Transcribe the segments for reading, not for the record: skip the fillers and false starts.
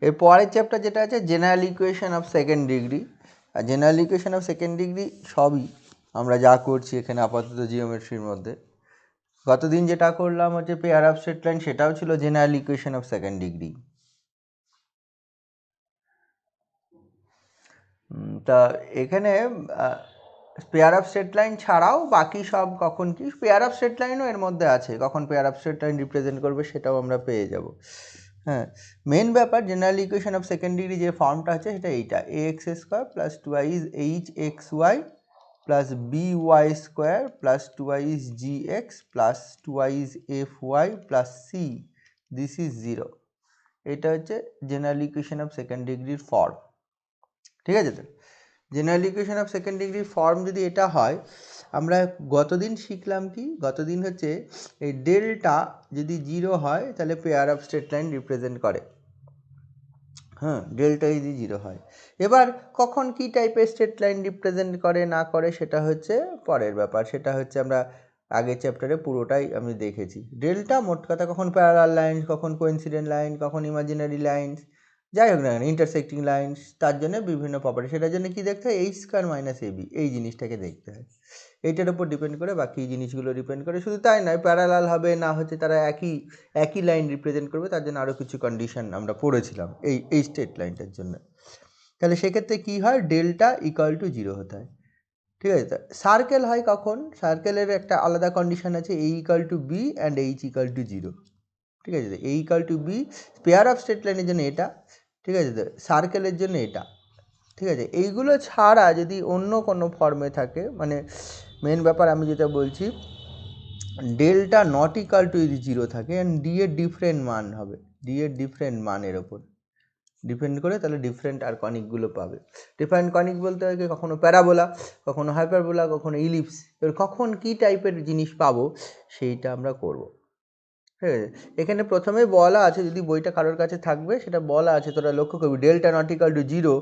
এর পরের চ্যাপ্টার যেটা আছে general equation of second degree. আর general equation of second degree সবই আমরা যা করছি এখানে আপাতত জিওমেট্রির মধ্যে। গতদিন যেটা করলাম হচ্ছে পেয়ার অফ স্ট্রেট লাইন, সেটাও ছিল general equation of second degree. তা এখানে পেয়ার অফ স্ট্রেট লাইন ছাড়াও বাকি সব কখন কি পেয়ার অফ স্ট্রেট লাইনও এর মধ্যে আছে, কখন pair of straight line represent করবে সেটাও আমরা পেয়ে যাব। হ্যাঁ, মেন ব্যাপার general equation of second degree যে ফর্মটা আছে সেটা এইটা, a x square plus twice h x y plus b y square plus twice g x plus twice f y plus C this is zero. এটা হচ্ছে general equation of second ডিগ্রির form. ঠিক আছে? তো general equation of second ডিগ্রির form যদি এটা হয়, আমরা গতদিন শিখলাম কি, গতদিন হচ্ছে এই ডেল্টা যদি জিরো হয় তাহলে pair of straight line represent করে। হ্যাঁ, ডেল্টা যদি জিরো হয়। এবার কখন কি টাইপের স্ট্রেট লাইন রিপ্রেজেন্ট করে না করে সেটা হচ্ছে পরের ব্যাপার, সেটা হচ্ছে আমরা আগের চ্যাপ্টারে পুরোটাই আমি দেখেছি। ডেল্টা মোট কথা কখন প্যারালাল লাইন, কখন কোইন্সিডেন্ট লাইন, কখন ইমাজিনারি লাইন্স, যাই হোক না কেন ইন্টারসেক্টিং লাইন্স, তার জন্য বিভিন্ন প্রপার্টি, সেটার জন্য কি দেখতে হয়, এইচ স্কোয়ার মাইনাস এবি এই জিনিসটাকে দেখতে হয়। এইটার উপর ডিপেন্ড করে বাকি জিনিসগুলো ডিপেন্ড করে। শুধু তাই নয়, প্যারালাল হবে না হচ্ছে তারা একই লাইন রিপ্রেজেন্ট করবে, তার জন্য আরও কিছু কন্ডিশন আমরা পড়েছিলাম এই স্ট্রেট লাইনটার জন্য। তাহলে সেক্ষেত্রে কী হয়, ডেল্টা ইকুয়াল টু জিরো হতে হয়। ঠিক আছে? তা সার্কেল হয় কখন, সার্কেলের একটা আলাদা কন্ডিশন আছে, a equal to b and h equal to zero. ঠিক আছে? A equal to b pair of straight লাইনের জন্য এটা, ঠিক আছে, তো সার্কেলের জন্য এটা। ঠিক আছে? এইগুলো ছাড়া যদি অন্য কোনো ফর্মে থাকে, মানে মেন ব্যাপার আমি যেটা বলছি, ডেল্টা নট ইকাল টু যদি জিরো থাকে অ্যান্ড ডি এর ডিফারেন্ট মান হবে, ডি এর ডিফারেন্ট মানের ওপর ডিপেন্ড করে, তাহলে ডিফারেন্ট আর কনিকগুলো পাবে। ডিফারেন্ট কনিক বলতে হয় কখনো প্যারাবোলা, কখনো হাইপারবোলা, কখনো ইলিপস। এবার কখন কী টাইপের জিনিস পাবো সেইটা আমরা করব। ঠিক আছে? এখানে প্রথমেই বলা আছে, যদি বইটা কারোর কাছে থাকবে সেটা বলা আছে, তোরা লক্ষ্য করবি, delta not equal to zero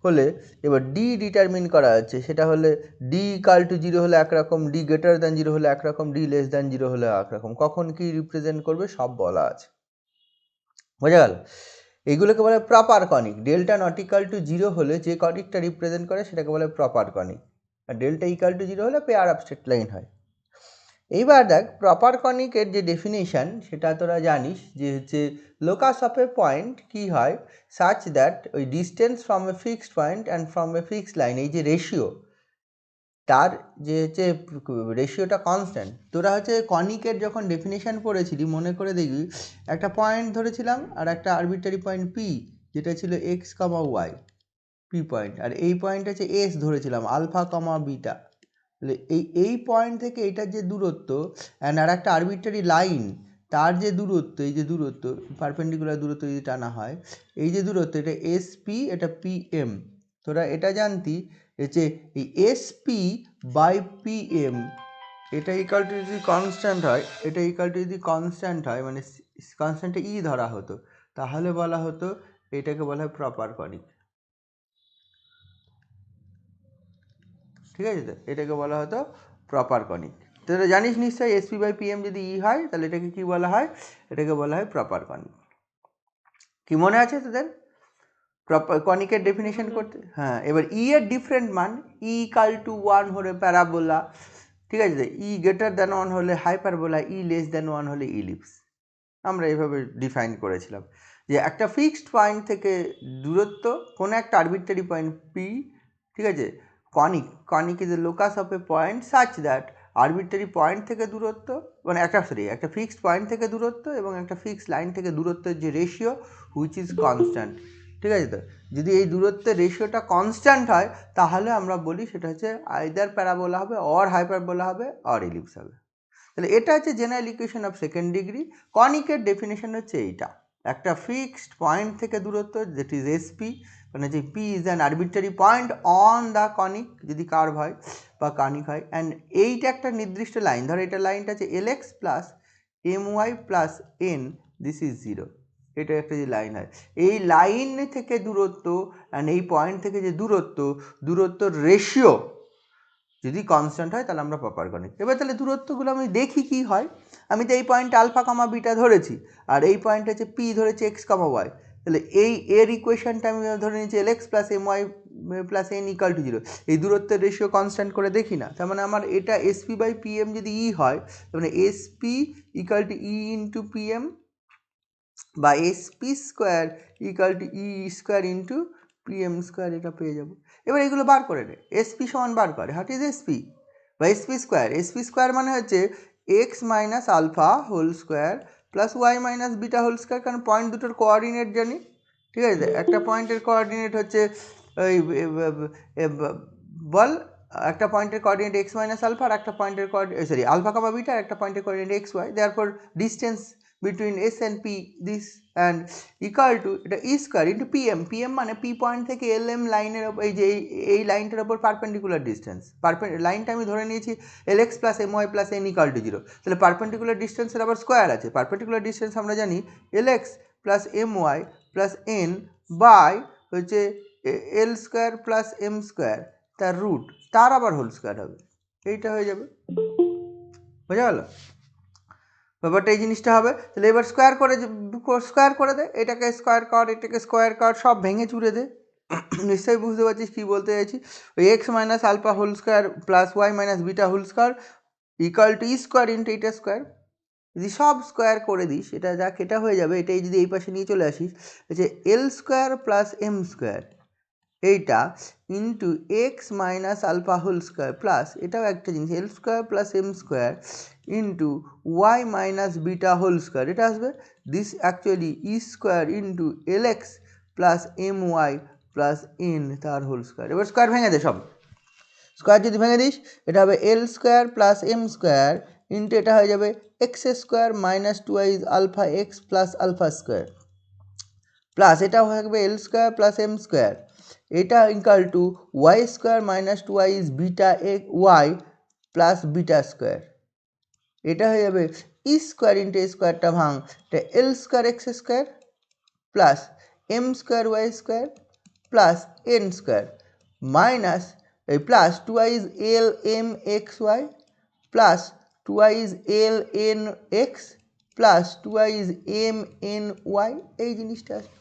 হলে এবার ডি ডিটারমিন করা আছে, সেটা হলে ডি ইকাল টু জিরো হলে একরকম, ডি গ্রেটার দ্যান জিরো হলে একরকম, ডি লেস দ্যান জিরো হলে একরকম, কখন কি রিপ্রেজেন্ট করবে সব বলা আছে। বোঝা গেল? এইগুলোকে বলে proper conic. Delta not equal to zero হলে যে কনিকটা রিপ্রেজেন্ট করে সেটাকে বলে প্রপার কনিক, আর ডেল্টা ইকাল টু জিরো হলে পেয়ার অফ স্ট্রেট লাইন হয়। এইবার দেখ প্রপার কনিকের যে ডেফিনেশন সেটা তোরা জানিস, যে হচ্ছে লোকাস অফ এ পয়েন্ট কি হয়, সাচ দ্যাট ওই distance from a fixed point and from a fixed line, এই যে রেশিও, তার যে হচ্ছে রেশিওটা কনস্ট্যান্ট। তোরা হচ্ছে কনিকের যখন ডেফিনেশন পড়েছিলি মনে করে দেখবি, একটা পয়েন্ট ধরেছিলাম আর একটা আরবিটারি পয়েন্ট পি, যেটা ছিল এক্স কমা ওয়াই, পি পয়েন্ট, আর এই পয়েন্ট হচ্ছে এস ধরেছিলাম, আলফা কমা বিটা। তাহলে এই পয়েন্ট থেকে এটার যে দূরত্ব, অ্যান্ড আর একটা আরবিটারি লাইন, তার যে দূরত্ব, এই যে দূরত্ব পারপেন্ডিকুলার দূরত্ব যদি টানা হয়, এই যে দূরত্ব, এটা এস পি, এটা পি এম। তোরা এটা জানতি যে এই S P by P M, এটা ইকাল টু যদি কনস্ট্যান্ট হয়, এটা ইকাল টু যদি কনস্ট্যান্ট হয়, মানে কনস্ট্যান্টে ই ধরা হতো, তাহলে বলা হতো এটাকে বলা হয় প্রপার কনিক। ঠিক আছে? তো এটাকে বলা হতো প্রপার কনিক। তো এটা জানিস নিশ্চয়ই, এসপি বাই পিএম যদি ই হয় তাহলে এটাকে কি বলা হয়, এটাকে বলা হয় প্রপার কনিক। কি মনে আছে তোদের প্রপার কনিকের ডেফিনেশন করতে? হ্যাঁ, এবার ই এর ডিফারেন্ট মান, ই ইকাল টু 1 হলে প্যারাবোলা, ঠিক আছে, ই গ্রেটার দ্যান 1 হলে হাইপারবোলা, ই লেস দ্যান 1 হলে ইলিপস। আমরা এইভাবে ডিফাইন করেছিলাম যে একটা ফিক্সড পয়েন্ট থেকে দূরত্ব, কোনো একটা আরবিট্রারি পয়েন্ট পি, ঠিক আছে, conic is A locus of A point such that arbitrary point থেকে দূরত্ব, মানে একটা ফিক্সড পয়েন্ট থেকে দূরত্ব এবং একটা ফিক্সড লাইন থেকে দূরত্বের যে রেশিও হুইচ ইজ কনস্ট্যান্ট। ঠিক আছে? তো যদি এই দূরত্বের রেশিওটা কনস্ট্যান্ট হয় তাহলে আমরা বলি সেটা হচ্ছে আইদার প্যারাবোলা হবে, অর হাইপারবোলা হবে, অর ইলিপস হবে। তাহলে এটা হচ্ছে general equation of second degree. কনিকের ডেফিনেশন হচ্ছে এইটা, একটা ফিক্সড পয়েন্ট থেকে দূরত্ব, দ্যাট ইজ এসপি, মানে যে P is an arbitrary point on the conic, যদি কার্ভ হয় বা কনিক হয়, অ্যান্ড এইটা একটা নির্দিষ্ট লাইন, ধরো এটা লাইনটা আছে l x plus m y plus n, this is zero. এটা একটা যে লাইন হয়, এই লাইন থেকে দূরত্ব অ্যান্ড এই পয়েন্ট থেকে যে দূরত্বর রেশিও যদি কনস্ট্যান্ট হয় তাহলে আমরা প্রপার কনিক। এবার তাহলে দূরত্বগুলো আমি দেখি কি হয়, আমি তো এই পয়েন্ট আলফা কমা বিটা ধরেছি, আর এই পয়েন্ট হচ্ছে পি ধরেছি এক্স কমা ওয়াই, তাহলে এই এর ইকুয়েশনটা আমি ধরে নিয়েছি l x plus m y plus n equal to 0, এই দূরত্বের রেশিও কনস্ট্যান্ট করে দেখি না, তার মানে আমার এটা এসপি বাই পিএম যদি ই হয়, তার মানে SP equal to e into PM বা SP square equal to e square into PM square, এটা পেয়ে যাবো। এবার এগুলো বার করে নে, এসপি সমান বার করে, হোয়াট ইজ এসপি বা এসপি স্কোয়ার মানে হচ্ছে x minus alpha whole square plus y minus beta whole square, কারণ পয়েন্ট দুটোর কোঅর্ডিনেট জানি, ঠিক আছে। একটা পয়েন্টের কোঅর্ডিনেট হচ্ছে ওই বল, একটা পয়েন্টের কোঅর্ডিনেট এক্স মাইনাস আলফা আর একটা পয়েন্টের সরি আলফা কামা বিটা আর একটা পয়েন্টের coordinate x y, therefore distance between S and P this and equal to এটা E square into PM, PM মানে P পয়েন্ট থেকে LM লাইনের এই যে এই লাইনটার ওপর পারপেন্ডিকুলার ডিস্টেন্স, লাইনটা আমি ধরে নিয়েছি LX plus MY plus N equal to 0, তাহলে পারপেন্ডিকুলার ডিস্টেন্সের আবার স্কোয়ার আছে, পারপেন্ডিকুলার ডিস্টেন্স আমরা জানি LX plus MY plus N by হচ্ছে L square plus M square তার রুট, তার আবার হোল স্কোয়ার হবে, এইটা হয়ে যাবে, বোঝা গেল ব্যাপারটা, এই জিনিসটা হবে। তাহলে এবার স্কোয়ার করে দে, এটাকে স্কোয়ার কর, এটাকে স্কোয়ার কর, সব ভেঙে চুরে দে, নিশ্চয়ই বুঝতে পারছিস কী বলতে চাইছি। ওই x minus alpha whole square plus y minus beta whole square equal to e square into এটা স্কোয়ার, যদি সব স্কোয়ার করে দিস এটা যাক এটা হয়ে যাবে, এটাই যদি এই পাশে নিয়ে চলে আসিস যে l square plus m square এইটা into x minus alpha whole square plus এটাও একটা জিনিস l square plus m square into y minus beta whole square, এটা আসবে this actually e square into l x plus m y plus n তার whole square. এবার square ভেঙে দে, সব স্কোয়ার যদি ভেঙে দিস এটা হবে l square plus m square into এটা হয়ে যাবে x square minus two y alpha x plus alpha square plus এটা থাকবে l square plus m square, এটা equal to y square minus two Y is beta y plus beta square, এটা হয়ে যাবে e square into স্কোয়ারটা ভাঙ, এটা l square x square plus m square y square plus n square minus এই plus two Y is l m x y plus two Y is l n x plus two Y is m n y, এই জিনিসটা আছে।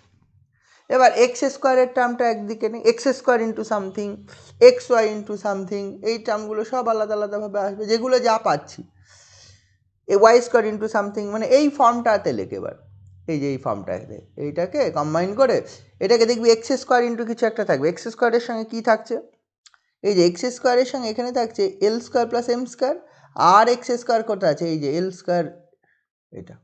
এবার x স্কোয়ারের টার্মটা একদিকে নেই, x square into something x Y into something, এই টার্মগুলো সব আলাদা আলাদাভাবে আসবে, যেগুলো যা পাচ্ছি a y square into something মানে এই ফর্মটাতে লেখে, এবার এই যে এই ফর্মটাতে এইটাকে কম্বাইন করে এটাকে দেখবি এক্স স্কোয়ার ইন্টু কিছু একটা থাকবে, এক্স স্কোয়ারের সঙ্গে কী থাকছে, এই যে এক্স স্কোয়ারের সঙ্গে এখানে থাকছে এল স্কোয়ার প্লাস এম স্কোয়ার, আর এক্স স্কোয়ার কোথায় আছে, এই যে এল স্কোয়ার, এটা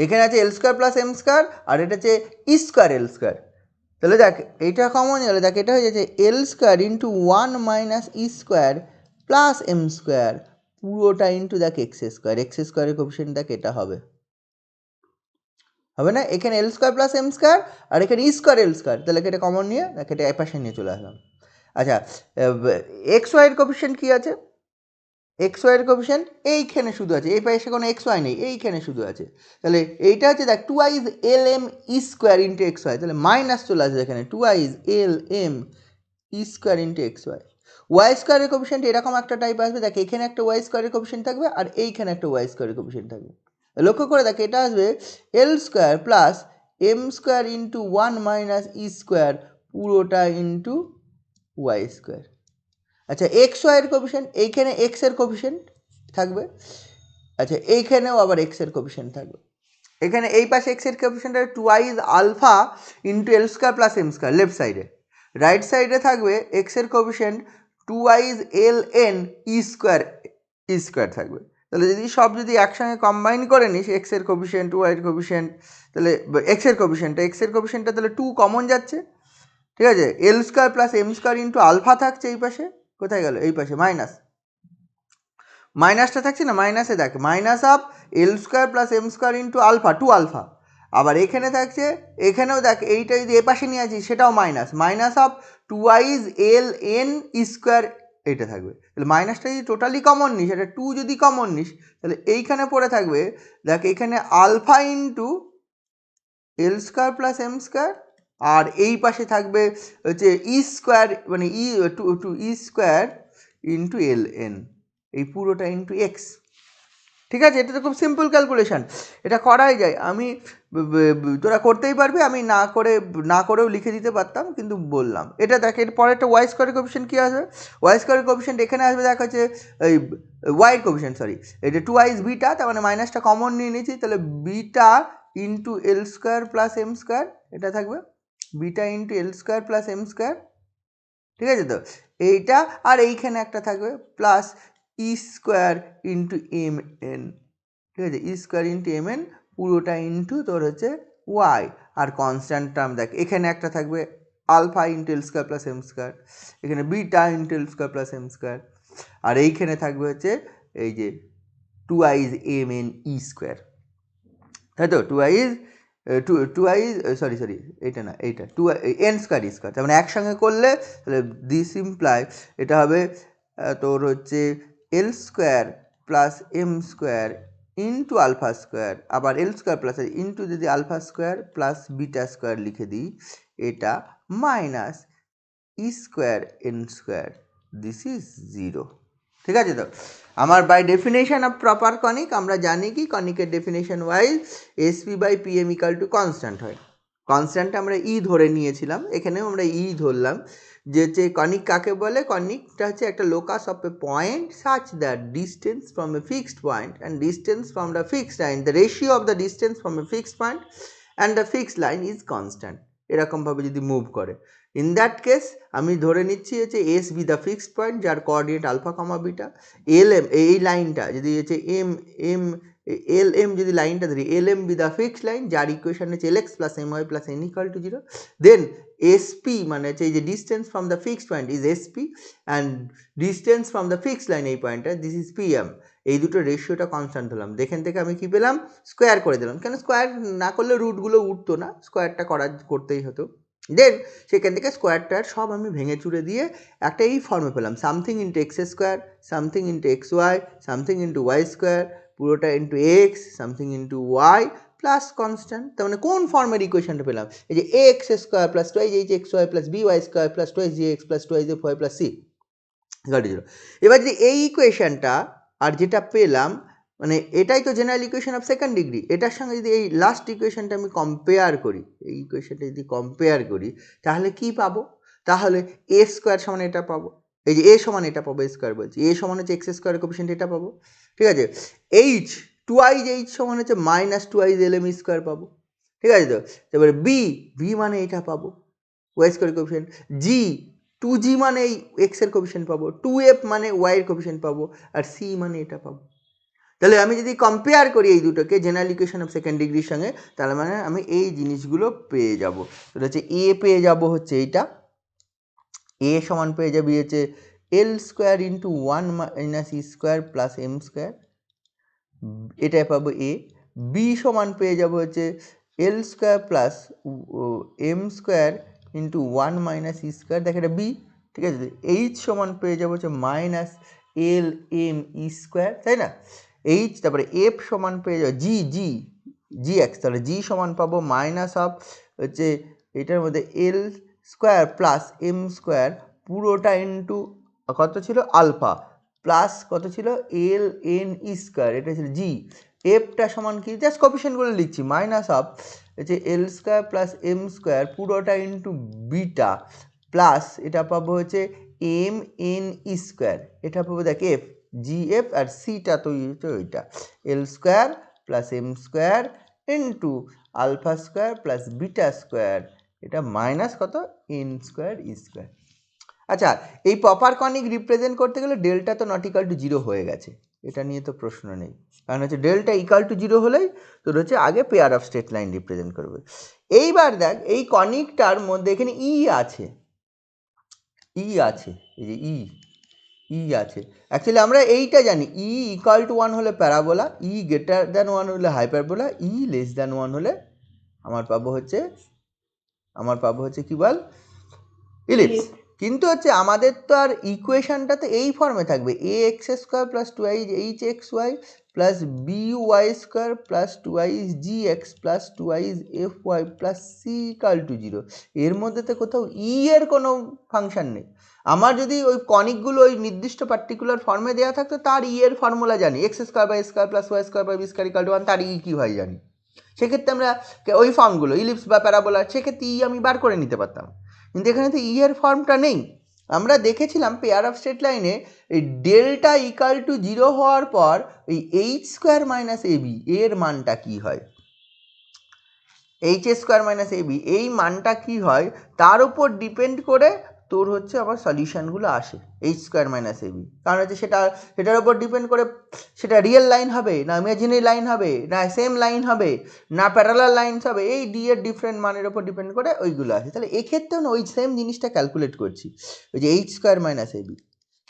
এখানে আছে l square plus m square আর এটা হচ্ছে ই স্কোয়ার এল স্কোয়ার, তাহলে দেখ এইটা কমন গেলে দেখ এটা হয়ে যাচ্ছে এল square into one minus e square plus m square পুরোটা ইন্টু দেখ এক্স স্কোয়ারের কোফিশিয়েন্ট দেখ এটা হবে না, এখানে এল স্কোয়ার প্লাস এম স্কোয়ার আর এখানে ই স্কোয়ার এল স্কোয়ার, তাহলে এটা কমন নিয়ে দেখ এটা এপাশে নিয়ে চলে আসলাম। আচ্ছা এক্স ওয়াইয়ের কোফিশিয়েন্ট কী আছে, এক্স ওয়াইয়ের কোফিশিয়েন্ট এইখানে শুধু আছে, এই পাশে কোনো এক্স ওয়াই নেই, এইখানে শুধু আছে, তাহলে এইটা হচ্ছে দেখ two Y is l m e square into x y, তাহলে মাইনাস চলে আসবে এখানে two Y is l m e square into x y, y স্কোয়ারের কোফিশিয়েন্ট এরকম একটা টাইপ আসবে, দেখ এখানে একটা ওয়াই স্কোয়ারের কোফিশিয়েন্ট থাকবে আর এইখানে একটা ওয়াই স্কোয়ারের কোফিশিয়েন্ট থাকবে, লক্ষ্য করে দেখ এটা আসবে l square plus m square into one minus e square পুরোটা ইন্টু ওয়াই স্কোয়ার। আচ্ছা এক্স ওয়াইয়ের কোফিশিয়েন্ট এইখানে এক্সের কোফিশিয়েন্ট থাকবে, আচ্ছা এইখানেও আবার এক্সের কোফিশিয়েন্ট থাকবে, এখানে এই পাশে এক্সের coefficient two Y is alpha into l square plus m square left সাইডে, রাইট সাইডে থাকবে এক্সের coefficient two Y is l n e square থাকবে, তাহলে যদি একসঙ্গে কম্বাইন করে নিস এক্সের কোফিশিয়েন্ট ওয়াইয়ের কোফিশিয়েন্ট, তাহলে এক্সের কোফিশিয়েন্টটা তাহলে টু কমন যাচ্ছে, ঠিক আছে, l square plus m square into alpha থাকছে এই পাশে, কোথায় গেল এই পাশে মাইনাসটা থাকছে না, মাইনাসে দেখ minus of l square plus m square into alpha two alpha, আবার এখানে থাকছে এখানেও দেখ এইটা যদি এ পাশে নিয়ে আছি সেটাও minus of twice l n square এইটা থাকবে, তাহলে মাইনাসটা যদি টোটালি কমন নিস, এটা টু যদি কমন নিস তাহলে এইখানে পড়ে থাকবে দেখ এখানে alpha into l square plus m square আর এই পাশে থাকবে হচ্ছে ই স্কোয়ার মানে two e square into L N এই পুরোটা ইন্টু এক্স, ঠিক আছে, এটা তো খুব সিম্পল ক্যালকুলেশন, এটা করাই যায়। আমি তোরা করতেই পারবি, আমি না করেও লিখে দিতে পারতাম, কিন্তু বললাম। এটা দেখ, এর পরে একটা ওয়াই স্কোয়ারের কোএফিশিয়েন্ট কী আসবে? ওয়াই স্কোয়ারের কোএফিশিয়েন্ট এখানে আসবে, দেখা হচ্ছে এই ওয়াইয়ের কোএফিশিয়েন্ট, সরি, এটা 2i বিটা, তার মানে মাইনাসটা কমন নিয়ে নিয়েছি, তাহলে beta into l square plus m square, এটা থাকবে beta into l square plus m square. ঠিক আছে তো, এইটা আর এইখানে একটা থাকবে plus E square into M N. ঠিক আছে, ই স্কোয়ার ইন্টু এম এন, পুরোটা ইন্টু তোর হচ্ছে ওয়াই। আর কনস্ট্যান্ট টার্ম দেখ, এখানে একটা থাকবে alpha into l square plus m square, এখানে beta into l square plus m square, আর এইখানে থাকবে হচ্ছে এই যে 2i M N e square, তাই তো, 2i সরি এইটা না, এইটা 2 এন স্কোয়ার ই স্কোয়ার, তার মানে একসঙ্গে করলে তাহলে দিস ইমপ্লাই এটা হবে তোর হচ্ছে l square plus m square into alpha square, আবার এল স্কোয়ার প্লাস ইন্টু যদি alpha square plus beta square লিখে দিই, এটা minus e square n square, this is 0। ঠিক আছে তো, আমার by definition of proper conic আমরা জানি কি, কনিকের definition wise SP by PM equal to constant হয়। কনস্ট্যান্ট আমরা ই ধরে নিয়েছিলাম, এখানেও আমরা ই ধরলাম, যে কনিক কাকে বলে? কনিকটা হচ্ছে একটা locus of A point such that distance from a fixed point and distance from the fixed line, the ratio of the distance from a fixed point and the fixed line is constant, এরকমভাবে যদি move করে। In that case আমি ধরে নিচ্ছি হচ্ছে S be the fixed point, যার coordinate alpha comma beta, l m এই লাইনটা যদি হচ্ছে এল এম যদি লাইনটা ধরি, l m be the fixed line, যার ইকুয়েশন হচ্ছে l x plus m y plus n equal to 0, then SP মানে হচ্ছে এই যে distance from the fixed point is SP and distance from the fixed line এই পয়েন্টটা this is PM. এই দুটো রেশিওটা কনস্ট্যান্ট হলাম, দেখেন থেকে আমি কি পেলাম? স্কোয়ার করে দিলাম, কেন স্কোয়ার না করলে রুটগুলো উঠতো না, স্কোয়ারটা করতেই হতো। দেন সেখান থেকে স্কোয়ারটার সব আমি ভেঙে চুরে দিয়ে একটা এই ফর্মে পেলাম, something into x square, something into x y, something into Y square, পুরোটা into x, something into y plus constant. তার মানে কোন ফর্মের ইকুয়েশনটা পেলাম? এই যে x square plus twice h x y plus b y square plus twice g x plus twice f y plus c equal to 0। এবার যদি এই ইকুয়েশনটা আর যেটা পেলাম, মানে এটাই তো general equation of second degree, এটার সঙ্গে যদি এই লাস্ট ইকুয়েশনটা আমি কম্পেয়ার করি, এই ইকুয়েশনটা যদি কম্পেয়ার করি, তাহলে কি পাবো? তাহলে এ স্কোয়ার সমান এটা পাবো, এই যে এ সমান এটা পাবো, এ স্কোয়ার বলছি, এ সমান হচ্ছে এক্স স্কোয়ার কোএফিশিয়েন্ট, এটা পাবো। ঠিক আছে, এইচ টুয়াইজ এইচ সমান হচ্ছে minus twice l m square পাবো। ঠিক আছে তো, তারপরে বি মানে এটা পাবো, ওয়াই স্কোয়ার কোএফিশিয়েন্ট, জি 2g মানে এই এক্সের কোএফিশিয়েন্ট পাবো, 2f মানে ওয়াইয়ের কোএফিশিয়েন্ট পাবো, আর সি মানে এটা পাবো। তাহলে আমি যদি কম্পেয়ার করি এই দুটোকে জেনারেল ইকুয়েশন অফ সেকেন্ড ডিগ্রির সঙ্গে, তাহলে মানে আমি এই জিনিসগুলো পেয়ে যাব। সেটা হচ্ছে এ পেয়ে যাব হচ্ছে এইটা, এ সমান পেয়ে যাবি হচ্ছে l square into 1 minus e square plus m square, এটাই পাবো এ। বি সমান পেয়ে যাব হচ্ছে l square plus m square into 1 minus e square, দেখ এটা বি। ঠিক আছে, এইচ সমান পেয়ে যাবো হচ্ছে minus l m e square, তাই না? এইচ, তারপরে এফ সমান পেয়ে যাবো জি এক্স, তাহলে জি সমান পাবো মাইনাস অফ হচ্ছে এটার মধ্যে এল স্কোয়ার প্লাস এম স্কোয়ার পুরোটা ইন্টু কত ছিল আলফা, প্লাস কত ছিল এল এন ই স্কোয়ার, এটা ছিল জি। এফটা সমান কি, জাস্ট কোএফিশিয়েন্টগুলো লিখছি, মাইনাস অফ হচ্ছে l square plus m square পুরোটা ইন্টু বিটা প্লাস এটা পাবো হচ্ছে এম এন ই স্কোয়ার, এটা পাবো দেখ এফ জি এফ, আর সিটা তো ওইটা l square plus m square into alpha square plus beta square, এটা মাইনাস কত এন স্কোয়ার ই স্কোয়ার। আচ্ছা, এই প্রপার কনিক রিপ্রেজেন্ট করতে গেলে ডেল্টা তো নট ইকাল টু 0 হয়ে গেছে, এটা নিয়ে তো প্রশ্ন নেই, কারণ হচ্ছে ডেল্টা ইকাল টু 0 হলেই তোর হচ্ছে আগে pair of straight line represent করবে। এইবার দেখ এই কনিকটার মধ্যে এখানে ই আছে, এই যে ই আছে, অ্যাকচুয়ালি আমরা এইটা জানি, ই ইকাল টু 1 হলে প্যারাবোলা, ই গ্রেটার দ্যান 1 হলে হাইপারবোলা, ই লেস দ্যান 1 হলে আমার পাবো হচ্ছে কি বল, ইলিপস। কিন্তু হচ্ছে আমাদের তো আর ইকুয়েশনটা তো এই ফর্মে থাকবে, a x square plus twice h x y plus b y square plus twice g x plus twice f y plus c equal to 0। এর মধ্যে তো কোথাও ই এর কোনো ফাংশন নেই। আমার যদি ওই কনিকগুলো ওই নির্দিষ্ট পার্টিকুলার ফর্মে দেওয়া থাকতো, তার ই এর ফর্মুলা জানি, x square by square plus y square by b square equal to 1, তার ই কী হয় জানি। সেক্ষেত্রে আমরা ওই ফর্মগুলো ইলিপস বা প্যারাবোলা সেক্ষেত্রে ই আমি বার করে নিতে পারতাম, কিন্তু এখানে তো ই এর ফর্মটা নেই। আমরা দেখেছিলাম পেয়ার অফ স্ট্রেট লাইনে এই ডেল্টা ইকাল টু 0 হওয়ার পর এই H square minus a B এর মানটা কী হয়, H square minus a B এই মানটা কী হয় তার উপর ডিপেন্ড করে তোর হচ্ছে আবার সলিউশনগুলো আসে, H square minus a B. কারণ হচ্ছে সেটার উপর ডিপেন্ড করে সেটা রিয়েল লাইন হবে না ইমাজিনারি লাইন হবে না সেম লাইন হবে না প্যারালাল লাইনস হবে, এই ডি এর ডিফারেন্ট মানের উপর ডিপেন্ড করে ওইগুলো আসে। তাহলে এক্ষেত্রেও না ওই সেম জিনিসটা ক্যালকুলেট করছি, ওই যে h square minus a b.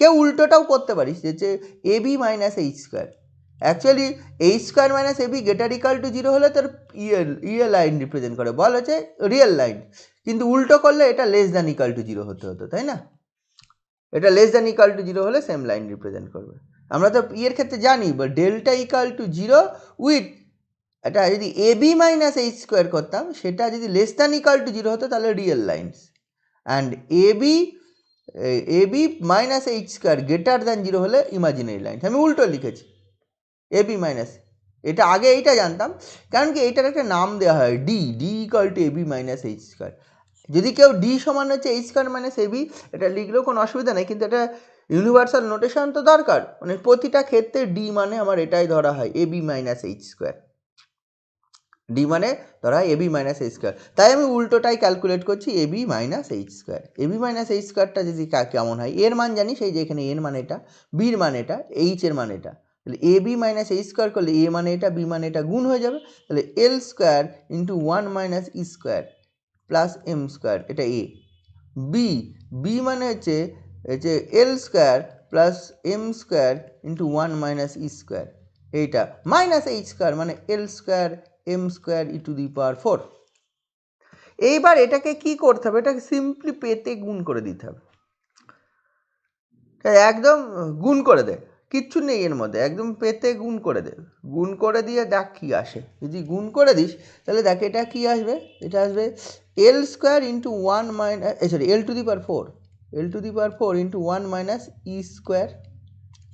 কেউ উল্টোটাও করতে পারিস যে a b minus h square, actually h square minus a b greater equal to 0 হলে তোর ইয়ে লাইন রিপ্রেজেন্ট করে, বল হচ্ছে রিয়েল লাইন, কিন্তু উল্টো করলে এটা লেস দ্যান ইকাল টু 0 হতে হতো, তাই না? এটা লেস দ্যান ইকাল টু 0 হলে সেম লাইন রিপ্রেজেন্ট করবে। আমরা তো ইয়ের ক্ষেত্রে জানি ডেল্টা ইকাল টু 0 উইথ এটা যদি এ বি মাইনাস এইচ স্কোয়ার করতাম, সেটা যদি লেস দ্যান ইকাল টু 0 হতো তাহলে real lines, and a b minus h square greater than 0 হলে ইমাজিনারি লাইন্স। আমি উল্টো লিখেছি এ বি মাইনাস, এটা আগে এইটা জানতাম, কারণ কি এইটার একটা নাম দেওয়া হয় D equal to a b minus h square. যদি কেউ ডি সমান হচ্ছে h square minus a b এটা লিখলেও কোনো অসুবিধা নেই, কিন্তু এটা ইউনিভার্সাল নোটেশন তো দরকার, মানে প্রতিটা ক্ষেত্রে ডি মানে আমার এটাই ধরা হয় a b minus h square, D মানে ধরা হয় a b minus h square. তাই আমি উল্টোটাই ক্যালকুলেট করছি a b minus h square. A b minus h স্কোয়ারটা যদি কেমন হয়, এর মান জানি সেই যে এখানে এর মান এটা, বির মান এটা, এইচ এর মান এটা, তাহলে এ বি মাইনাস এইচ স্কোয়ার করলে এ মানে এটা বি মানে এটা গুণ হয়ে যাবে, তাহলে l square into 1 minus e square plus m square, এটা এ। বি মানে হচ্ছে যে l square plus m square into 1 minus e square, এইটা মাইনাস এইচ স্কোয়ার মানে l square m square e to the power 4। এইবার এটাকে কি করতে হবে, এটাকে সিম্পলি পেতে গুণ করে দিতে হবে, একদম গুণ করে দে, কিচ্ছু নেই এর মধ্যে, একদম পেতে গুণ করে দে, গুণ করে দিয়ে দেখ কী আসে। যদি গুণ করে দিস তাহলে দেখ এটা কী আসবে, এটা আসবে l square into 1 minus sorry l to the power 4, l to the power 4 into 1 minus e square,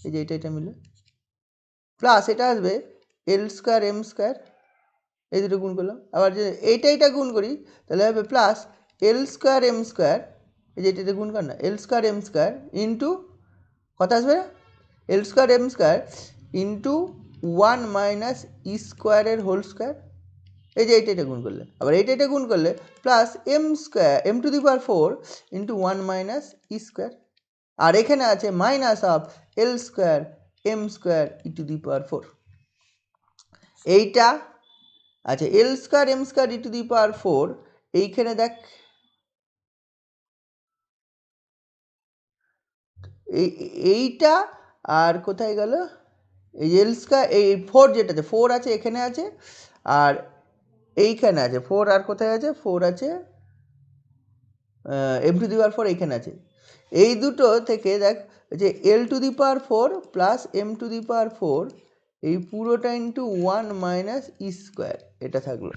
এই যে এটা মিলে, প্লাস এটা আসবে এল স্কোয়ার এম স্কোয়ার, এই দুটো গুণ করলাম, আবার যে এইটা গুণ করি তাহলে হবে plus l square m square, এই যে এটা গুণ কর না, l square m square into কত আসবে l square m square into 1 minus e স্কোয়ারের হোল স্কোয়ার, এই যে এইটা গুণ করলে, আবার এইটা গুণ করলে plus m square m to the power 4 into 1 minus e square, আর এখানে আছে minus of l square m square e to the power 4। এইটা আচ্ছা l square m square e to the power 4, এইখানে দেখ এইটা আর কোথায় গেল, এই এল স্কোয়ার এই 4 যেটাতে 4 আছে এখানে আছে, আর এইখানে আছে 4, আর কোথায় আছে 4 আছে এম টু দি পাওয়ার 4 এইখানে আছে, এই দুটো থেকে দেখ যে l to the power 4 plus m to the power 4 এই পুরোটা ইন্টু 1 মাইনাস ই স্কোয়ার, এটা থাকলো,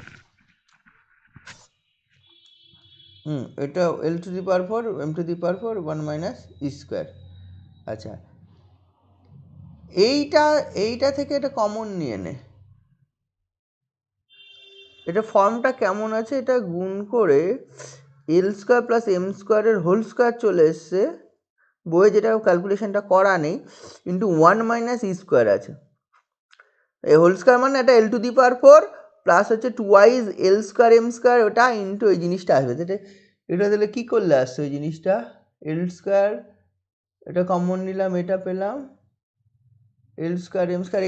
এটা l to the power 4 m to the power 4 1 minus e square. আচ্ছা এইটা থেকে এটা কমন নিয়ে নে, এটা ফর্মটা কেমন আছে, এটা গুণ করে এল স্কোয়ার প্লাস এম স্কোয়ারের হোল স্কোয়ার চলে এসছে, বইয়ে যেটা ক্যালকুলেশনটা করা নেই, ইন্টু 1 মাইনাস ই স্কোয়ার আছে, এই হোল স্কোয়ার মানে এটা l to the power 4 plus হচ্ছে টুয়াইজ এল স্কোয়ার এম স্কোয়ার, ওটা ইন্টু এই জিনিসটা আসবে, এটা দিলে কী করলে আসছে ওই জিনিসটা এল স্কোয়ার, এটা কমন নিলাম, এটা পেলাম এল স্কোয়ার এম স্কোয়ার,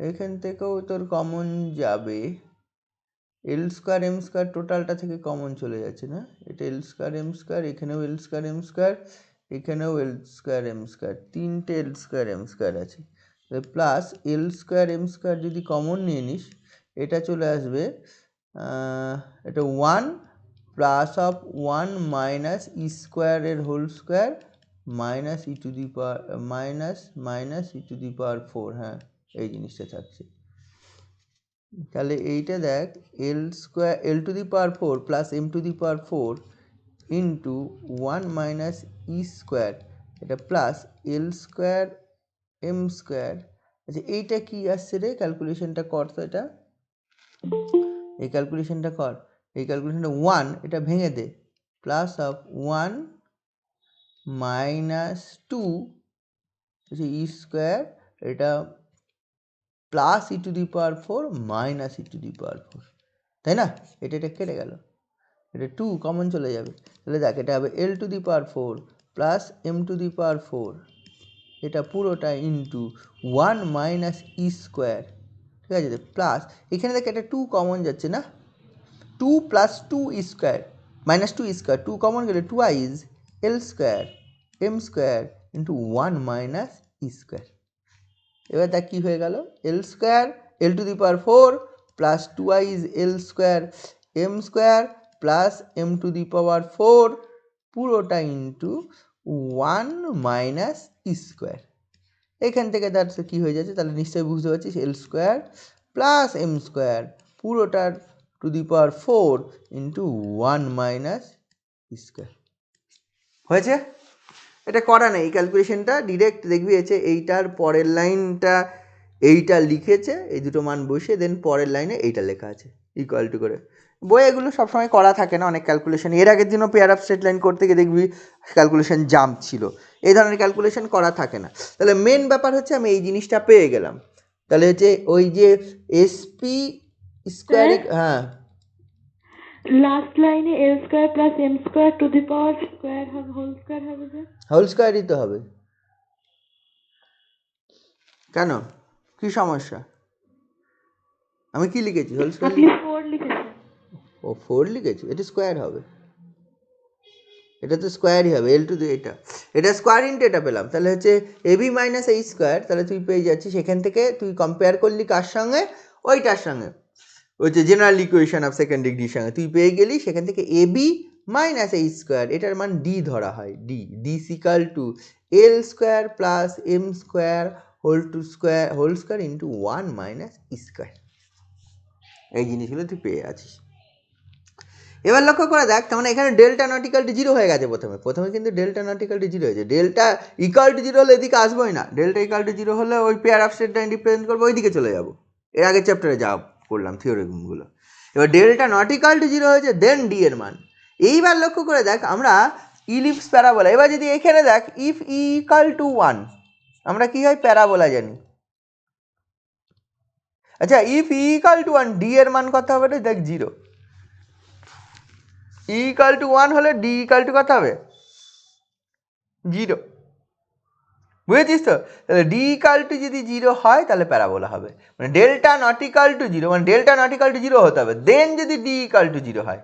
এখান থেকেও তোর কমন যাবে এল স্কোয়ার এম স্কোয়ার, টোটালটা থেকে কমন চলে যাচ্ছে না, এটা এল স্কোয়ার এম স্কোয়ার, এখানেও এল স্কোয়ার এম স্কোয়ার, এখানেও এল স্কোয়ার এম স্কোয়ার, তিনটে এল স্কোয়ার এম স্কোয়ার আছে, plus l square m square যদি কমন নিয়ে নিস এটা চলে আসবে, এটা 1 প্লাস অফ 1 মাইনাস ই স্কোয়ারের whole square minus e to the power minus e to the power 4, হ্যাঁ এই জিনিসটা থাকছে। তাহলে এইটা দেখ l square l to the power 4 plus m to the power 4 into 1 minus e square, এটা plus l square m square. আচ্ছা এইটা কি আসছে রে, ক্যালকুলেশনটা কর তো, এটা এই ক্যালকুলেশনটা কর, এই ক্যালকুলেশনটা 1 এটা ভেঙে দে, plus of 1 minus 2 e square, এটা plus e to the power 4 minus e to the power 4, তাই না? এটা কেটে গেল, এটা 2 কমন চলে যাবে, তাহলে দেখ এটা হবে l to the power 4 plus m to the power 4, এটা পুরোটা ইন্টু 1 মাইনাস ই স্কোয়ার, ঠিক আছে, প্লাস এখানে দেখ এটা 2 কমন যাচ্ছে না, 2 plus 2 e square minus 2 e square, 2 common গেলে 2 আইজ l square m square into 1 minus e square. এবার দেখ কী হয়ে গেল, l square l to the power 4 plus 2 আইজ l square m square plus m to the power 4 পুরোটা into 1 minus e square. এখান থেকে তার কী হয়ে যাচ্ছে, তাহলে নিশ্চয়ই বুঝতে পারছিস l square plus m square পুরোটার to the power 4 into 1 minus e square হয়েছে। এটা করা নেই, এই ক্যালকুলেশনটা ডিরেক্ট দেখবি হচ্ছে এইটার পরের লাইনটা এইটা লিখেছে, এই দুটো মান বসে দেন পরের লাইনে এইটা লেখা আছে ইকুয়াল টু করে। বই এগুলো সবসময় করা থাকে না অনেক ক্যালকুলেশন, এর আগের দিনও পেয়ার অফ স্ট্রেট লাইন করতে গিয়ে দেখবি ক্যালকুলেশন জাম্প ছিল, এই ধরনের ক্যালকুলেশন করা থাকে না। তাহলে মেন ব্যাপার হচ্ছে আমি এই জিনিসটা পেয়ে গেলাম, তাহলে হচ্ছে ওই যে এসপি স্কোয়ার, হ্যাঁ লাস্ট লাইনে l square plus m square to the power square হবে, হোল স্কোয়ার হবে, যে হোল স্কোয়ারই তো হবে। কেন, কি সমস্যা? আমি কি লিখেছি, হোল স্কোয়ার আপনি 4 লিখেছেন। ও 4 লিখেছি, এটা স্কোয়ার হবে, এটা তো স্কোয়ারই হবে, এল টু দি এটা স্কোয়ার ইন্টু এটা পেলাম, তাহলে হচ্ছে এবি মাইনাস এই স্কোয়ার, তাহলে তুই পেয়ে যাচ্ছিস সেখান থেকে, তুই কম্পেয়ার করলি কার সঙ্গে, ওইটার সঙ্গে, ওই যে জেনারেল ইকুয়েশন অফ সেকেন্ড ডিগ্রির সঙ্গে তুই পেয়ে গেলি, সেখান থেকে এবি মাইনাস এই স্কোয়ার, এটার মান ডি ধরা হয়, D equal to l square plus m square whole square into 1 minus square. এই জিনিসগুলো তুই পেয়ে আছিস। এবার লক্ষ্য করে দেখ, তার মানে এখানে ডেল্টা নট ইকাল টু 0 হয়ে গেছে, প্রথমে কিন্তু ডেল্টা নট ইকাল টু 0 হয়েছে, ডেল্টা ইকাল টু 0 হলে এদিকে আসবোই না, ডেল্টা ইকাল টু 0 হলে ওই pair of straight line represent করবো, ওই দিকে চলে যাবো, এর আগের চ্যাপ্টারে যা করলাম থিওরিগুলো। এবার ডেল্টা নট ইকাল টু 0 হয়েছে, দেন ডি এর মান। এইবার লক্ষ্য করে দেখ আমরা ইলিপস প্যারাবোলা, এবার যদি এখানে দেখ ইফ ই ইকাল টু 1, আমরা কি হয় প্যারাবোলা জানি, আচ্ছা if E equal to 1 D এর মান কত হবে, দেখ 0, ই ইকাল টু 1 হলে ডি ইকাল টু কত হবে, 0, বুঝেছিস তো? তাহলে ডি ইকাল টু যদি 0 হয় তাহলে প্যারাবোলা হবে, মানে ডেল্টা নট ইকাল টু 0, মানে ডেল্টা নট ইকাল টু 0 হতে হবে, দেন যদি ডি ইকাল টু 0 হয়,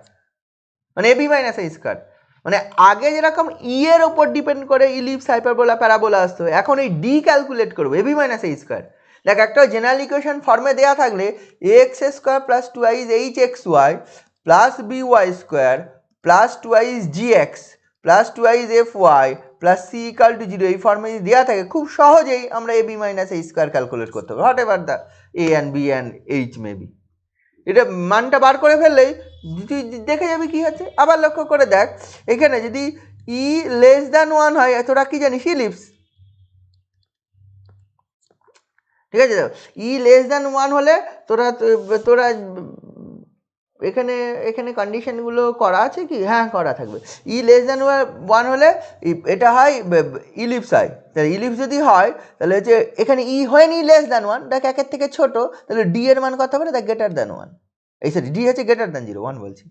মানে এবি মাইনাস এই স্কোয়ার, মানে আগে যেরকম ই এর ওপর ডিপেন্ড করে ইলিপস হাইপারবোলা প্যারাবোলা আসতো, এখন এই ডি ক্যালকুলেট করবো এবি মাইনাস এই স্কোয়ার। দেখ একটা জেনারেল ইকুয়েশন ফর্মে দেওয়া থাকলে x square plus 2i h x y plus b y square plus 2i g x plus 2i f y plus c equal to 0, এই ফর্মে যদি দেওয়া থাকে খুব সহজেই আমরা a b minus h square calculate করতে পারবো, whatever the a and b and h maybe. এটা মানটা বার করে ফেললেই তুই দেখে যাবি কি হচ্ছে। আবার লক্ষ্য করে দেখ এখানে যদি ই লেস দ্যান 1 হয়, তোরা কি জানিস ইলিপস, ঠিক আছে, ই লেস দ্যান 1 হলে তোরা এখানে এখানে কন্ডিশনগুলো করা আছে কি, হ্যাঁ করা থাকবে, ই লেস দ্যান 1 হলে এটা হয় ইলিপস হয়, তাহলে ইলিপস যদি হয় তাহলে হচ্ছে এখানে ই হয়নি লেস দ্যান 1, দেখ একের থেকে ছোট, তাহলে ডি এর মান কত হবে, দেখ গ্রেটার দ্যান 1, এই সরি ডি হচ্ছে গ্রেটার দ্যান 0, 1 বলছি,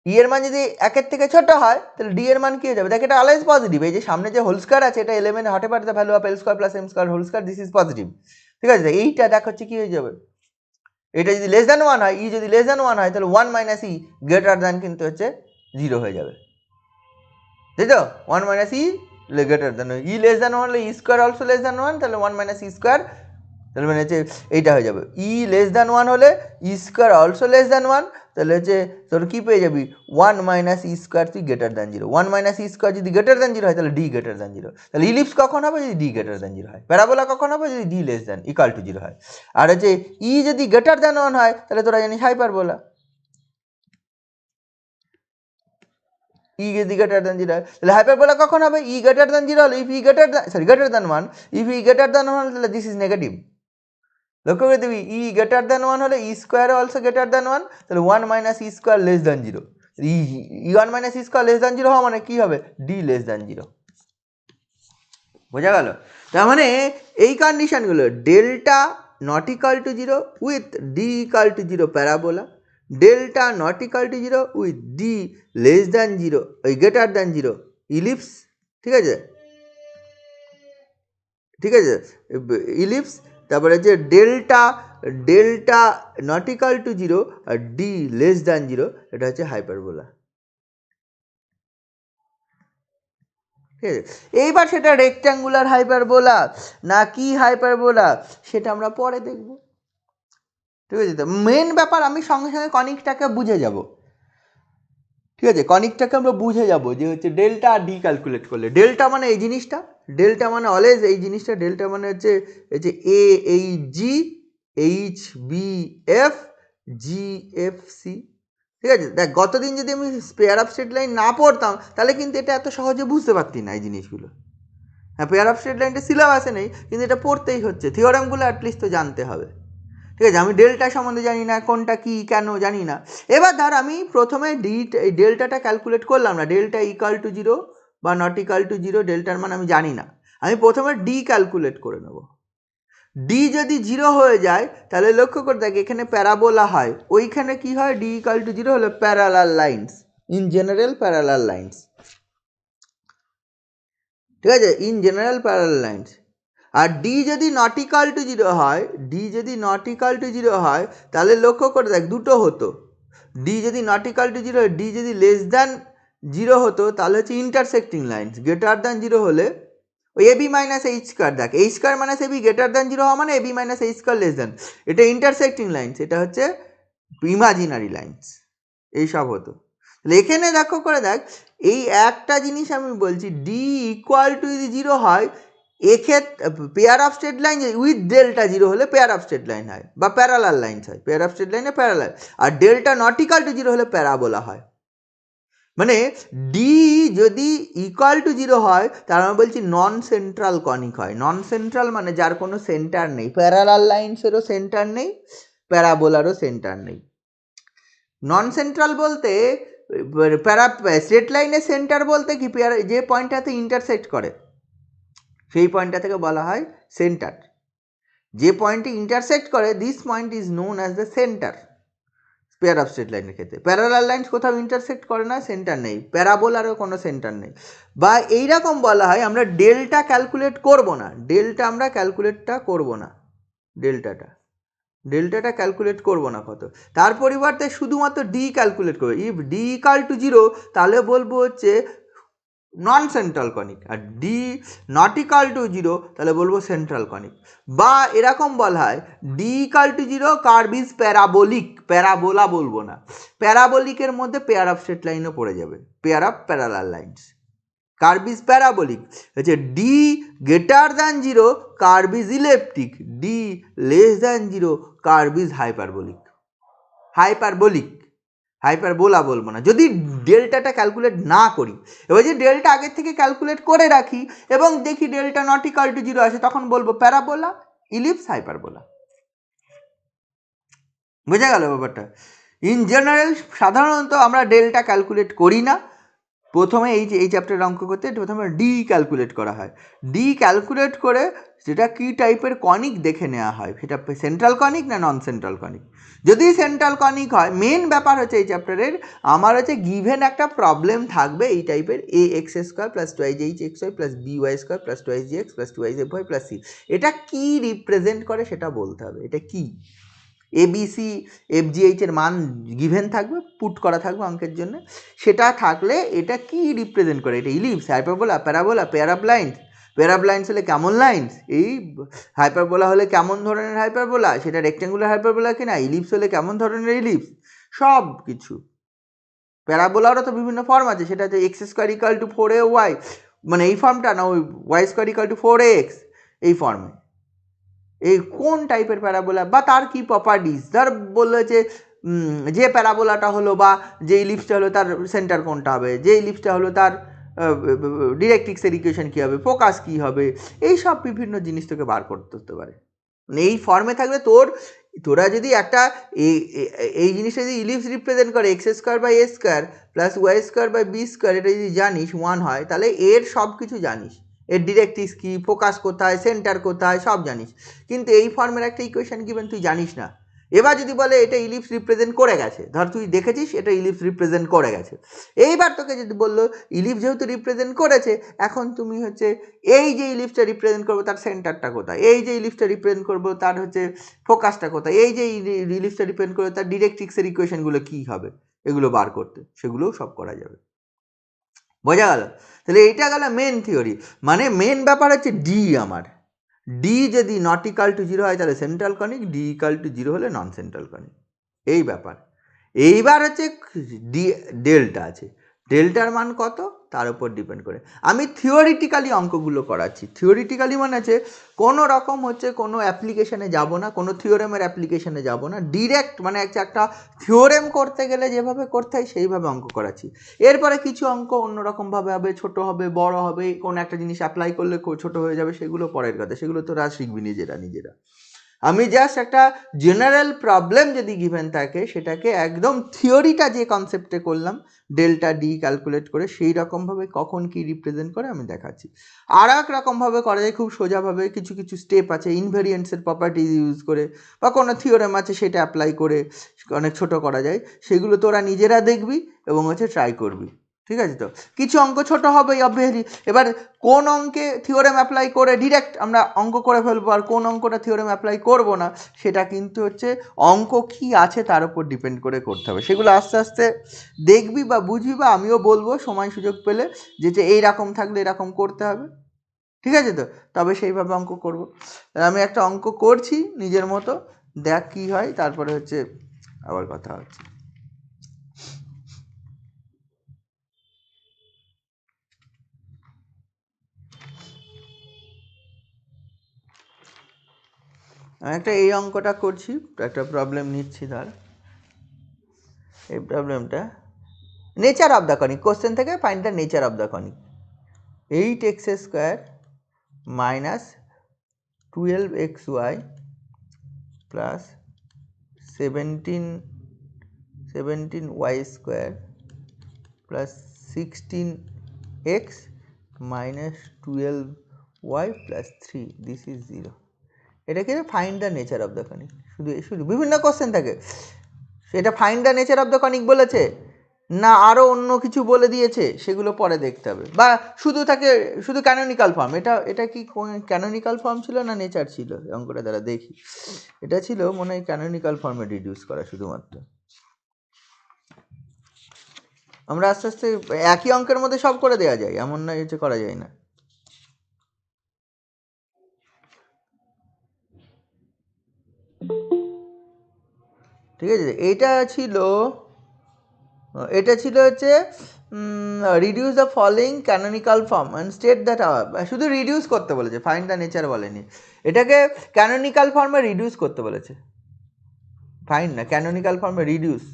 ই এর মান যদি একের থেকে ছোট হয় তাহলে ডি এর মান কি হয়ে যাবে, দেখ এটা অলওয়েজ পজিটিভ, এই যে সামনে যে হোল স্কয়ার আছে এটা element whatever the value of l square plus m square whole square, this is positive, ঠিক আছে, এইটা দেখ হচ্ছে কি হয়ে যাবে, এটা যদি লেস দ্যান 1 হয়, ই যদি লেস দ্যান 1 হয় তাহলে 1 মাইনাস ই গ্রেটার দ্যান কিন্তু হচ্ছে 0 হয়ে যাবে, তাই তো, 1 মাইনাস ই গ্রেটার দ্যান, ই লেস দ্যান 1 হলে ই স্কোয়ার অলসো লেস দ্যান 1, তাহলে 1 মাইনাস ই স্কোয়ার তাহলে মানে হচ্ছে এইটা হয়ে যাবে E<1 হলে E² অলসো <1, তাহলে হচ্ছে তোর কী পেয়ে যাবি 1 - E² তুই >0, 1 - E² যদি >0 হয় তাহলে D>0, তাহলে ইলিপস কখন হবে যদি D>0 হয়, প্যারাবোলা কখন হবে যদি D<= 0 হয়, আর হচ্ছে E যদি >1 হয় তাহলে তোরা জানিস হাইপারবোলা। E যদি >0 হয় তাহলে হাইপারবোলা কখন হবে E >0 হলে if E >1, if E >1 তাহলে দিস ইজ নেগেটিভ। লক্ষ্য করে দিবি E>1 হলে E² অলসো >1, তাহলে 1 - E² <0, E1 - E² <0 হওয়া মানে কি হবে D<0। বোঝা গেল? তার মানে এই কন্ডিশনগুলো delta not equal to 0 with d equal to 0 parabola, delta not equal to 0 with d <0 ওই >0 ইলিপস, ঠিক আছে, ঠিক আছে, ইলিপস, তারপরে হচ্ছে ডেল্টা নট ইকাল টু 0 আর D<0, এটা হচ্ছে হাইপারবোলা। ঠিক আছে, এইবার সেটা রেক্ট্যাঙ্গুলার হাইপারবোলা না কি হাইপারবোলা সেটা আমরা পরে দেখব। ঠিক আছে, তো মেন ব্যাপার আমি সঙ্গে সঙ্গে কনিকটাকে বুঝে যাব। ঠিক আছে, কনিকটাকে আমরা বুঝে যাব যে হচ্ছে ডেল্টা আর ডি ক্যালকুলেট করলে ডেল্টা মানে এই জিনিসটা, ডেল্টা মানে অলওয়েজ এই জিনিসটা, ডেল্টা মানে হচ্ছে AHG HBF GFC। ঠিক আছে, দেখ গতদিন যদি আমি পেয়ার অফ স্ট্রেট লাইন না পড়তাম তাহলে কিন্তু এটা এত সহজে বুঝতে পারতি না এই জিনিসগুলো। হ্যাঁ, পেয়ার অফ স্ট্রেট লাইনটা সিলেবাসে নেই কিন্তু এটা পড়তেই হচ্ছে, থিওরামগুলো অ্যাটলিস্ট তো জানতে হবে। ঠিক আছে, আমি ডেল্টা সম্বন্ধে জানি না, কোনটা কি কেন জানি না। এবার ধর আমি প্রথমে এই ডেল্টাটা ক্যালকুলেট করলাম না, ডেল্টা ইকাল টু 0 বা নট ইকাল টু 0, ডেল্টার মান আমি জানি না, আমি প্রথমে ডি ক্যালকুলেট করে নেব। ডি যদি 0 হয়ে যায় তাহলে লক্ষ্য করে দেখ এখানে প্যারাবোলা হয়, ওইখানে কি হয় ডি ইকাল টু 0 হলে parallel lines, in general parallel lines. ঠিক আছে, ইন জেনারেল প্যারালাল লাইনস। আর ডি যদি নট ইকাল টু 0 হয়, ডি যদি নট ইকাল টু 0 হয় তাহলে লক্ষ্য করে দেখ দুটো হতো, ডি যদি নট ইকাল টু 0 হয়, ডি যদি <0 হতো তাহলে হচ্ছে ইন্টারসেক্টিং লাইনস, >0 হলে ওই AB - H², দেখ H² - AB >0 হওয়া মানে AB - H², এটা ইন্টারসেক্টিং লাইনস, এটা হচ্ছে ইমাজিনারি লাইনস, এইসব হতো। তাহলে এখানে দেখো করে দেখ এই একটা জিনিস আমি বলছি, ডি ইকুয়াল টু যদি 0 হয় এক্ষেত্রে pair of straight line with delta 0 হলে পেয়ার অফ স্ট্রেট লাইন হয় বা প্যারালাল লাইনস হয়, পেয়ার অফ স্ট্রেট লাইনে প্যারালাল, আর ডেল্টা নট ইকাল টু 0 হলে প্যারাবোলা হয়। মানে ডি যদি ইকুয়াল টু 0 হয় তার মানে বলছি নন সেন্ট্রাল কনিক হয়। নন সেন্ট্রাল মানে যার কোনো সেন্টার নেই, প্যারালাল লাইনসেরও সেন্টার নেই, প্যারাবোলারও সেন্টার নেই। নন সেন্ট্রাল বলতে স্ট্রেট লাইনের সেন্টার বলতে কি, যে পয়েন্টটাতে ইন্টারসেক্ট করে সেই পয়েন্টটা থেকে বলা হয় সেন্টার, যে পয়েন্টে ইন্টারসেক্ট করে this point is known as the centre. Pair of straight লাইনের ক্ষেত্রে প্যারালাল লাইন্স কোথাও ইন্টারসেক্ট করে না, সেন্টার নেই, প্যারাবোলারও কোনো সেন্টার নেই। বা এইরকম বলা হয় আমরা ডেল্টা ক্যালকুলেট করব না, ডেল্টা আমরা ক্যালকুলেটটা করব না, ডেল্টাটা ক্যালকুলেট করব না কত, তার পরিবর্তে শুধুমাত্র ডি ক্যালকুলেট করবো। ইফ ডি ইকাল টু 0 তাহলে বলবো হচ্ছে নন সেন্ট্রাল কনিক, আর ডি নট ইকাল টু 0 তাহলে বলবো সেন্ট্রাল কনিক। বা এরকম বলা হয় D equal to 0 curve is parabolic, parabola বলবো না, প্যারাবোলিকের মধ্যে পেয়ার অফ স্ট্রেট লাইনও পড়ে যাবে, pair of parallel lines, curve is parabolic. হচ্ছে d >0 curve is elliptic, d <0 curve is hyperbolic, hyperbola বলবো না যদি ডেল্টাটা ক্যালকুলেট না করি। এবার যে ডেল্টা আগের থেকে ক্যালকুলেট করে রাখি এবং দেখি ডেল্টা নট ইকাল টু 0 আসে তখন বলবো প্যারাবোলা, ইলিপস, হাইপারবোলা। বোঝা গেল ব্যাপারটা? ইন জেনারেল সাধারণত আমরা ডেল্টা ক্যালকুলেট করি না, প্রথমে এই চ্যাপ্টারের অঙ্ক করতে প্রথমে ডি ক্যালকুলেট করা হয়, ডি ক্যালকুলেট করে সেটা কী টাইপের কনিক দেখে নেওয়া হয়, সেটা সেন্ট্রাল কনিক না নন সেন্ট্রাল কনিক। যদি সেন্ট্রাল কনিক হয়, মেন ব্যাপার হচ্ছে এই চ্যাপ্টারের আমার হচ্ছে গিভেন একটা প্রবলেম থাকবে এই টাইপের ax² + 2hxy + by² + 2gx + 2yfy + c, এটা কি রিপ্রেজেন্ট করে সেটা বলতে হবে, এটা কি ABC FGH এর মান গিভেন থাকবে, পুট করা থাকবে অঙ্কের জন্য, সেটা থাকলে এটা কি রিপ্রেজেন্ট করে, এটা ellipse, hyperbola, parabola, pair of lines, parallel lines হলে কেমন লাইন্স, এই হাইপারবোলা হলে কেমন ধরনের হাইপারবোলা, সেটা রেক্ট্যাঙ্গুলার হাইপারবোলা কিনা, ইলিপস হলে কেমন ধরনের ইলিপস, সব কিছু। প্যারাবোলারও তো বিভিন্ন ফর্ম আছে, সেটা হচ্ছে x square equal two 4ay, মানে এই ফর্মটা না, ওই Y square equal two 4ax, এই ফর্মে। এই কোন টাইপের প্যারাবোলা বা তার কি প্রপার্টিস, ধর বললো যে প্যারাবোলাটা হলো বা যে ইলিপসটা হলো তার সেন্টার কোনটা হবে, যে ইলিপসটা হলো তার ডিরেক্ট্রিক্সের ইকুয়েশন কী হবে, ফোকাস কী হবে, এই সব বিভিন্ন জিনিস তোকে বার করতে হতে পারে। মানে এই ফর্মে থাকলে তোরা যদি একটা এই জিনিসটা যদি ইলিপস রিপ্রেজেন্ট করে x square by a square plus y square by b square, এটা যদি জানিস 1 হয়, তাহলে এর সব কিছু জানিস, এর ডিরেক্ট্রিক্স কী, ফোকাস কোথায়, সেন্টার কোথায়, সব জানিস। কিন্তু এই ফর্মের একটা ইকুয়েশন গিভেন তুই জানিস না। এবার যদি বলে এটা ইলিপস রিপ্রেজেন্ট করে গেছে, ধর তুই দেখেছিস এটা ইলিপস রিপ্রেজেন্ট করে গেছে, এইবার তোকে যদি বললো ইলিপস যেহেতু রিপ্রেজেন্ট করেছে, এখন তুমি হচ্ছে এই যে ইলিপসটা রিপ্রেজেন্ট করবো তার সেন্টারটা কোথায়, এই যে ইলিপসটা রিপ্রেজেন্ট করবো তার হচ্ছে ফোকাসটা কোথায়, এই যে ইলিপসটা রিপ্রেজেন্ট করবো তার ডিরেক্ট্রিক্সের ইকুয়েশনগুলো কী হবে, এগুলো বার করতে, সেগুলোও সব করা যাবে। বোঝা গেল? তাহলে এইটা গেল মেন থিওরি। মানে মেন ব্যাপার হচ্ছে ডি, আমার ডি যদি নট ইকাল টু 0 হয় তাহলে central conic, D equal to 0 হলে নন সেন্ট্রাল কনিক, এই ব্যাপার। এইবার হচ্ছে ডি ডেল্টা আছে, ডেল্টার মান কত তার উপর ডিপেন্ড করে। আমি থিওরিটিক্যালি অঙ্কগুলো করাচ্ছি, থিওরিটিক্যালি মানে আছে কোনো রকম হচ্ছে কোনো অ্যাপ্লিকেশানে যাব না, কোনো থিওরেমের অ্যাপ্লিকেশানে যাব না, ডিরেক্ট মানে একটা থিওরেম করতে গেলে যেভাবে করতে হয় সেইভাবে অঙ্ক করাচ্ছি। এরপরে কিছু অঙ্ক অন্যরকমভাবে হবে, ছোট হবে, বড় হবে, কোনো একটা জিনিস অ্যাপ্লাই করলে ছোট হয়ে যাবে, সেগুলো পরের কথা, সেগুলো তোরা শিখবি নিজেরা। আমি জাস্ট একটা জেনারেল প্রবলেম যদি গিভেন থাকে সেটাকে একদম থিওরিটা যে কনসেপ্টে করলাম ডেল্টা ডি ক্যালকুলেট করে, সেই রকমভাবে কখন কি রিপ্রেজেন্ট করে আমি দেখাচ্ছি। আর এক রকমভাবে করা যায় খুব সোজাভাবে, কিছু কিছু স্টেপ আছে ইনভেরিয়েন্টসের প্রপার্টিজ ইউজ করে, বা কোনো থিওরেম আছে সেটা অ্যাপ্লাই করে অনেক ছোট করা যায়, সেগুলো তোরা নিজেরা দেখবি এবং হচ্ছে ট্রাই করবি। ঠিক আছে? তো কিছু অঙ্ক ছোট হবে অবভিয়াসলি। এবার কোন অঙ্কে থিওরেম অ্যাপ্লাই করে ডিরেক্ট আমরা অঙ্ক করে ফেলবো আর কোন অঙ্কটা থিওরেম অ্যাপ্লাই করব না, সেটা কিন্তু হচ্ছে অঙ্ক কি আছে তার উপর ডিপেন্ড করে করতে হবে। সেগুলো আস্তে আস্তে দেখবি বা বুঝবি, বা আমিও বলবো সময় সুযোগ পেলে যে এইরকম থাকলে এরকম করতে হবে। ঠিক আছে? তো তবে সেইভাবে অঙ্ক করব। আমি একটা অঙ্ক করছি নিজের মতো, দেখ কী হয়, তারপরে হচ্ছে আবার কথা হচ্ছে। আমি এই অঙ্কটা করছি, একটা প্রবলেম নিচ্ছি। ধর এই প্রবলেমটা nature of the conic, question থেকে find the nature of the conic. 8x square minus 12xy plus 17y square plus 16x minus 12y plus 3, this is 0। এটাকে find the nature of the conic, শুধু বিভিন্ন question থাকে, সেটা find the nature of the conic বলেছে না আরও অন্য কিছু বলে দিয়েছে, সেগুলো পরে দেখতে হবে। বা শুধু ক্যানোনিক্যাল ফর্ম, এটা কি ক্যানোনিক্যাল ফর্ম ছিল না নেচার ছিল অঙ্কটা, দ্বারা দেখি। এটা ছিল মনে হয় ক্যানোনিক্যাল ফর্মে রিডিউস করা শুধুমাত্র। আমরা আস্তে আস্তে একই অঙ্কের মধ্যে সব করে দেওয়া যায়, এমন নয় যে করা যায় না। ঠিক আছে? এটা ছিল হচ্ছে reduce the following canonical form and state that, শুধু রিডিউস করতে বলেছে, ফাইন্ড দ্য নেচার বলেনি। এটাকে ক্যানোনিক্যাল ফর্মে রিডিউস করতে বলেছে, ফাইন্ড না, ক্যানোনিক্যাল ফর্মে রিডিউস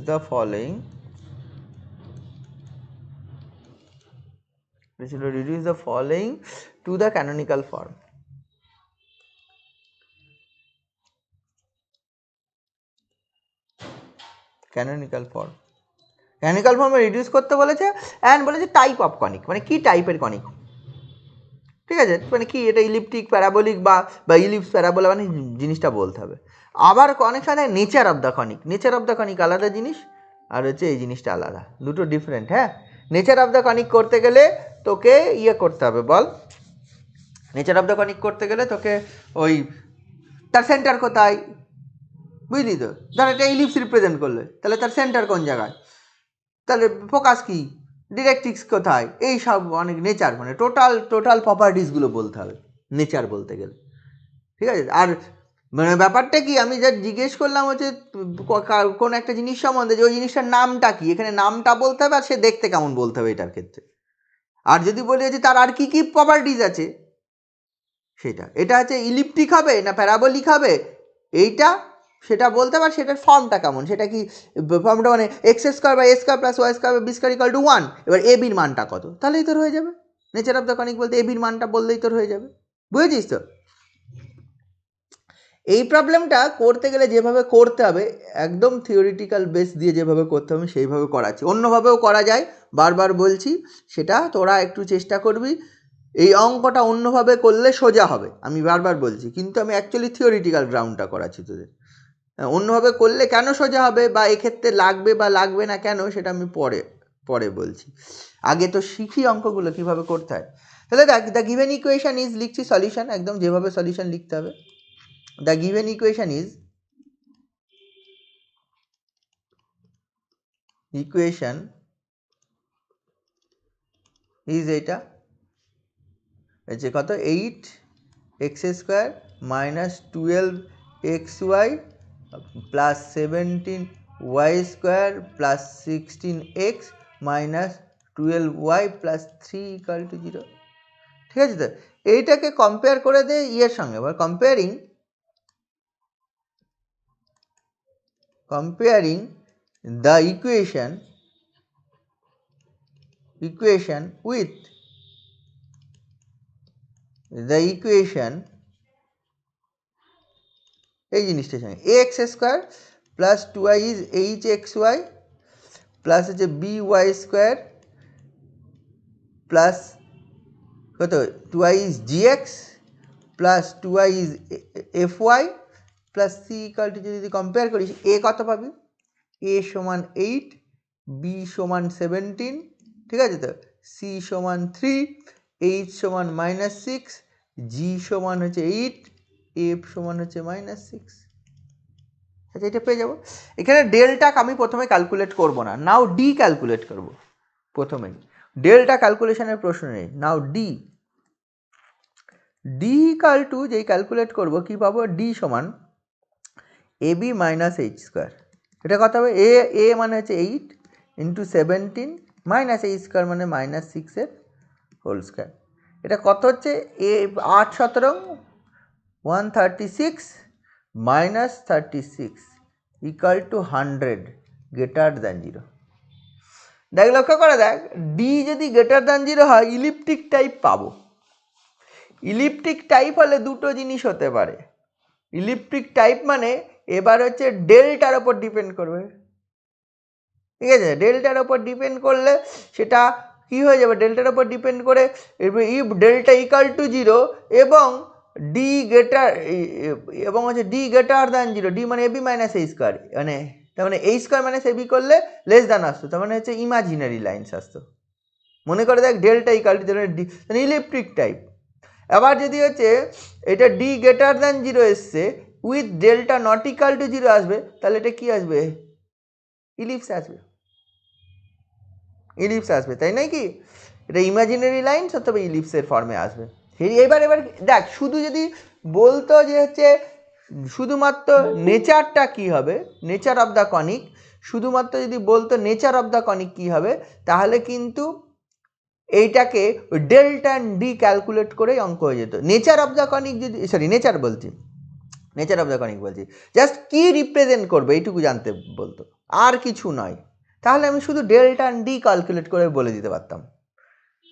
দ্য ফলোইং, ছিল reduce the following to the canonical form. Canonical ফর্মে রিডিউস করতে বলেছে, অ্যান্ড বলেছে টাইপ অফ কনিক, মানে কি টাইপের কনিক। ঠিক আছে? মানে কি এটা ইলিপ্টিক, প্যারাবোলিক বা ইলিপস প্যারাবোলা, মানে জিনিসটা বলতে হবে। আবার অনেক সময় নেচার অফ দ্য কনিক আলাদা জিনিস, আর হচ্ছে এই জিনিসটা আলাদা, দুটো ডিফারেন্ট। হ্যাঁ, নেচার অফ দ্য কনিক করতে গেলে তোকে করতে হবে, বল। নেচার অফ দ্য কনিক করতে গেলে তোকে ওই তার সেন্টার কোথায়, বুঝলি তো? ধর এটা ইলিপস রিপ্রেজেন্ট করলে, তাহলে তার সেন্টার কোন জায়গায়, তাহলে ফোকাস কি, ডিরেক্ট্রিক্স কোথায়, এই সব অনেক নেচার, মানে টোটাল প্রপার্টিসগুলো বলতে হবে নেচার বলতে গেলে। ঠিক আছে, আর মানে ব্যাপারটা কি, আমি যা জিজ্ঞেস করলাম হচ্ছে কোন একটা জিনিস সম্বন্ধে, যে ওই জিনিসটার নামটা কি, এখানে নামটা বলতে হবে আর সে দেখতে কেমন বলতে হবে এটার ক্ষেত্রে। আর যদি বলি যে তার আর কি কি প্রপার্টিস আছে সেটা, এটা হচ্ছে ইলিপ্টিক হবে না প্যারাবোলিক হবে এইটা সেটা বলতে হবে, আর সেটার ফর্মটা কেমন, সেটা কি ফর্মটা মানে x square by a square plus y square b square equal to 1, এবার এ বির মানটা কত, তাহলেই তোর হয়ে যাবে। নেচার অফ দ্য কনিক বলতে এ বির মানটা বললেই তোর হয়ে যাবে। বুঝেছিস তো? এই প্রবলেমটা করতে গেলে যেভাবে করতে হবে, একদম থিওরিটিক্যাল বেস দিয়ে যেভাবে করতে হবে সেইভাবে করাচ্ছি, অন্যভাবেও করা যায়, বারবার বলছি, সেটা তোরা একটু চেষ্টা করবি। এই অঙ্কটা অন্যভাবে করলে সোজা হবে, আমি বারবার বলছি, কিন্তু আমি অ্যাকচুয়ালি থিওরিটিক্যাল গ্রাউন্ডটা করাচ্ছি তোদের। অন্যভাবে করলে কেন সোজা হবে বা এক্ষেত্রে লাগবে বা লাগবে না কেন, সেটা আমি পরে বলছি। আগে তো শিখি অঙ্কগুলো কীভাবে করতে হয়। তাহলে দেখ, দ্য গিভেন ইকুয়েশন ইজ, লিখছি সলিউশন, একদম যেভাবে সলিউশন লিখতে হবে। The given equation is এটা হচ্ছে কত, 8x square minus 12xy plus 17y square plus 16x minus 12y plus 3 equal to 0। ঠিক আছে, তো এইটাকে কম্পেয়ার করে দে ইয়ের সঙ্গে, এবার comparing the equation with the equation এই জিনিসটার সঙ্গে ax square plus 2y is hxy plus হচ্ছে by স্কোয়ার প্লাস কত 2y is gx plus 2y is fy plus c equal to, যদি কম্পেয়ার করিস a কত পাবি, a সমান 8, b সমান 17, ঠিক আছে, তো c সমান 3, h সমান -6, g সমান হচ্ছে 8, f সমান হচ্ছে -6। আচ্ছা, এটা পেয়ে যাবো। এখানে ডেলটা আমি প্রথমে ক্যালকুলেট করব না, নাও ডি ক্যালকুলেট করব প্রথমেই। ডেলটা ক্যালকুলেশনের প্রশ্ন নেই, নাও ডি ইকাল টু, যেই ক্যালকুলেট করব কি পাবো, ডি সমান এ বি মাইনাস এইচ স্কোয়ার। এটা কত হবে, এ মানে হচ্ছে 8 ইন্টু 17 মাইনাস এইচ স্কোয়ার মানে -6 হোল স্কোয়ার। এটা কত হচ্ছে, এ 8 17 136 minus 36 equal to 100 greater than 0। দেখ, লক্ষ্য করে দেখ, ডি যদি গ্রেটার দ্যান 0 হয় ইলিপ্টিক টাইপ পাবো। ইলিপ্টিক টাইপ হলে দুটো জিনিস হতে পারে। ইলিপ্টিক টাইপ মানে এবার হচ্ছে ডেল্টার ওপর ডিপেন্ড করবে, ঠিক আছে, ডেল্টার ওপর ডিপেন্ড করলে সেটা কি হয়ে যাবে, ডেল্টার ওপর ডিপেন্ড করে ইফ ডেল্টা ইকাল টু 0 এবং ডি গ্রেটার এবং হচ্ছে ডি গ্রেটার দ্যান 0, ডি মানে এবি মাইনাস এই স্কোয়ার, মানে তার মানে এই স্কোয়ার মাইনাস এবি করলে লেস দ্যান আসতো, তার মানে হচ্ছে ইমাজিনারি লাইনস আসতো। মনে করে দেখ, ডেল্টা ইকাল টু 0 ডি মানে ইলেকট্রিক টাইপ। আবার যদি হচ্ছে এটা ডি গ্রেটার দ্যান 0 এসছে with delta not equal to 0 আসবে, তাহলে এটা কি আসবে, ইলিপস আসবে, তাই নয় কি, এটা ইমাজিনারি লাইনস অথবা ইলিপসের ফর্মে আসবে। এবার দেখ, শুধু যদি বলতো যে হচ্ছে শুধুমাত্র নেচারটা কি হবে, নেচার অফ দ্য কনিক, শুধুমাত্র যদি বলতো নেচার অফ দ্য কনিক কী হবে, তাহলে কিন্তু এইটাকে ডেল্টা অ্যান্ড ডি ক্যালকুলেট করেই অঙ্ক হয়ে যেত। নেচার অফ দ্য কনিক যদি, নেচার অফ দ্য কনিক বলছি, জাস্ট কি রিপ্রেজেন্ট করবে এইটুকু জানতে বলতো, আর কিছু নয়, তাহলে আমি শুধু ডেল্টা অ্যান্ড ডি ক্যালকুলেট করে বলে দিতে পারতাম।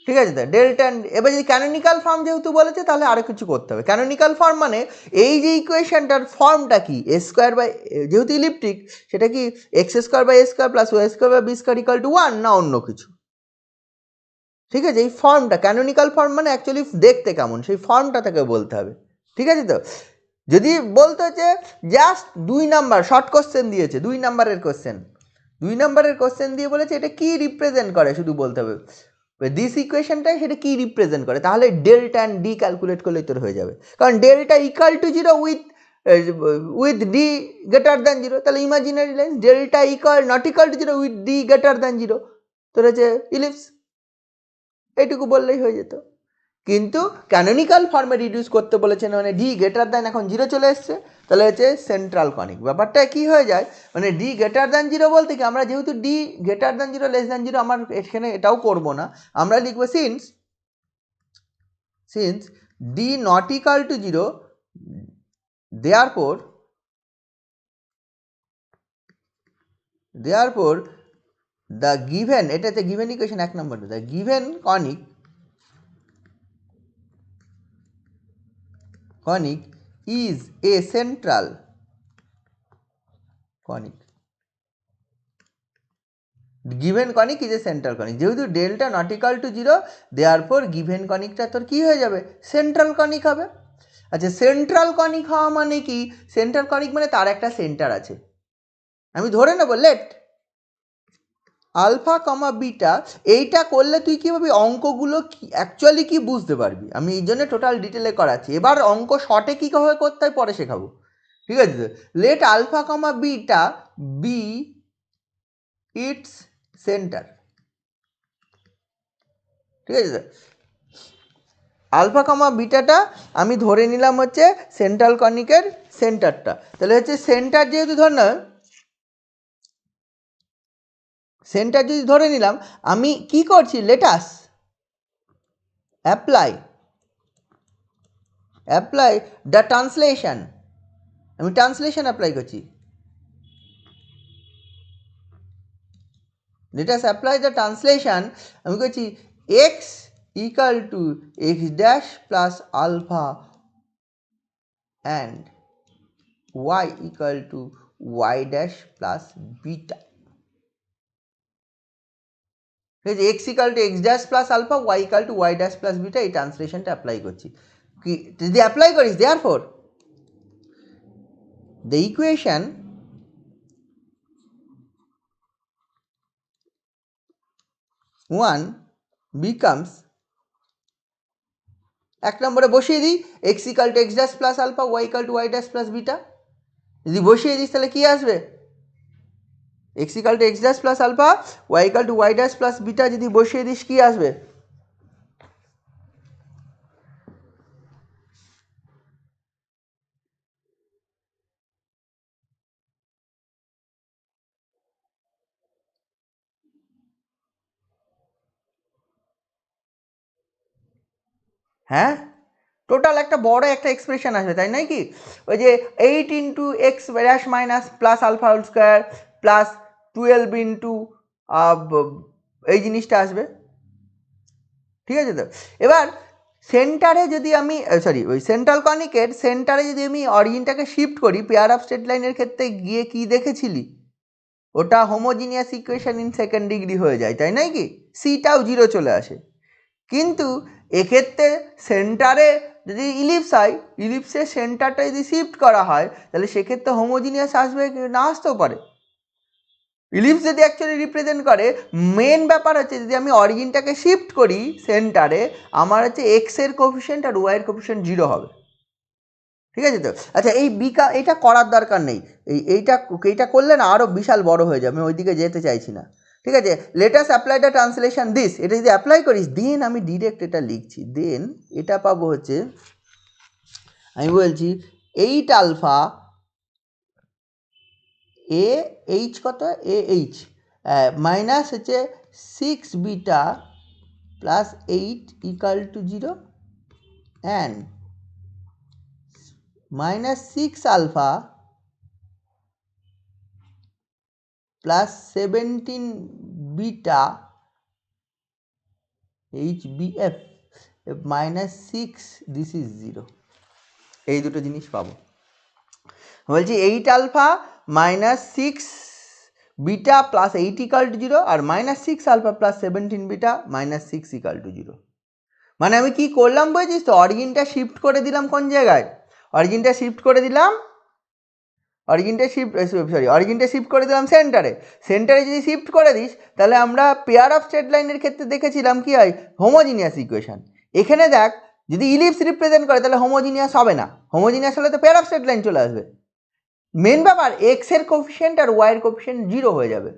ঠিক আছে, ডেল্টা অ্যান্ড, এবার যদি ক্যানোনিক্যাল ফর্ম যেহেতু বলেছে তাহলে আরও কিছু করতে হবে। ক্যানোনিক্যাল ফর্ম মানে এই যে ইকুয়েশনটার ফর্মটা কি, এ স্কোয়ার বাই, যেহেতু ইলিপ্টিক সেটা কি x square by a square plus y square by b square equal to 1 না অন্য কিছু। ঠিক আছে, এই ফর্মটা ক্যানোনিক্যাল ফর্ম মানে অ্যাকচুয়ালি দেখতে কেমন সেই ফর্মটা তাকে বলতে হবে। ঠিক আছে, তো যদি বলতে হচ্ছে জাস্ট 2 নাম্বার শর্ট কোশ্চেন দিয়েছে, 2 নাম্বারের কোশ্চেন দিয়ে বলেছে এটা কি রিপ্রেজেন্ট করে শুধু বলতে হবে, দিস ইকুয়েশনটাই সেটা কি রিপ্রেজেন্ট করে, তাহলে ডেল্টা অ্যান্ড ডি ক্যালকুলেট করলেই তোর হয়ে যাবে। কারণ delta equal to 0 with with d greater than zero, তাহলে imaginary line delta equal not equal to zero with d greater than zero, তোর হচ্ছে ইলিপস। এইটুকু বললেই হয়ে যেত, কিন্তু ক্যানোনিক্যাল ফর্মে রিডিউস করতে বলেছেন, মানে ডি গ্রেটার দ্যান এখন জিরো চলে এসছে, তাহলে হচ্ছে সেন্ট্রাল কনিক। ব্যাপারটা কি হয়ে যায়, মানে ডি গ্রেটার দ্যান জিরো বলতে কি, আমরা যেহেতু D greater than zero less than zero, আমার এখানে এটাও করবো না, আমরা লিখবো since D not equal to zero therefore the given, এটাতে given equation 1 number, the given conic is a central conic, given conic is a central conic, যেহেতু delta not equal to zero therefore given কনিকটা তোর কি হয়ে যাবে, central conic হবে। আচ্ছা, central conic হওয়া মানে কি, সেন্ট্রাল কনিক মানে তার একটা সেন্টার আছে, আমি ধরে নেব লেট আলফা কমা বিটা। এইটা করলে তুই কী ভাবি অঙ্কগুলো কি অ্যাকচুয়ালি কি বুঝতে পারবি, আমি এই জন্য টোটাল ডিটেলে করাচ্ছি। এবার অঙ্ক শর্টে কীভাবে করতে হয় পরে শেখাবো, ঠিক আছে? Let alpha comma beta be its centre, ঠিক আছে? আলফা কমা বিটাটা আমি ধরে নিলাম হচ্ছে সেন্ট্রাল কনিকের সেন্টারটা, তাহলে হচ্ছে সেন্টার যেহেতু ধর না, সেন্টার যদি ধরে নিলাম, আমি কি করছি, লেটাস অ্যাপ্লাই দ্য ট্রান্সলেশন, আমি ট্রান্সলেশন অ্যাপ্লাই করছি, লেটাস অ্যাপ্লাই দ্য ট্রান্সলেশন, আমি করছি x equal to x dash plus alpha and y equal to y dash plus beta, ঠিক আছে? X equal to x dash plus alpha, y equal to y dash plus beta, এই ট্রান্সলেশনটা apply করছি। কি যদি apply করিস, therefore the equation one becomes, এক নম্বরে বসিয়ে দিই x equal to x dash plus alpha, y equal to y dash plus beta, যদি বসিয়ে দিস তাহলে কি আসবে, x equal to x dash plus alpha, y equal to y dash plus beta, যদি বসিয়ে দিস কি আসবে, হ্যাঁ টোটাল একটা বড় একটা এক্সপ্রেশন আসবে, তাই নয় কি? ওই যে 8 into x dash minus plus alpha whole square plus 12 into এই জিনিসটা আসবে, ঠিক আছে? তো এবার সেন্টারে যদি আমি ওই সেন্ট্রাল কনিকের সেন্টারে যদি আমি অরিজিনটাকে শিফট করি, পেয়ার অফ স্ট্রেট লাইনের ক্ষেত্রে গিয়ে কি দেখেছিলি, ওটা homogeneous equation in second degree হয়ে যায়, তাই নয় কি? সিটাও জিরো চলে আসে। কিন্তু এক্ষেত্রে সেন্টারে যদি ইলিপস হয়, ইলিপসের সেন্টারটা যদি শিফট করা হয়, তাহলে সেক্ষেত্রে হোমোজিনিয়াস আসবে না আসতেও পারে। ইলিপস যদি অ্যাকচুয়ালি রিপ্রেজেন্ট করে, মেন ব্যাপার হচ্ছে যদি আমি অরিজিনটাকে শিফট করি সেন্টারে, আমার হচ্ছে এক্সের কোফিশিয়েন্ট আর ওয়াইয়ের কোফিশিয়েন্ট জিরো হবে, ঠিক আছে? তো আচ্ছা, এই এটা করার দরকার নেই, এইটা করলে না আরও বিশাল বড় হয়ে যাবে, আমি ওইদিকে যেতে চাইছি না, ঠিক আছে? Let us apply the translation this, এটা যদি অ্যাপ্লাই করিস দেন আমি ডিরেক্ট এটা লিখছি, দেন এটা পাবো হচ্ছে, আমি বলছি 8 আলফা এ এইচ কত এ এইচ মাইনাস হচ্ছে 6 beta plus 8 equal to 0 and minus 6 alpha plus 17 beta HBF minus 6 this is 0, এই দুটো জিনিস পাবো। বলছি 8 alpha minus 6 beta plus 8 equal to 0 আর minus 6 alpha plus 17 beta minus 6 equal to 0। মানে আমি কি করলাম বুঝেছিস তো, অরিজিনটা শিফট করে দিলাম কোন জায়গায়, অরিজিনটা শিফট করে দিলাম সেন্টারে যদি শিফট করে দিস তাহলে আমরা পেয়ার অফ স্ট্রেট লাইনের ক্ষেত্রে দেখেছিলাম কি হয়, হোমোজিনিয়াস ইকুয়েশন। এখানে দেখ যদি ইলিপস রিপ্রেজেন্ট করে তাহলে হোমোজিনিয়াস হবে না, হোমোজিনিয়াস হলে তো পেয়ার অফ স্ট্রেট লাইন চলে আসবে। মেন ব্যাপার এক্স এর কোফিশিয়েন্ট আর ওয়াই এর কোফিশিয়েন্ট জিরো হয়ে যাবে,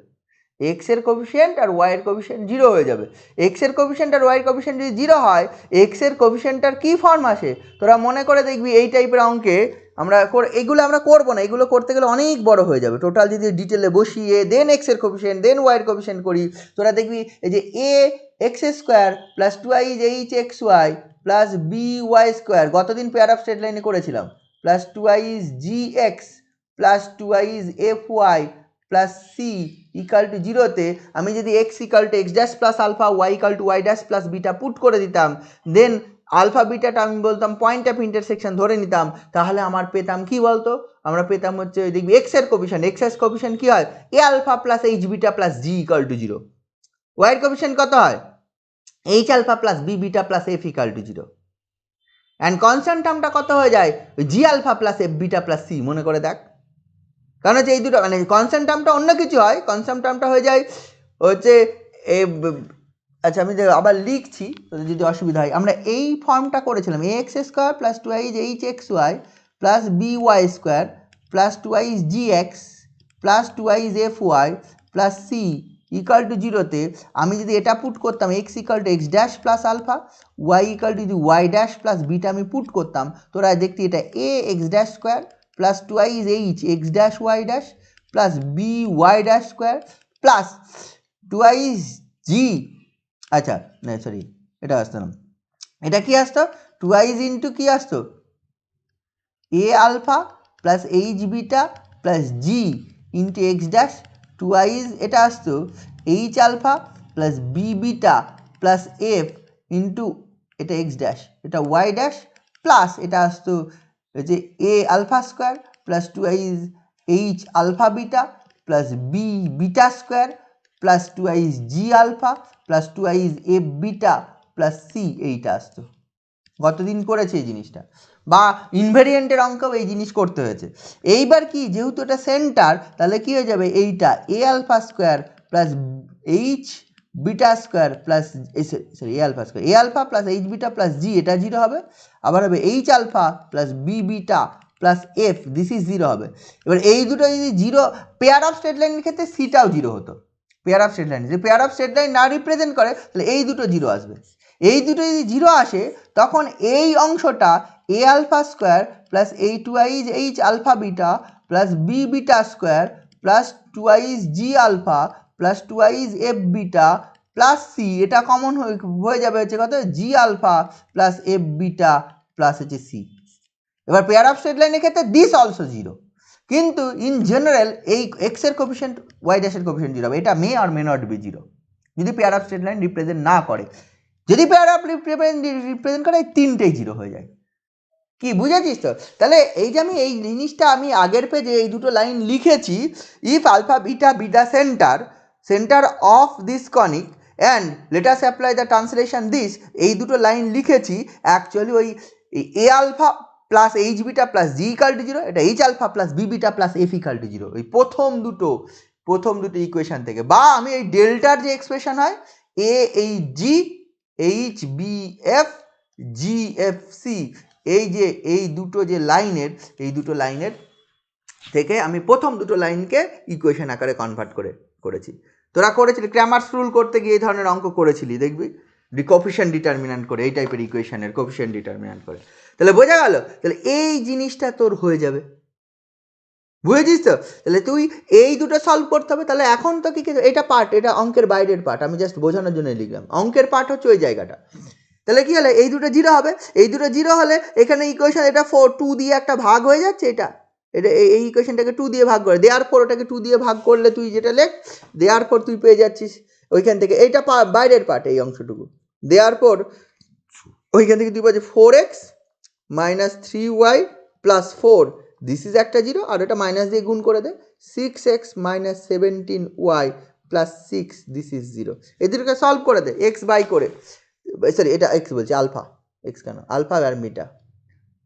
এক্স এর কোফিশিয়েন্ট আর ওয়াই এর কোফিশিয়েন্ট জিরো হয়ে যাবে। এক্স এর কোফিশিয়েন্ট আর ওয়াই এর কোফিশিয়েন্ট যদি জিরো হয়, এক্স এর কোফিশিয়েন্টটার কী ফর্ম আসে তোরা মনে করে দেখবি। এই টাইপের অঙ্কে আমরা এগুলো আমরা করবো না, এগুলো করতে গেলে অনেক বড় হয়ে যাবে। টোটাল যদি ডিটেলে বসিয়ে দেন এক্স এর কোফিশিয়েন্ট দেন ওয়াই এর কোফিশিয়েন্ট করি, তোরা দেখবি এই যে a x square plus twice h x y plus b y square, গতদিন পেয়ার অফ স্ট্রেট লাইনে করেছিলাম, plus twice g x plus twice f y plus c equal to জিরোতে আমি যদি x equal to x dash plus alpha y equal to y dash plus beta put করে দিতাম, দেন alpha বিটাটা আমি বলতাম point of intersection ধরে নিতাম, তাহলে আমার পেতাম কি বলতো, আমরা পেতাম হচ্ছে দেখবি এক্স এর কোফিশিয়েন্ট, এক্স এর কোফিশিয়েন্ট কি হয়, এ alpha plus H beta plus G equal to zero, y এর কোফিশিয়েন্ট কত হয়, h alpha plus B beta plus F equal to zero, and constant টার্মটা কত হয়ে যায়, g alpha plus F beta plus c, মনে করে দেখ। কারণ হচ্ছে এই দুটো মানে কনস্ট্যান্ট টার্মটা অন্য কিছু হয়, কনস্ট্যান্ট টার্মটা হয়ে যায় হচ্ছে আচ্ছা আমি আবার লিখছি যদি অসুবিধা হয়। আমরা এই ফর্মটা করেছিলাম a x square plus twice h x y plus b y square plus twice g x plus twice f y plus c equal to জিরোতে আমি যদি এটা পুট করতাম x equal to x dash plus alpha y equal to যদি y dash plus beta আমি put করতাম, তোরা দেখতি এটা a x dash square plus twice h x dash Y dash plus b Y dash square plus twice জি, আচ্ছা না sorry এটা আসতো না, এটা কি আসতো টুয়াইজ ইন্টু কি আসতো a alpha plus H beta plus g into x dash twice এটা আসতো h alpha plus B beta plus f into এটা এক্স ড্যাশ এটা ওয়াই ড্যাশ প্লাস এটা আসতো যে a alpha square plus twice h alpha beta plus B beta square plus twice g alpha plus twice f beta plus c, এইটা আসতো। গতদিন করেছে এই জিনিসটা, বা ইনভেরিয়েন্টের অঙ্কেও এই জিনিস করতে হয়েছে। এইবার কি যেহেতু এটা সেন্টার তাহলে কি হয়ে যাবে এইটা a alpha square plus H beta square plus sorry a alpha square a alpha plus H beta plus g, এটা জিরো হবে, আবার হবে h alpha plus B beta plus f this is zero হবে। এবার এই দুটো যদি জিরো, পেয়ার অফ স্ট্রেট লাইনের ক্ষেত্রে সিটাও জিরো হতো, পেয়ার অফ স্ট্রেট লাইন যদি পেয়ার অফ স্ট্রেট লাইন না রিপ্রেজেন্ট করে তাহলে এই দুটো জিরো আসবে। এই দুটো যদি জিরো আসে তখন এই অংশটা এ আলফা স্কোয়ার প্লাস এই twice h alpha beta plus B beta square plus twice g alpha plus twice f beta plus c, এটা কমন হয়ে যাবে হচ্ছে কত g alpha plus F beta plus হচ্ছে সি। এবার পেয়ার অফ স্ট্রেট লাইনের ক্ষেত্রে দিস অলসো জিরো, কিন্তু ইন জেনারেল এই এক্স এর কোফিশিয়েন্ট ওয়াই ড্যাশের কোফিশিয়েন্ট জিরো হবে, এটা মে আর মে নট বি জিরো যদি pair of straight line represent না করে। যদি পেয়ার অফ রিপ্রেজেন্ট করে এই তিনটেই জিরো হয়ে যায়। কি বুঝেছিস তো? তাহলে এই যে আমি এই জিনিসটা আমি আগের পেজে এই দুটো লাইন লিখেছি, if alpha beta beta centre of this conic and let us apply the translation this, এই দুটো লাইন লিখেছি অ্যাকচুয়ালি ওই a alpha plus H beta plus G equal to zero, এটা h alpha plus B beta plus F equal to zero, ওই প্রথম দুটো equation থেকে। বা আমি এই ডেল্টার যে এক্সপ্রেশন হয় a h g h b f g f c, এই যে এই দুটো লাইনের থেকে আমি প্রথম দুটো লাইনকে ইকুয়েশন আকারে কনভার্ট করেছি। তোরা করেছিলি ক্র্যামার্স রুল করতে গিয়ে এই ধরনের অঙ্ক করেছিলি দেখবি, কোফিশিয়েন্ট ডিটারমিন্যান্ট করে, এই টাইপের ইকুয়েশনের কোফিশিয়েন্ট ডিটারমিন্যান্ট করে। তাহলে বোঝা গেল, তাহলে এই জিনিসটা তোর হয়ে যাবে, বুঝেছিস তো? তাহলে তুই এই দুটো সলভ করতে হবে। তাহলে এখন তো কি এটা পার্ট, এটা অঙ্কের বাইরের পার্ট, আমি জাস্ট বোঝানোর জন্য লিখলাম, অঙ্কের পার্ট হচ্ছে ওই জায়গাটা। তাহলে কি হলে এই দুটো জিরো হবে, এই দুটো জিরো হলে এখানে ইকুয়েশন এটা 2 দিয়ে একটা ভাগ হয়ে যাচ্ছে, এটা এই ইকুয়েশনটাকে 2 দিয়ে ভাগ করে দেওয়ার পর ওটাকে 2 দিয়ে ভাগ করলে তুই যেটা লেখ দেওয়ার পর তুই পেয়ে যাচ্ছিস ওইখান থেকে, এইটা বাইরের পার্ট এই অংশটুকু দেওয়ার পর ওইখান থেকে তুই পাচ্ছিস 4x minus 3y plus 4, this is একটা জিরো, আর এটা মাইনাস দিয়ে গুণ করে দে 6x minus 17y plus 6, this is zero. এদেরকে সলভ করে দে এক্স বাই করে, সরি এটা এক্স বলছি আলফা, এক্স কেন আলফা আর বিটা,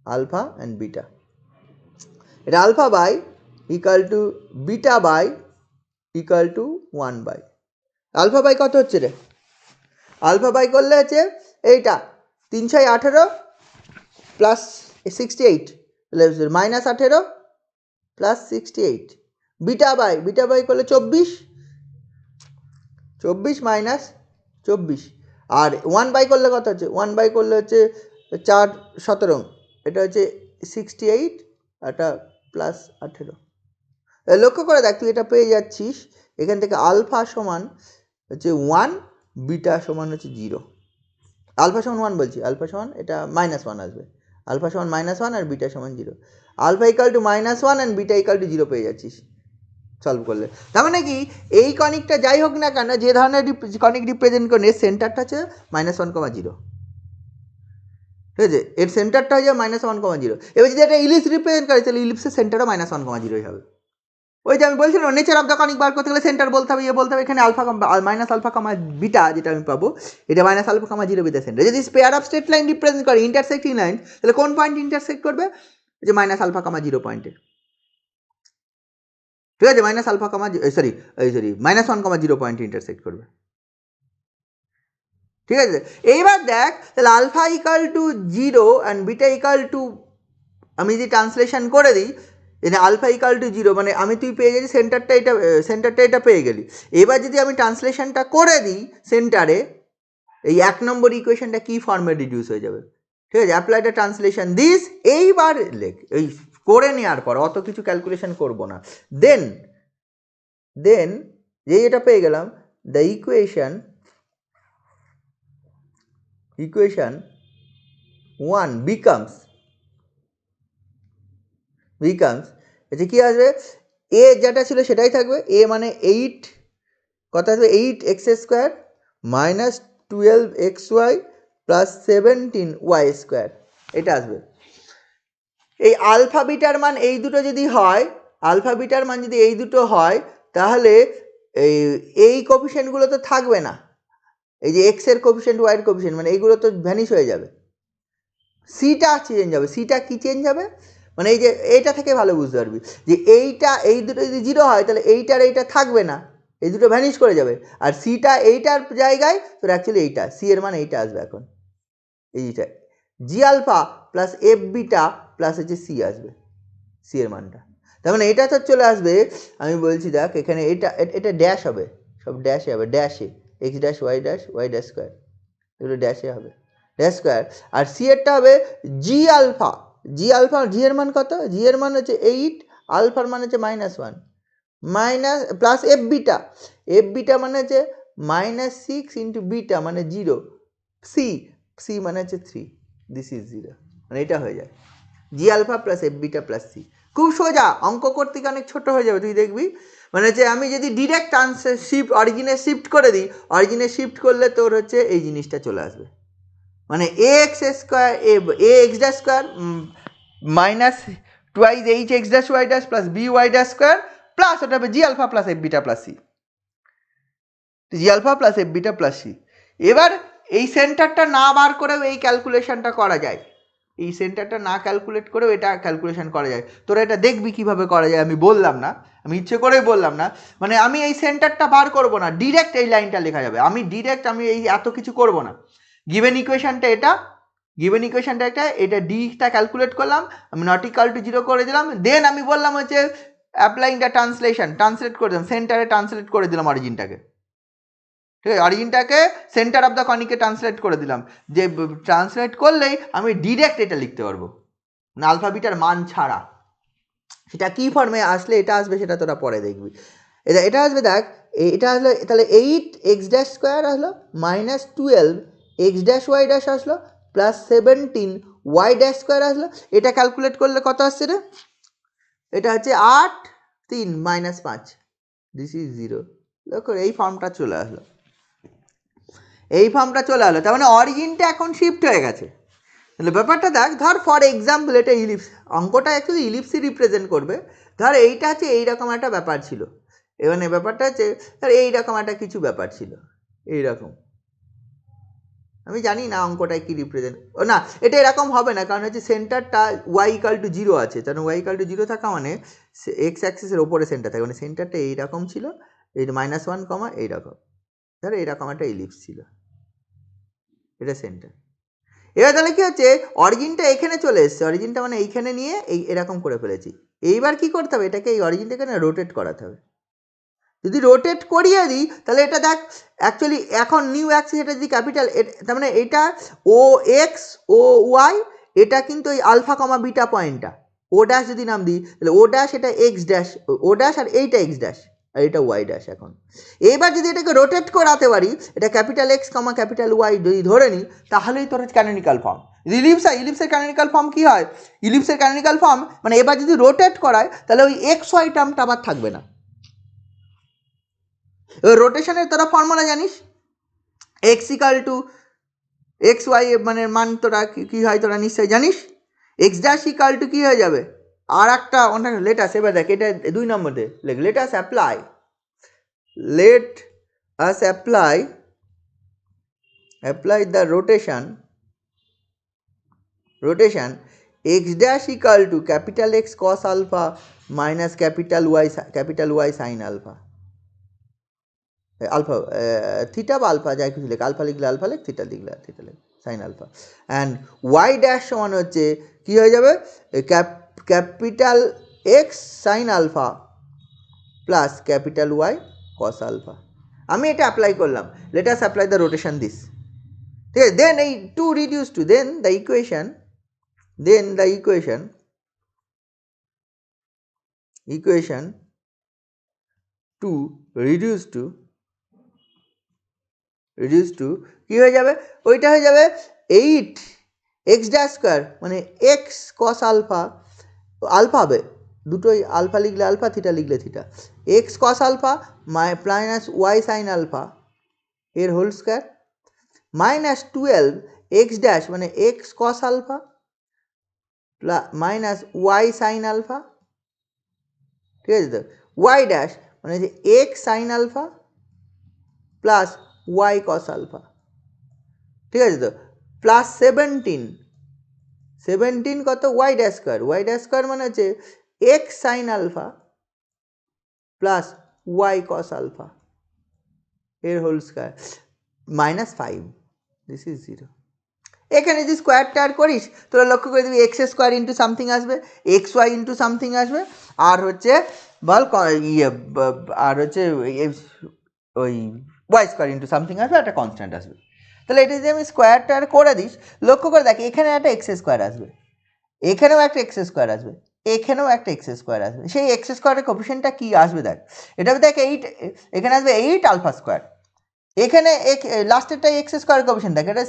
আলফা অ্যান্ড বিটা, এটা alpha by equal to beta by equal to 1 by, alpha by কত হচ্ছে রে, আলফা বাই করলে হচ্ছে এইটা 3 6 18 প্লাস 68 তাহলে -18 প্লাস 68 বিটা বাই করলে 24 মাইনাস 24 আর 1 বাই করলে কত হচ্ছে 1 বাই করলে হচ্ছে 4 17 এটা হচ্ছে 68 এটা প্লাস 18 লক্ষ্য করে দেখ তুই এটা পেয়ে যাচ্ছিস এখান থেকে আলফা সমান হচ্ছে 1 বিটা সমান হচ্ছে 0 আলফা সমান 1 বলছি আলফা সমান এটা -1 আসবে আলফা সমান -1 আর বিটা সমান 0 alpha equal to -1 and beta equal to 0 পেয়ে যাচ্ছিস সলভ করলে। তার মানে কি এই কনিকটা যাই হোক না কেন যে ধরনের কনিক রিপ্রেজেন্ট করে সেন্টারটা হচ্ছে -1,0 ঠিক আছে এর সেন্টারটা হয়ে যাবে -1,0 এবার যদি একটা ইলিপস রিপ্রেজেন্ট করে তাহলে ইলিপসের সেন্টারও -1,0 হবে। ওই যে আমি বলছিলাম নেচার অফ দ্য কনিক বার করতে গেলে সেন্টার বলতে হবে বলতে হবে এখানে আলফা -α, বিটা যেটা আমি পাবো এটা -α, 0 বিটা সেন্টার। যদি pair of straight line represent করে ইন্টারসেক্টিং লাইন তাহলে কোন পয়েন্ট ইন্টারসেক্ট করবে যে -α, 0 পয়েন্টে, ঠিক আছে -1,0 পয়েন্টে ইন্টারসেক্ট করবে, ঠিক আছে। এইবার দেখ তাহলে alpha equal to 0 and beta equal to আমি যদি ট্রান্সলেশন করে দিই এটা আলফা ইকাল টু 0 মানে তুই পেয়ে গেলি সেন্টারটা এটা পেয়ে গেলি। এবার যদি আমি ট্রান্সলেশনটা করে দিই সেন্টারে এই 1 নম্বর ইকুয়েশনটা কি ফর্মে রিডিউস হয়ে যাবে, ঠিক আছে। অ্যাপ্লাই দ্য ট্রান্সলেশন দিস এইবার লেখ এই করে নেওয়ার পর অত কিছু ক্যালকুলেশন করবো না। দেন যেই এটা পেয়ে গেলাম দ্য ইকুয়েশন 1 becomes আচ্ছা কী আসবে এ যেটা ছিল সেটাই থাকবে এ মানে 8 কত আসবে 8x² minus 12xy plus 17y² এটা আসবে। এই আলফা বিটার মান এই দুটো যদি হয় তাহলে এই কোফিশিয়েন্টগুলো তো থাকবে না, এই যে এক্সের কোফিশিয়েন্ট ওয়াইয়ের কোফিশিয়েন্ট মানে এইগুলো তো ভ্যানিশ হয়ে যাবে, সিটা চেঞ্জ হবে। সিটা কি চেঞ্জ হবে মানে এই যে এইটা থেকে ভালো বুঝতে পারবি যে এই দুটো যদি 0 হয় তাহলে এইটা থাকবে না, এই দুটো ভ্যানিশ করে যাবে। আর সিটা এইটার জায়গায় তোর অ্যাকচুয়ালি এইটা সি এর মান এইটা আসবে এখন এইটা g alpha plus F beta plus হচ্ছে সি আসবে সি এর মানটা। তার মানে এটা তো চলে আসবে আমি বলছি দেখ এখানে এটা ড্যাশ হবে, সব ড্যাশে হবে, ড্যাশে x dash Y dash square এগুলো ড্যাশে হবে ড্যাশ স্কোয়ার। আর সি এরটা হবে জি আলফা জি এর মান কত জি এর মান হচ্ছে 8 আলফার মান হচ্ছে -1 মাইনাস প্লাস এফ বিটা মানে হচ্ছে -6 ইন্টু বিটা মানে 0 সি মানে হচ্ছে 3 দিস ইজ 0 মানে এটা হয়ে যায় g alpha plus F beta plus c. খুব সোজা অঙ্ক করতে গিয়ে অনেক ছোটো হয়ে যাবে তুই দেখবি। মানে যে আমি যদি ডিরেক্ট অরিজিনে শিফট করে দিই অরিজিনে শিফট করলে তোর হচ্ছে এই জিনিসটা চলে আসবে মানে a x dash square minus twice h x dash Y dash plus b Y dash square plus ওটা হবে g alpha plus F beta plus c এবার এই সেন্টারটা না বার করেও এই ক্যালকুলেশনটা করা যায়, এই সেন্টারটা না ক্যালকুলেট করেও এটা ক্যালকুলেশন করা যায়। তোরা এটা দেখবি কিভাবে করা যায়, আমি বললাম না, আমি ইচ্ছে করেই বললাম না। মানে আমি এই সেন্টারটা বার করব না, ডিরেক্ট এই লাইনটা লেখা যাবে। আমি এই এত কিছু করব না। গিভেন ইকুয়েশনটা একটা এটা ডিটা ক্যালকুলেট করলাম, আমি নট ইকাল টু 0 করে দিলাম। দেন আমি বললাম হচ্ছে অ্যাপ্লাইং দ্য ট্রান্সলেট করে দিলাম, সেন্টারে ট্রান্সলেট করে দিলাম অরিজিনটাকে, ঠিক আছে। অরিজিনটাকে সেন্টার অফ দ্য কনিকে ট্রান্সলেট করে দিলাম, যে ট্রান্সলেট করলেই আমি ডিরেক্ট এটা লিখতে পারবো না আলফা বিটার মান ছাড়া। সেটা কী ফর্মে আসলে এটা আসবে সেটা তোরা পরে দেখবি। এটা আসবে দেখ এটা আসলো তাহলে 8x² আসলো মাইনাস 12x' আসলো প্লাস 17y² আসলো। এটা ক্যালকুলেট করলে কত আসছে রে, এটা হচ্ছে 8 3 -5 দিস ইজ 0। দেখো এই ফর্মটা চলে আসলো তার মানে অরিজিনটা এখন শিফট হয়ে গেছে। তাহলে ব্যাপারটা দেখ ধর ফর এক্সাম্পল এটা ইলিপস, অঙ্কটা অ্যাকচুয়ালি ইলিপসই রিপ্রেজেন্ট করবে। ধর এইটা হচ্ছে এইরকম একটা ব্যাপার ছিল, এখানে ব্যাপারটা হচ্ছে ধর এইরকম একটা কিছু ব্যাপার ছিল এইরকম, আমি জানি না অঙ্কটায় কি রিপ্রেজেন্ট না এটা এরকম হবে না, কারণ হচ্ছে সেন্টারটা ওয়াই ইকাল টু 0 আছে, কারণ ওয়াই ইকাল টু 0 থাকা মানে এক্স অ্যাক্সিসের ওপরে সেন্টার থাকে, মানে সেন্টারটা এইরকম ছিল এই -1 এইরকম, ধর এইরকম একটা ইলিপস ছিল, এটা সেন্টার। এবার তাহলে কি হচ্ছে, অরিজিনটা এখানে চলে এসছে, অরিজিনটা মানে এইখানে নিয়ে এরকম করে ফেলেছি। এইবার কি করতে হবে, এটাকে এই অরিজিনটাকে না রোটেট করাতে হবে। যদি রোটেট করিয়ে দিই তাহলে এটা দেখ অ্যাকচুয়ালি এখন নিউ অ্যাক্সিস, এটা যদি ক্যাপিটাল, তার মানে এটা ও এক্স ও ওয়াই, এটা কিন্তু এই আলফা কমা বিটা পয়েন্টটা, ও ড্যাশ যদি নাম দিই তাহলে ও ড্যাশ, এটা এক্স ড্যাশ ও ড্যাশ, আর এইটা এক্স ড্যাশ, আর এটা ওয়াই ড্যাশ। এখন এইবার যদি এটাকে রোটেট করাতে পারি, এটা ক্যাপিটাল এক্স কমা ক্যাপিটাল ওয়াই যদি ধরে নিই, তাহলেই তোর ক্যানোনিক্যাল ফর্ম। ইলিপসের ক্যানোনিক্যাল ফর্ম কী হয়, ইলিপসের ক্যানোনিক্যাল ফর্ম মানে এবার যদি রোটেট করায় তাহলে ওই এক্স ওয়াই টার্মটা আবার থাকবে না। এবার রোটেশনের তোরা ফর্মুলা জানিস, x equal to x y মানে মান তোরা কী হয় তোরা নিশ্চয়ই জানিস। এক্স ড্যাশ ইকাল টু কী হয়ে যাবে, আর একটা অনেক লেটাস, এবার দেখ এটা 2 নম্বর দে, let us apply the rotation x dash equal to capital X cos alpha minus capital Y sin alpha, alpha theta বা আলফা যাই কিছু লেখ, আলফা লিখলে আলফা লেখ, থিটা লিখলে থিটা লেখ, sine alpha. And y dash সমান হচ্ছে কী হয়ে যাবে, capital x sine alpha plus capital Y cos alpha. আমি এটা অ্যাপ্লাই করলাম, let us apply the rotation this, ঠিক আছে। দেন এই to reduce to, then the equation to reduce to কী হয়ে যাবে, ওইটা হয়ে যাবে 8 এক্স ড্যাশ স্কোয়ার মানে এক্স কস আলফা, আলফা হবে দুটোই, আলফা লিখলে আলফা, থিটা লিখলে theta, x cos alpha minus y sine alpha এর whole square minus 12 x dash মানে x cos alpha minus y sine alpha, ঠিক আছে। তো ওয়াই ড্যাশ মানে যে x sine alpha plus Y cos alpha, ঠিক আছে। তো প্লাস 17 কত, ওয়াই ড্যাশ স্কোয়ার মানে হচ্ছে X sine alpha plus Y cos alpha এর whole square minus 5, this is 0। এখানে যদি স্কোয়ারটা করিস তোরা লক্ষ্য করে দিবি এক্স স্কোয়ার ইন্টু সামথিং আসবে, এক্স ওয়াই ইন্টু সামথিং আসবে, আর হচ্ছে বল আর হচ্ছে ওই ওয়াই স্কোয়ার ইন্টু সামথিং আসবে, একটা কনস্ট্যান্ট আসবে। তাহলে এটা যদি আমি স্কোয়ারটা করে দিস, লক্ষ্য করে দেখ এখানে একটা এক্স স্কোয়ার আসবে, এখানেও একটা এক্স স্কোয়ার আসবে, এখানেও একটা এক্স স্কোয়ার আসবে। সেই এক্স স্কোয়ারের কোফিশিয়েন্টটা কী আসবে দেখ, এটা দেখ 8, এখানে আসবে 8 আলফা স্কোয়ার, এখানে লাস্টেরটাই এক্স স্কোয়ার কোফিশিয়েন্ট দেখ, এটা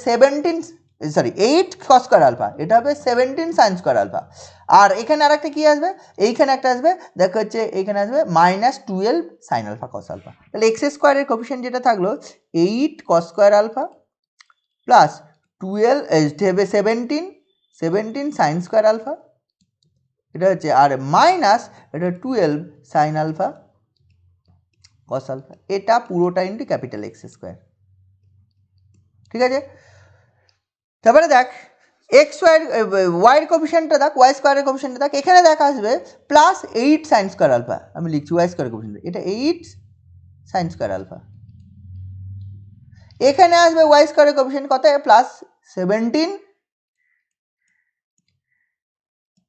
8 কস স্কোয়ার আলফা, এটা হবে 17 সাইন স্কোয়ার আলফা। আর এখানে আর একটা কী আসবে, এইখানে একটা আসবে দেখ হচ্ছে, এইখানে আসবে -12 সাইন আলফা কস আলফা। তাহলে এক্স স্কোয়ারের কোফিশিয়েন্ট যেটা থাকলো 8 cos square alpha plus 17 sine square alpha, এটা হচ্ছে, আর মাইনাস এটা 12 সাইন আলফা কস আলফা, এটা পুরোটা ইন্টু ক্যাপিটাল এক্স স্কোয়ার, ঠিক আছে। তারপরে দেখ এক্স ওয়াইয়ের কোফিশিয়েন্টটা দেখ, ওয়াই স্কোয়ারের কোফিশিয়েন্টটা দেখ, এখানে দেখা আসবে +8 সাইন স্কোয়ার আলফা, আমি লিখছি ওয়াই স্কোয়ারের কোফিশিয়েন্ট, এটা 8 সাইন স্কোয়ার আলফা, এখানে আসবে ওয়াই স্কোয়ারের কোফিশিয়েন্ট কত, +17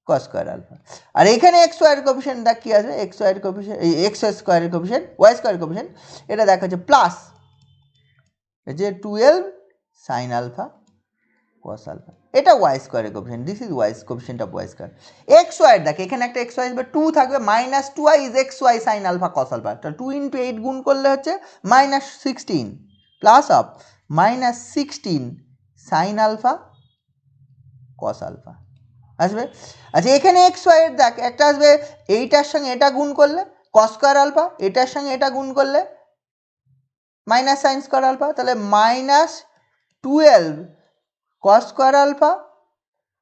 কস স্কোয়ার আলফা। আর এখানে এক্স ওয়াইয়ের কোফিশিয়েন্ট দেখ কী আসবে, এক্স ওয়াইয়ের কোফিশিয়েন্ট, এই এক্স স্কোয়ারের কোফিশিয়েন্ট, ওয়াই স্কোয়ারের কোফিশিয়েন্ট, এটা দেখা হচ্ছে প্লাস যে 12 সাইন আলফা কস আলফা, এটা ওয়াই স্কোয়ারের coefficient, this is y coefficient of y square. X y দেখ এখানে একটা এক্স ওয়াই আসবে, 2 থাকবে, -2i is x y sine alpha cos alpha, তো 2 × 8 গুণ করলে হচ্ছে -16 plus of -16 sine alpha cos alpha আসবে। আচ্ছা এখানে এক্স ওয়াই এর দেখ একটা আসবে, এইটার সঙ্গে এটা গুণ করলে কস স্কোয়ার আলফা, এটার সঙ্গে এটা গুণ করলে মাইনাস সাইন স্কোয়ার আলফা, তাহলে -12 কস স্কোয়ার আলফা,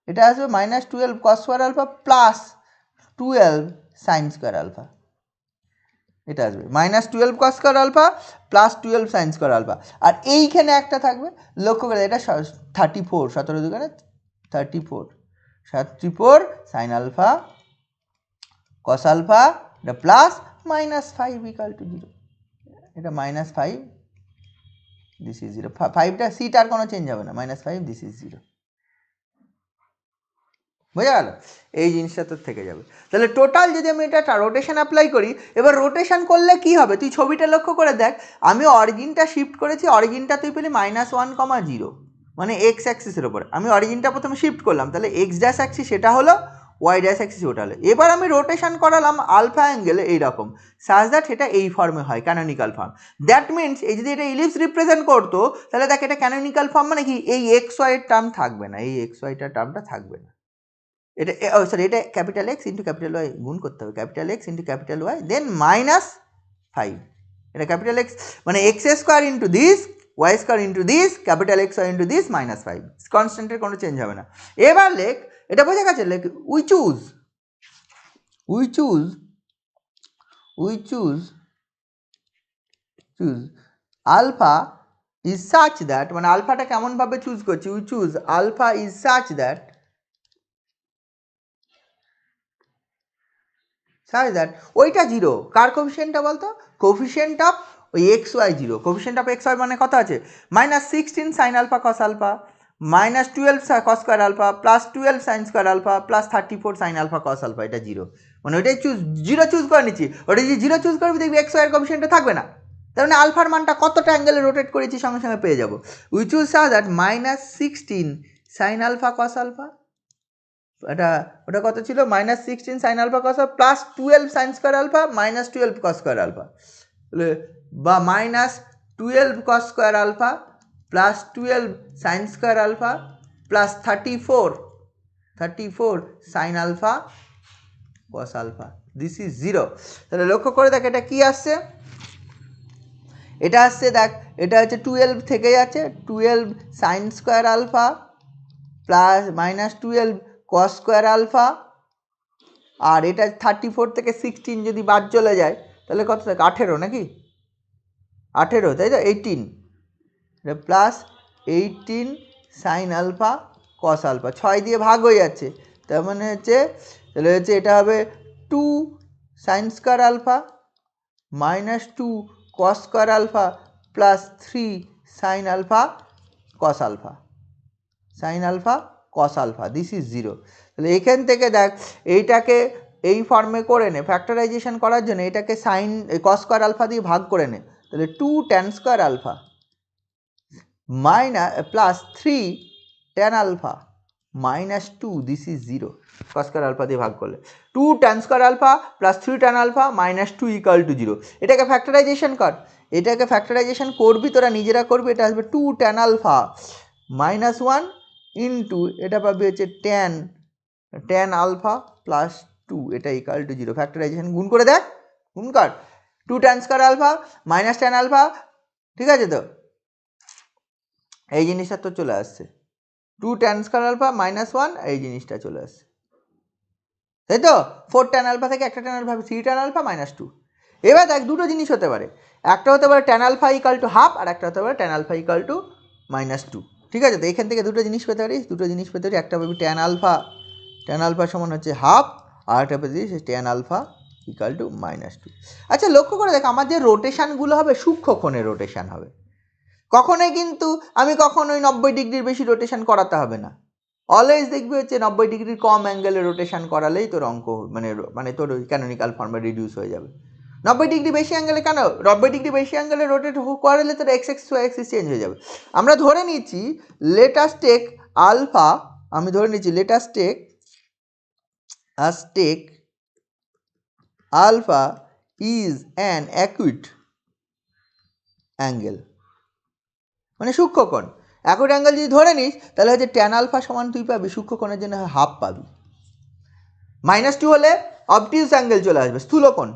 এটা আসবে -12 cos square alpha plus 12 sine square alpha, এটা আসবে -12 cos square alpha plus 12 sine square alpha. আর এইখানে একটা থাকবে, লক্ষ্য করে এটা 34, 17 দুগুণে 34 সাইন আলফা কস আলফা, এটা প্লাস -5 ইকাল টু 0, এটা -5, দিস ইজ 0, 5টা সিট আর কোনো চেঞ্জ হবে না, -5, দিস ইজ 0। বোঝা গেল? এই জিনিসটা তোর থেকে যাবে। তাহলে টোটাল যদি আমি এটা রোটেশন অ্যাপ্লাই করি, এবার রোটেশন করলে কি হবে তুই ছবিটা লক্ষ্য করে দেখ, আমি অরিজিনটা শিফট করেছি, অরিজিনটা তুই পেলি -1,0 মানে এক্স অ্যাক্সিসের ওপর। আমি অরিজিনটা প্রথমে শিফট করলাম, তাহলে এক্স ড্যাশ অ্যাক্সিস সেটা হলো, ওয়াই ড্যাশ অ্যাক্সিস ওটা হলো। এবার আমি রোটেশন করালাম আলফা অ্যাঙ্গেলে এইরকম, সাজ দ্যাট এটা এই ফর্মে হয়, ক্যানোনিক্যাল ফর্ম। দ্যাট মিনস এই যদি এটা ইলিপস রিপ্রেজেন্ট করতো, তাহলে দেখ এটা ক্যানোনিক্যাল ফর্ম মানে কি, এই এক্স ওয়াইয়ের টার্ম থাকবে না, এই এক্স ওয়াইটার টার্মটা থাকবে না। এটা সরি, এটা capital X into capital Y গুণ করতে হবে, capital X into capital Y then -5। এটা ক্যাপিটাল এক্স মানে x square into this, Y square into this, capital X Y into this -5। কনস্ট্যান্টের কোনো চেঞ্জ হবে না। এবার লেখ, এটা বোঝা গেছে, লেখ we choose alpha is such that, মানে আলফাটা কেমনভাবে চুজ করছি, we choose alpha is such that ওইটা জিরো। কার কোফিশিয়েন্টটা বলতো, কোফিশিয়েন্ট অফ ওই x y zero. Coefficient of x y মানে কত আছে, -16 sine alpha cos alpha, -12 cos square alpha, +12 sine square alpha, +34 sine alpha cos alpha. এটা জিরো, মানে ওইটাই জিরো চুজ করে নিচ্ছি। ওটা যদি জিরো চুজ করবি দেখবি এক্স ওয়াইয়ের কোফিশিয়েন্টটা থাকবে না, তার মানে আলফার মানটা কতটা অ্যাঙ্গেলে রোটেট করেছি সঙ্গে সঙ্গে পেয়ে যাবো। We choose that -16 sine alpha cos alpha, এটা ওটা কত ছিল, -16 sine alpha cos alpha +12 sine square alpha -12 cos square alpha, বা -12 cos square alpha +12 sine square alpha +34 sine alpha cos alpha, this is zero. তাহলে লক্ষ্য করে দেখ এটা কি আসছে, এটা আসছে দেখ, এটা হচ্ছে 12 থেকে যাচ্ছে, 12 sine square alpha -12 cos square alpha, আর এটা 34 থেকে 16 যদি বাদ চলে যায় তাহলে কত থাকে, 18 নাকি, 18 তাই তো, 18 +18 সাইন আলফা কস আলফা, 6 দিয়ে ভাগ হয়ে যাচ্ছে, তার মানে হচ্ছে, তাহলে হচ্ছে এটা হবে 2 sine square alpha -2 cos square alpha +3 sine alpha cos alpha, this is zero. তাহলে এখান থেকে দেখ এইটাকে এই ফর্মে করে নে, ফ্যাক্টরাইজেশন করার জন্য এটাকে সাইন কস স্কোয়ার আলফা দিয়ে ভাগ করে নে, তাহলে 2 tan square alpha +3 tan alpha -2, this is zero. Cos square alpha দিয়ে ভাগ করলে 2 tan square alpha +3 tan alpha -2 = 0। এটাকে ফ্যাক্টরাইজেশন কর, এটাকে ফ্যাক্টরাইজেশন করবি তোরা নিজেরা করবি, এটা আসবে 2 ট্যান আলফা -1 ইন্টু এটা পাবি হচ্ছে ট্যান আলফা +2, এটা = 0। ফ্যাক্টরাইজেশন গুণ করে দেখ, গুণ কর, 2 tan square alpha -tan alpha, ঠিক আছে তো, এই জিনিসটা তো চলে আসছে, 2 ট্যান স্কোয়ার আলফা -1, এই জিনিসটা চলে আসছে, তাই তো। 4 ট্যান আলফা থেকে একটা ট্যান আলফা 3 ট্যান আলফা -2। এবার দেখ দুটো জিনিস হতে পারে, একটা হতে পারে ট্যান আলফা =1/2, আর একটা হতে পারে ট্যান আলফা -2। ঠিক আছে, তো এখান থেকে দুটো জিনিস পেতে পারিস, একটা পাবি ট্যান আলফা সমান হচ্ছে 1/2, আর একটা পেতে ট্যান আলফা =-2। আচ্ছা লক্ষ্য করে দেখ, আমার যে রোটেশানগুলো হবে সূক্ষ্ম কোণের রোটেশান হবে, কখনোই কিন্তু আমি কখনোই 90 ডিগ্রির বেশি রোটেশন করাতে হবে না, অলওয়েজ দেখবি হচ্ছে 90 ডিগ্রির কম অ্যাঙ্গেলে রোটেশন করালেই তোর অঙ্ক মানে তোর ওই ক্যানোনিক্যাল ফর্মে রিডিউস হয়ে যাবে। 90 ডিগ্রি বেশি অ্যাঙ্গেলে কেন, 90 ডিগ্রি বেশি অ্যাঙ্গেলে রোটেট করালে তোর এক্স ওয়াই অ্যাক্সিস চেঞ্জ হয়ে যাবে। আমরা ধরে নিচ্ছি লেটাস টেক আলফা, আমি ধরে নিচ্ছি let us take alpha is an acute angle, মানে সূক্ষ্মকোণ। অ্যাকুইট অ্যাঙ্গেল যদি ধরে নিস তাহলে হচ্ছে ট্যান আলফা সমান তুই পাবি সূক্ষ্মকোণের জন্য 1/2 পাবি, -2 হলে অবটিউস অ্যাঙ্গেল চলে আসবে, স্থূলকোণ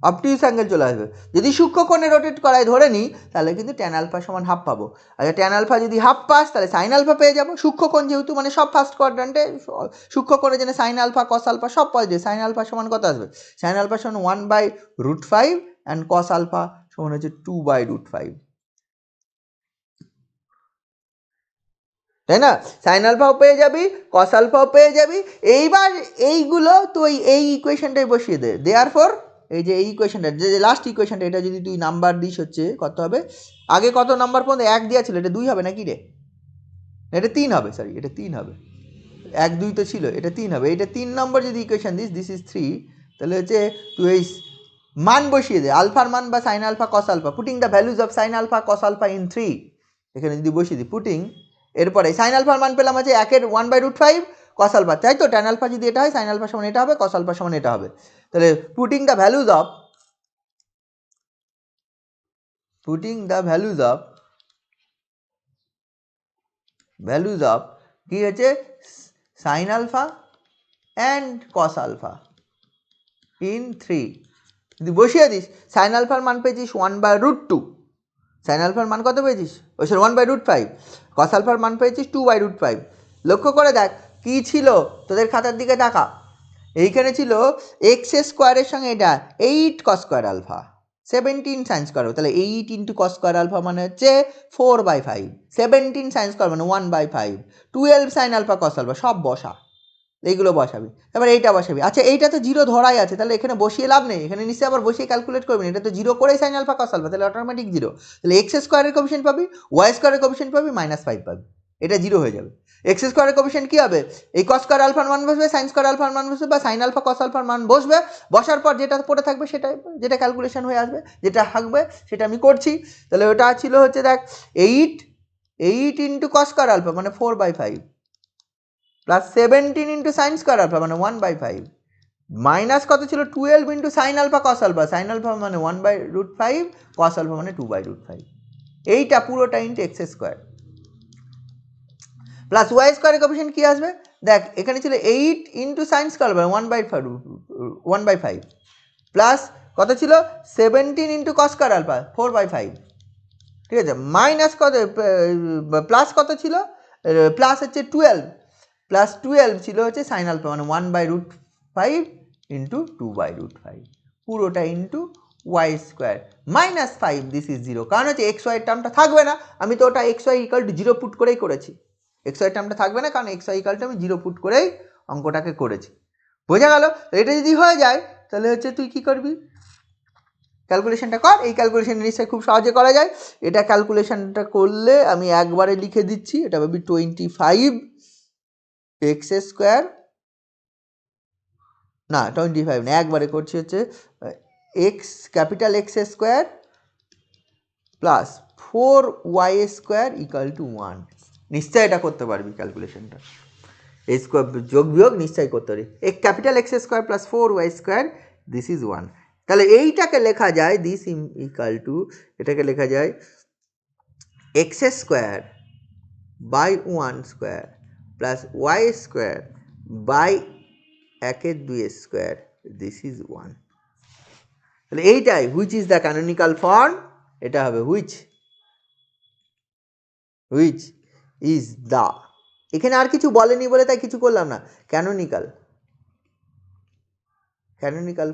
অবটিউস অ্যাঙ্গেল চলে আসবে। যদি সূক্ষ্মকোণে রোটেট করায় ধরে নিই তাহলে কিন্তু ট্যান আলফা সমান 1/2 পাবো। আচ্ছা ট্যান আলফা যদি 1/2 পাস তাহলে সাইন আলফা পেয়ে যাবো, সূক্ষ্মকোণ যেহেতু, মানে সব ফার্স্ট কোয়াড্রান্টে সূক্ষ্মকোণের জন্য সাইন আলফা কস আলফা সব পজিটিভ। সাইন আলফা সমান কত আসবে, সাইন আলফা সমান 1/√5 অ্যান্ড কস আলফা সমান হচ্ছে 2/√5, তাই না। সাইন আলফাও পেয়ে যাবি, কস আলফাও পেয়ে যাবি। এইবার এইগুলো তুই এই ইকুয়েশনটাই বসিয়ে দে, দেয়ারফর এই যে এই ইকুয়েশনটা, যে লাস্ট ইকুয়েশনটা, এটা যদি তুই নাম্বার দিস হচ্ছে কত হবে, আগে কত নাম্বার পর্যন্ত 1 দেওয়া ছিল, এটা 2 হবে নাকি রে, এটা 3 হবে, সরি এটা 3 হবে, 1 2 তো ছিল, এটা 3 হবে। এটা 3 নম্বর যদি ইকুয়েশন দিস ইজ 3, তাহলে হচ্ছে তুই এই মান বসিয়ে দে, আলফার মান বা sine alpha cos alpha, putting the values of sine alpha cos alpha in 3, এখানে যদি বসিয়ে দিই পুটিং, এরপরে সাইন আলফার মান পেলাম আছে 1 এর 1/√5 কস আলফা, তাই তো? ট্যান আলফা যদি এটা হয় সাইন আলফা সমান এটা হবে, কস আলফা সমান এটা হবে। তাহলে পুটিং দ্য ভ্যালুজ অফ কি হচ্ছে sine alpha and cos alpha in 3 যদি বসিয়ে দিস, সাইন আলফার মান পেয়েছিস 1/√2, সাইন আলফার মান কত পেয়েছিস? ওই সরি 1/√5, কস আলফার মান পেয়েছিস 2/√5। লক্ষ্য করে দেখ কী ছিল, তোদের খাতার দিকে তাকা, এইখানে ছিল এক্স স্কোয়ারের সঙ্গে এটা 8 cos square alpha, 17 sine square, তাহলে 8 ইন্টু কস স্কোয়ার আলফা মানে হচ্ছে 4/5, 17 সাইন স্কোয়ার মানে 1/5, 12 সাইন আলফা কস আলফা, সব বসা, এইগুলো বসাবি। এবার এইটা বসাবি। আচ্ছা এইটা তো জিরো ধরাই আছে, তাহলে এখানে বসিয়ে লাভ নেই, এখানে নিশ্চয়ই আবার বসিয়ে ক্যালকুলেট করবি না, এটা তো জিরো করেই সাইন আলফা কস আলফা, তাহলে অটোমেটিক জিরো। তাহলে এক্স স্কোয়ারের কোএফিশিয়েন্ট পাবি, ওয়াই স্কোয়ারের কোএফিশিয়েন্ট পাবি, -5 পাবি, এটা জিরো হয়ে যাবে। এক্স স্কোয়ারের কোএফিশিয়েন্ট কী হবে? এই কস স্কোয়ার আলফার মান বসবে, সাইন স্কোয়ার আলফার মান বসবে, বা সাইন আলফা কস আলফার মান বসবে, বসার পর যেটা পড়ে থাকবে সেটাই, যেটা ক্যালকুলেশন হয়ে আসবে, যেটা থাকবে সেটা আমি করছি। তাহলে ওটা ছিল হচ্ছে দেখ 8 ইন্টু কস স্কোয়ার আলফা মানে 4/5, plus 17 into sine square alpha মানে 1/5, মাইনাস কত ছিল 12 into sine alpha cos alpha, sine alpha মানে 1/√5, কস আলফা মানে 2/√5, এইটা পুরোটা into x square, plus y স্কোয়ারের কোএফিশিয়েন্ট কী আসবে দেখ, এখানে ছিল 8 into sine square alpha 1/5, plus কত ছিল 17 ইন্টু কস স্কোয়ার আলফা 4/5, ঠিক আছে, মাইনাস কত, প্লাস কত ছিল, প্লাস হচ্ছে 12 ছিল হচ্ছে সাইন আলফা মানে 1/√5 ইন্টু 2/√5, পুরোটা into Y square -5, this is zero, কারণ হচ্ছে এক্স ওয়াই টার্মটা থাকবে না, আমি তো ওটা x y equal to zero put করেই করেছি, এক্স ওয়াই টার্মটা থাকবে না, কারণ এক্স ওয়াই ইকাল টু আমি জিরো পুট করেই অঙ্কটাকে করেছি। বোঝা গেল? এটা যদি হয়ে যায় তাহলে হচ্ছে তুই কী করবি, ক্যালকুলেশনটা কর, এই ক্যালকুলেশন নিশ্চয়ই খুব সহজে করা যায়। এটা ক্যালকুলেশনটা করলে আমি একবারে লিখে দিচ্ছি, এটা ভাবি 25 এক্স স্কোয়ার, না 25 না, একবারে করছি হচ্ছে x capital x square plus 4y square equal to 1, নিশ্চয়ই এটা করতে পারবি ক্যালকুলেশনটা, এই স্কোয়ার যোগ বিয়োগ নিশ্চয়ই করতে পারি, এক capital x square plus 4y square, this is 1। তাহলে এইটাকে লেখা যায় দিস ইকাল টু, এটাকে লেখা যায় x square by 1 square plus y square by 1/2 square, this is 1। তাহলে এইটাই which is the canonical form, এটা হবে হুইচ ইজ দ্য, এখানে আর কিছু বলেনি বলে তাই কিছু করলাম না, ক্যানোনিক্যাল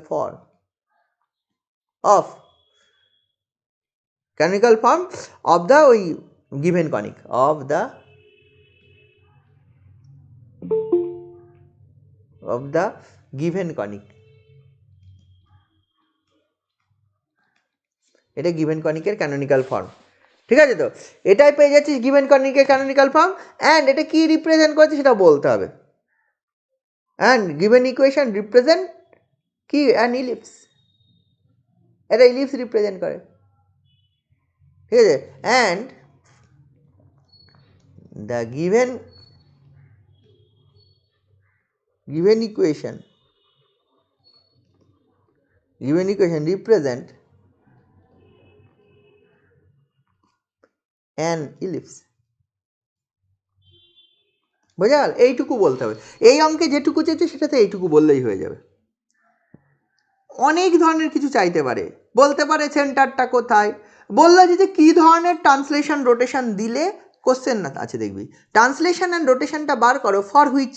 ফর্ম অফ ওই given conic, of the given conic, এটা গিভেন কনিকের ক্যানোনিক্যাল ফর্ম, ঠিক আছে? তো এটাই পেয়ে যাচ্ছিস গিভেন কনিকের ক্যানোনিক্যাল ফর্ম, অ্যান্ড এটা কি রিপ্রেজেন্ট করছে সেটা বলতে হবে, অ্যান্ড গিভেন ইকুয়েশন রিপ্রেজেন্ট কি, অ্যান ইলিপস, এটা ইলিপস রিপ্রেজেন্ট করে, ঠিক আছে, and the given equation represent an ellipse, বোঝা গেল? এইটুকু বলতে হবে, এই অঙ্কে যেটুকু চেয়েছে সেটাতে এইটুকু বললেই হয়ে যাবে। অনেক ধরনের কিছু চাইতে পারে, বলতে পারে সেন্টারটা কোথায়, বললো যে কী ধরনের ট্রান্সলেশন রোটেশন দিলে কোশ্চেন না আছে দেখবি, ট্রান্সলেশন অ্যান্ড রোটেশনটা বার করো, ফর হুইচ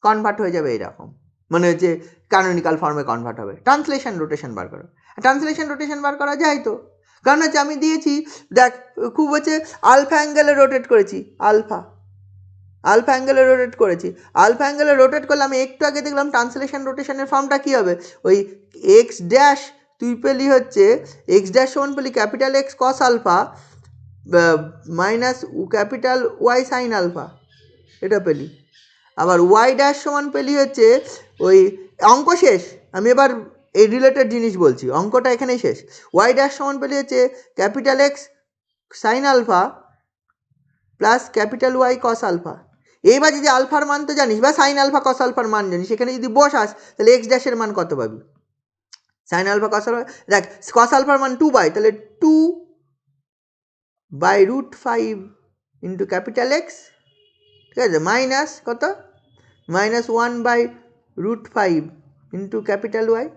কনভার্ট হয়ে যাবে এইরকম, মানে হচ্ছে ক্যানোনিক্যাল ফর্মে কনভার্ট হবে, ট্রান্সলেশন রোটেশন বার করো, ট্রান্সলেশন রোটেশন বার করা যায় তো, কারণ হচ্ছে আমি দিয়েছি দেখ খুব হচ্ছে আলফা অ্যাঙ্গেলে রোটেট করেছি, আলফা অ্যাঙ্গেলে রোটেট করেছি, আলফা অ্যাঙ্গেলে রোটেট করলে আমি একটু আগে দেখলাম ট্রান্সলেশন রোটেশনের ফর্মটা কী হবে, ওই এক্স ড্যাশ তুই পেলি হচ্ছে এক্স ড্যাশ সমান পেলি capital x cos alpha minus capital Y sine alpha, এটা পেলি, আবার ওয়াই ড্যাশ সমান পেলি হচ্ছে ওই অঙ্ক শেষ, আমি এবার এই রিলেটেড জিনিস বলছি, অঙ্কটা এখানেই শেষ। ওয়াই ড্যাশ সমান পেলি হচ্ছে capital x sine alpha plus capital Y cos alpha. এইবার যদি আলফার মান তো জানিস বা সাইন আলফা কস আলফার মান জানিস, সেখানে যদি বসাস তাহলে এক্স ড্যাশের মান কত পাবি? সাইন আলফা কস আলফা, দেখ কস আলফার মান 2 তাহলে 2/√5 ইন্টু ক্যাপিটাল এক্স, ঠিক আছে, মাইনাস কত, minus 1/√5 into capital y.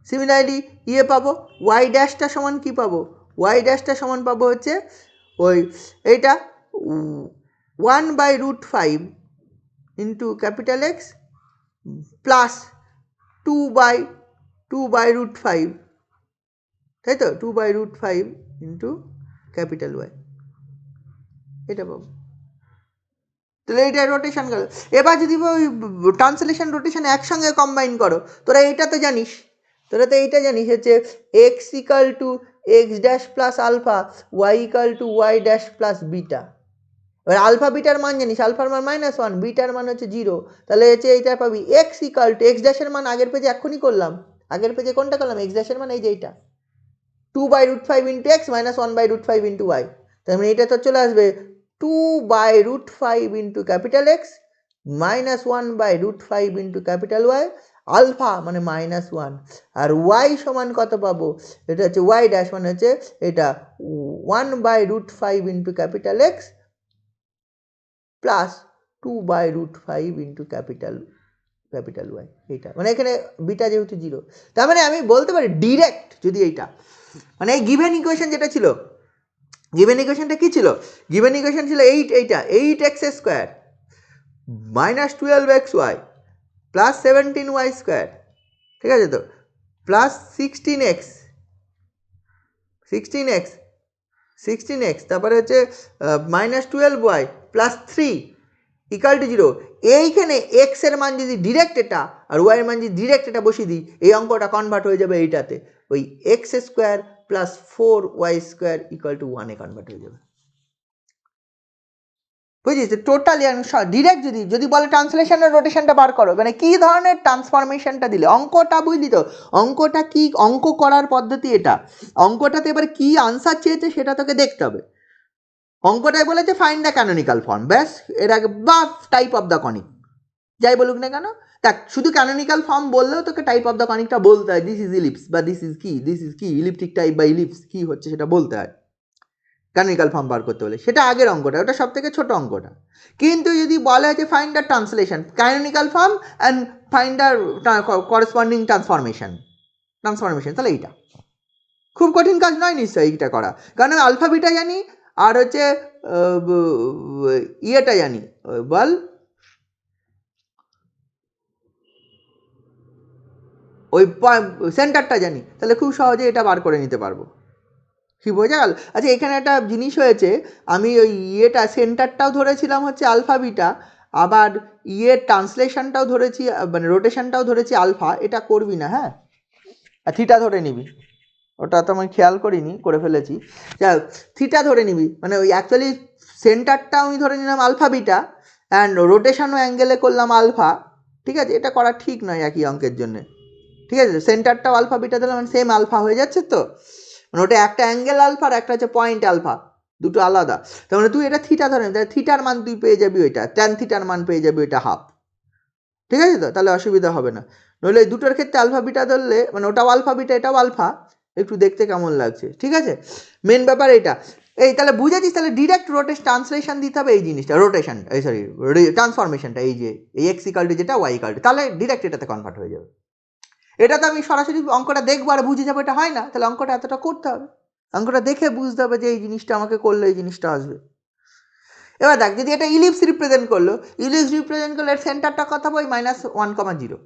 Similarly ইয়ে পাবো ওয়াই ড্যাশটা সমান কী পাবো? ওয়াই ড্যাশটা সমান পাবো হচ্ছে ওই এইটা 1/√5 ইন্টু ক্যাপিটাল এক্স প্লাস 2/√5, তাই তো, 2/√5 ইন্টু ক্যাপিটাল ওয়াই, এটা পাবো। তাহলে এইটা রোটেশন গেল। এবার যদি ওই ট্রান্সলেশন রোটেশন একসঙ্গে কম্বাইন করো, তোরা এইটা তো জানিস, এইটা জানিস হচ্ছে x equal to x dash plus alpha, y equal to y dash plus beta. এবার আলফা বিটার মান জানিস, আলফার মান -1, বিটার মান হচ্ছে 0, তাহলে হচ্ছে এইটা পাবি এক্স ইকাল টু এক্স ড্যাশের মান আগের পেজে এক্ষুনি করলাম, আগের পেজে কোনটা করলাম, এক্স ড্যাশের মান এই যে এইটা 2/√5 into x minus 1/√5 into y. তার মানে এটা তো চলে আসবে 2/√5 into capital x minus 1/√5 into capital y, alpha মানে -1, আর ওয়াই সমান কত পাবো, এটা হচ্ছে ওয়াই ড্যাশ মানে হচ্ছে এটা 1/√5 into capital x plus 2/√5 into capital y, এইটা মানে এখানে বিটা যেহেতু 0, তার মানে আমি বলতে পারি ডিরেক্ট যদি এইটা মানে এই গিভেন ইকুয়েশন যেটা ছিল, গিভেন ইকুয়েশনটা কী ছিল, গিভেন ইকুয়েশন ছিল এইটা 8x² minus 12xy plus 17y², ঠিক আছে তো, প্লাস 16x, তারপরে হচ্ছে minus 12y plus 3 equal to 0। এইখানে এক্স এর মান যদি ডিরেক্ট এটা আর ওয়াই এর মান যদি ডিরেক্ট এটা বসিয়ে দিই, এই অঙ্কটা কনভার্ট হয়ে যাবে এইটাতে, ওই x² plus 4y² equal to 1 A convert হয়ে যাবে। বুঝিস, টোটালি ডিরেক্ট যদি বলে ট্রান্সলেশনের রোটেশনটা বার করো, মানে কী ধরনের ট্রান্সফরমেশনটা দিলে অঙ্কটা, বুঝলি তো, অঙ্কটা কি অঙ্ক করার পদ্ধতি এটা, অঙ্কটাতে এবার কী আনসার চেয়েছে সেটা তোকে দেখতে হবে। অঙ্কটায় বলেছে ফাইন্ড দ্য ক্যানোনিক্যাল ফর্ম, ব্যাস, এর আগে বা টাইপ অফ দ্য কনিক, যাই বলুক না কেন, দেখ শুধু ক্যানোনিক্যাল ফর্ম বললেও তোকে টাইপ অফ দ্য কনিকটা বলতে হয়, দিস ইজ ইলিপস বা দিস ইজ কি ইলিপ্টিক টাইপ বা ইলিপস কি হচ্ছে সেটা বলতে হয় ক্যানোনিক্যাল ফর্ম বার করতে হলে, সেটা আগের অঙ্কটা, ওটা সব থেকে ছোটো অঙ্কটা। কিন্তু যদি বলা হচ্ছে find the translation canonical form and find the corresponding transformation, তাহলে এইটা খুব কঠিন কাজ নয় নিশ্চয়ই এইটা করা, কারণ আমি আলফা বিটা জানি আর হচ্ছে ইয়েটা জানি, বল ওই সেন্টারটা জানি, তাহলে খুব সহজে এটা বার করে নিতে পারবো। কি বোঝা গেল? আচ্ছা, এখানে একটা জিনিস হয়েছে, আমি ওই ইয়েটা সেন্টারটাও ধরেছিলাম হচ্ছে আলফা বিটা, আবার ট্রান্সলেশনটাও ধরেছি, মানে রোটেশনটাও ধরেছি আলফা, এটা করবি না, হ্যাঁ, আর থিটা ধরে নিবি, ওটা তো আমি খেয়াল করিনি, করে ফেলেছি, যাই থিটা ধরে নিবি, মানে ওই অ্যাকচুয়ালি সেন্টারটা আমি ধরে নিলাম আলফা বিটা অ্যান্ড রোটেশনও অ্যাঙ্গেলে করলাম আলফা, ঠিক আছে, এটা করা ঠিক নয় একই অঙ্কের জন্যে, ঠিক আছে, সেন্টারটাও আলফা বিটা দিলাম মানে সেম আলফা হয়ে যাচ্ছে তো, মানে ওটা একটা অ্যাঙ্গেল আলফা আর একটা হচ্ছে পয়েন্ট আলফা, দুটো আলাদা, তার মানে তুই এটা থিটা ধরে নিবি, থিটার মান তুই পেয়ে যাবি ওইটা, ট্যান থিটার মান পেয়ে যাবি ওইটা হাফ, ঠিক আছে তো, তাহলে অসুবিধা হবে না। নইলে এই দুটোর ক্ষেত্রে আলফা বিটা ধরলে মানে ওটাও আলফা বিটা এটাও আলফা, একটু দেখতে কেমন লাগছে, ঠিক আছে, মেন ব্যাপার এটা। এই তাহলে বুঝেছিস, তাহলে ডিরেক্ট ট্রান্সলেশন দিতে হবে এই জিনিসটা, রোটেশন এই সরি ট্রান্সফরমেশনটা, এই যে এই এক্স ইকাল টু যেটা ওয়াই ইকাল টু, তাহলে ডিরেক্ট এটাতে কনভার্ট হয়ে যাবে। এটা তো আমি সরাসরি অঙ্কটা দেখবো আর বুঝে যাবো, এটা হয় না, তাহলে অঙ্কটা এতটা করতে হবে, অঙ্কটা দেখে বুঝতে হবে যে এই জিনিসটা আমাকে করলে এই জিনিসটা আসবে। এবার দেখ, যদি এটা ইলিপস রিপ্রেজেন্ট করলো, এর সেন্টারটা কত হবে -1,0।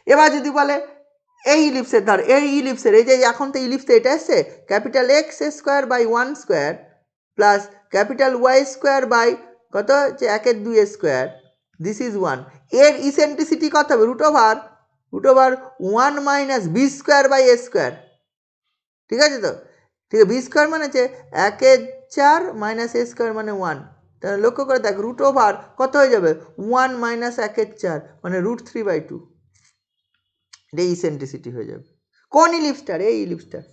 এবার যদি বলে এই ইলিপসের ধর, এই ইলিপসের এই যে এখন তো ইলিপসে এটা এসছে capital x²/1² plus capital y² by কত হচ্ছে 1/2² দিস ইজ 1, এর ইসেন্ট্রিসিটি কত হবে √1 - b²/a², ঠিক আছে তো, ঠিক আছে, b² মানে হচ্ছে 1/4 - a² মানে 1, তাহলে লক্ষ্য করে দেখ রুট ওভার কত হয়ে যাবে 1 মাইনাস 1/4 মানে √3/2, এটা ইসেন্ট্রিসিটি হয়ে যাবে। কোন ইলিপসটার? এই ইলিপসটার।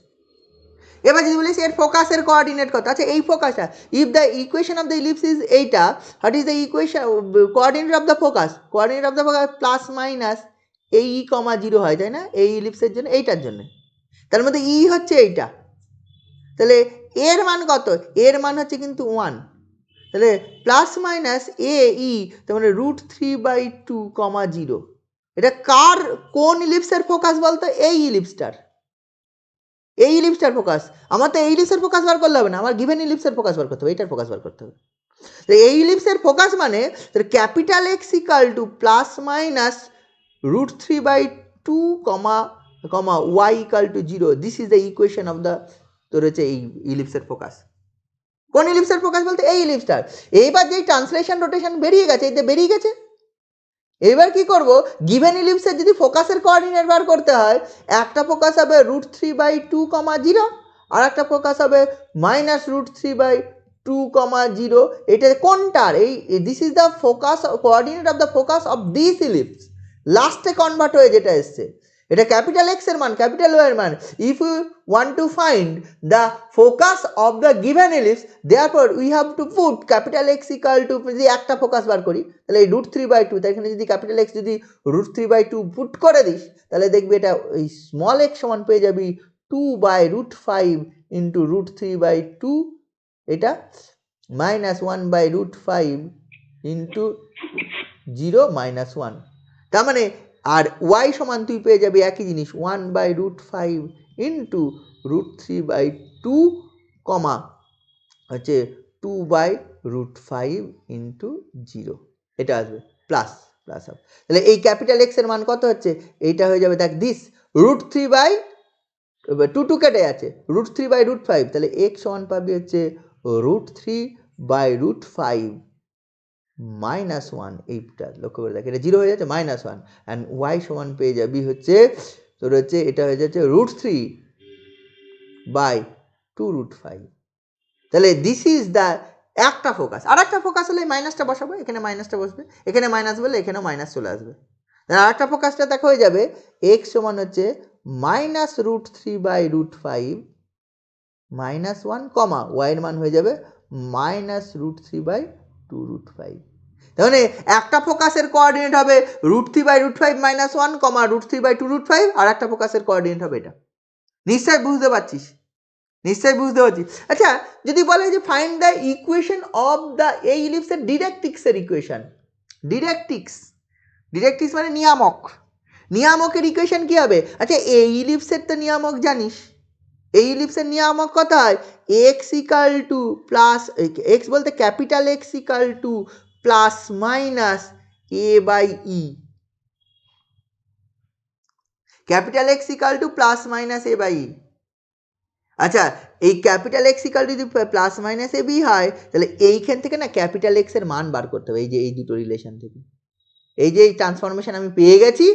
এবার যদি বলিস এর ফোকাসের কোঅর্ডিনেট কত, আচ্ছা এই ফোকাসটা if the equation of the ellipse is এইটা, what is the equation coordinate of the focus? Coordinate of the focus plus minus এই কমা 0 হয়, তাই না? এই ইলিপসের জন্য, এইটার জন্য, তার মধ্যে ই হচ্ছে এইটা, তাহলে এর মান কত? এর মান হচ্ছে কিন্তু 1, তাহলে প্লাস মাইনাস এ ই, তার মানে √3/2, 0। এটা কার, কোন ইলিপসের ফোকাস বলতো? এই ইলিপসটার, এই ইলিপসটার ফোকাস। আমার তো এই ইলিপসের ফোকাস বার করলে হবে না, আমার গিভেন ইলিপসের ফোকাস বার করতে হবে, এইটার ফোকাস বার করতে হবে। তো এই ইলিপসের ফোকাস মানে capital x equal to plus minus √3/2, y equal to 0। This is the equation of the, তোর হচ্ছে এই ইলিপসের ফোকাস। কোন ইলিপসের ফোকাস বলতে? এই ইলিপসটার। এইবার যেই ট্রান্সলেশন রোটেশন বেরিয়ে গেছে, এতে বেরিয়ে গেছে, এবার কি করব, গিভেন ইলিপসের যদি ফোকাসের কোঅর্ডিনেট বার করতে হয়, একটা ফোকাস হবে √3/2, 0, আর একটা ফোকাস হবে মাইনাস √3/2, 0। এটা কোনটার? এই this is the focus, coordinate of the focus of this ellipse, লাস্টে কনভার্ট হয়ে যেটা এসছে, এটা ক্যাপিটাল এক্স এর মান, ক্যাপিটাল ওয়াই এর মান। If you want to find the focus of the given ellipse, therefore we have to put capital x equal to, যদি একটা ফোকাস বার করি তাহলে এই √3/2, তাই এখানে যদি ক্যাপিটাল এক্স যদি √3/2 পুট করে দিস, তাহলে দেখবি এটা এই স্মল এক্স সমান পেয়ে যাবি 2/√5 ইন্টু √3/2, এটা মাইনাস 1/√5 ইন্টু 0 - 1, তার মানে আর ওয়াই সমান তুই পেয়ে যাবি একই জিনিস 1/√5 ইন্টু √3/2, হচ্ছে 2/√5 ইন্টু 0, এটা আসবে প্লাস প্লাস হবে। তাহলে এই ক্যাপিটাল এক্স এর মান কত হচ্ছে? এইটা হয়ে যাবে দেখ দিস √3/2 কেটে আছে, √3/5, তাহলে এক্স সমান পাবি হচ্ছে √3/5 -1, এইটা লক্ষ্য করে দেখ, এটা 0 হয়ে যাচ্ছে -1, অ্যান্ড ওয়াই সমান পেয়ে যাবি হচ্ছে তোর হচ্ছে এটা হয়ে যাচ্ছে √3/2√5। তাহলে দিস ইজ দ্য একটা ফোকাস। আর একটা ফোকাস হলে মাইনাসটা বসাবো, এখানে মাইনাসটা বসবে, এখানে মাইনাস বলে এখানেও মাইনাস চলে আসবে। আর একটা ফোকাসটা দেখো হয়ে যাবে এক্স সমান হচ্ছে -√3/5 -1, ওয়াই এর মান হয়ে যাবে -√3/2√5। তাহলে একটা ফোকাসের কোঅর্ডিনেট হবে √3/5 -1, √3/2√5, আর একটা ফোকাসের কোঅর্ডিনেট হবে এটা। নিশ্চয়ই বুঝতে পারছিস, নিশ্চয়ই বুঝতে পারছিস। আচ্ছা যদি বলে যে find the equation of the এই ইলিপসের ডিরেক্ট্রিক্সের ইকুয়েশন, ডিরেক্ট্রিক্স মানে নিয়ামক, নিয়ামকের ইকুয়েশন কি হবে? আচ্ছা এই ইলিপসের তো নিয়ামক জানিস, এই ইলিপসের নিয়ামক কত হয়? X equal to plus, X বলতে capital x equal to plus minus a/e, capital x equal to plus minus a/e। আচ্ছা এই ক্যাপিটাল এক্স ইকাল টু যদি প্লাস মাইনাস ab হয়, তাহলে এইখান থেকে না ক্যাপিটাল এক্স এর মান বার করতে হবে, এই যে এই দুটো রিলেশন থেকে, এই যে এই ট্রান্সফরমেশন আমি পেয়ে গেছি,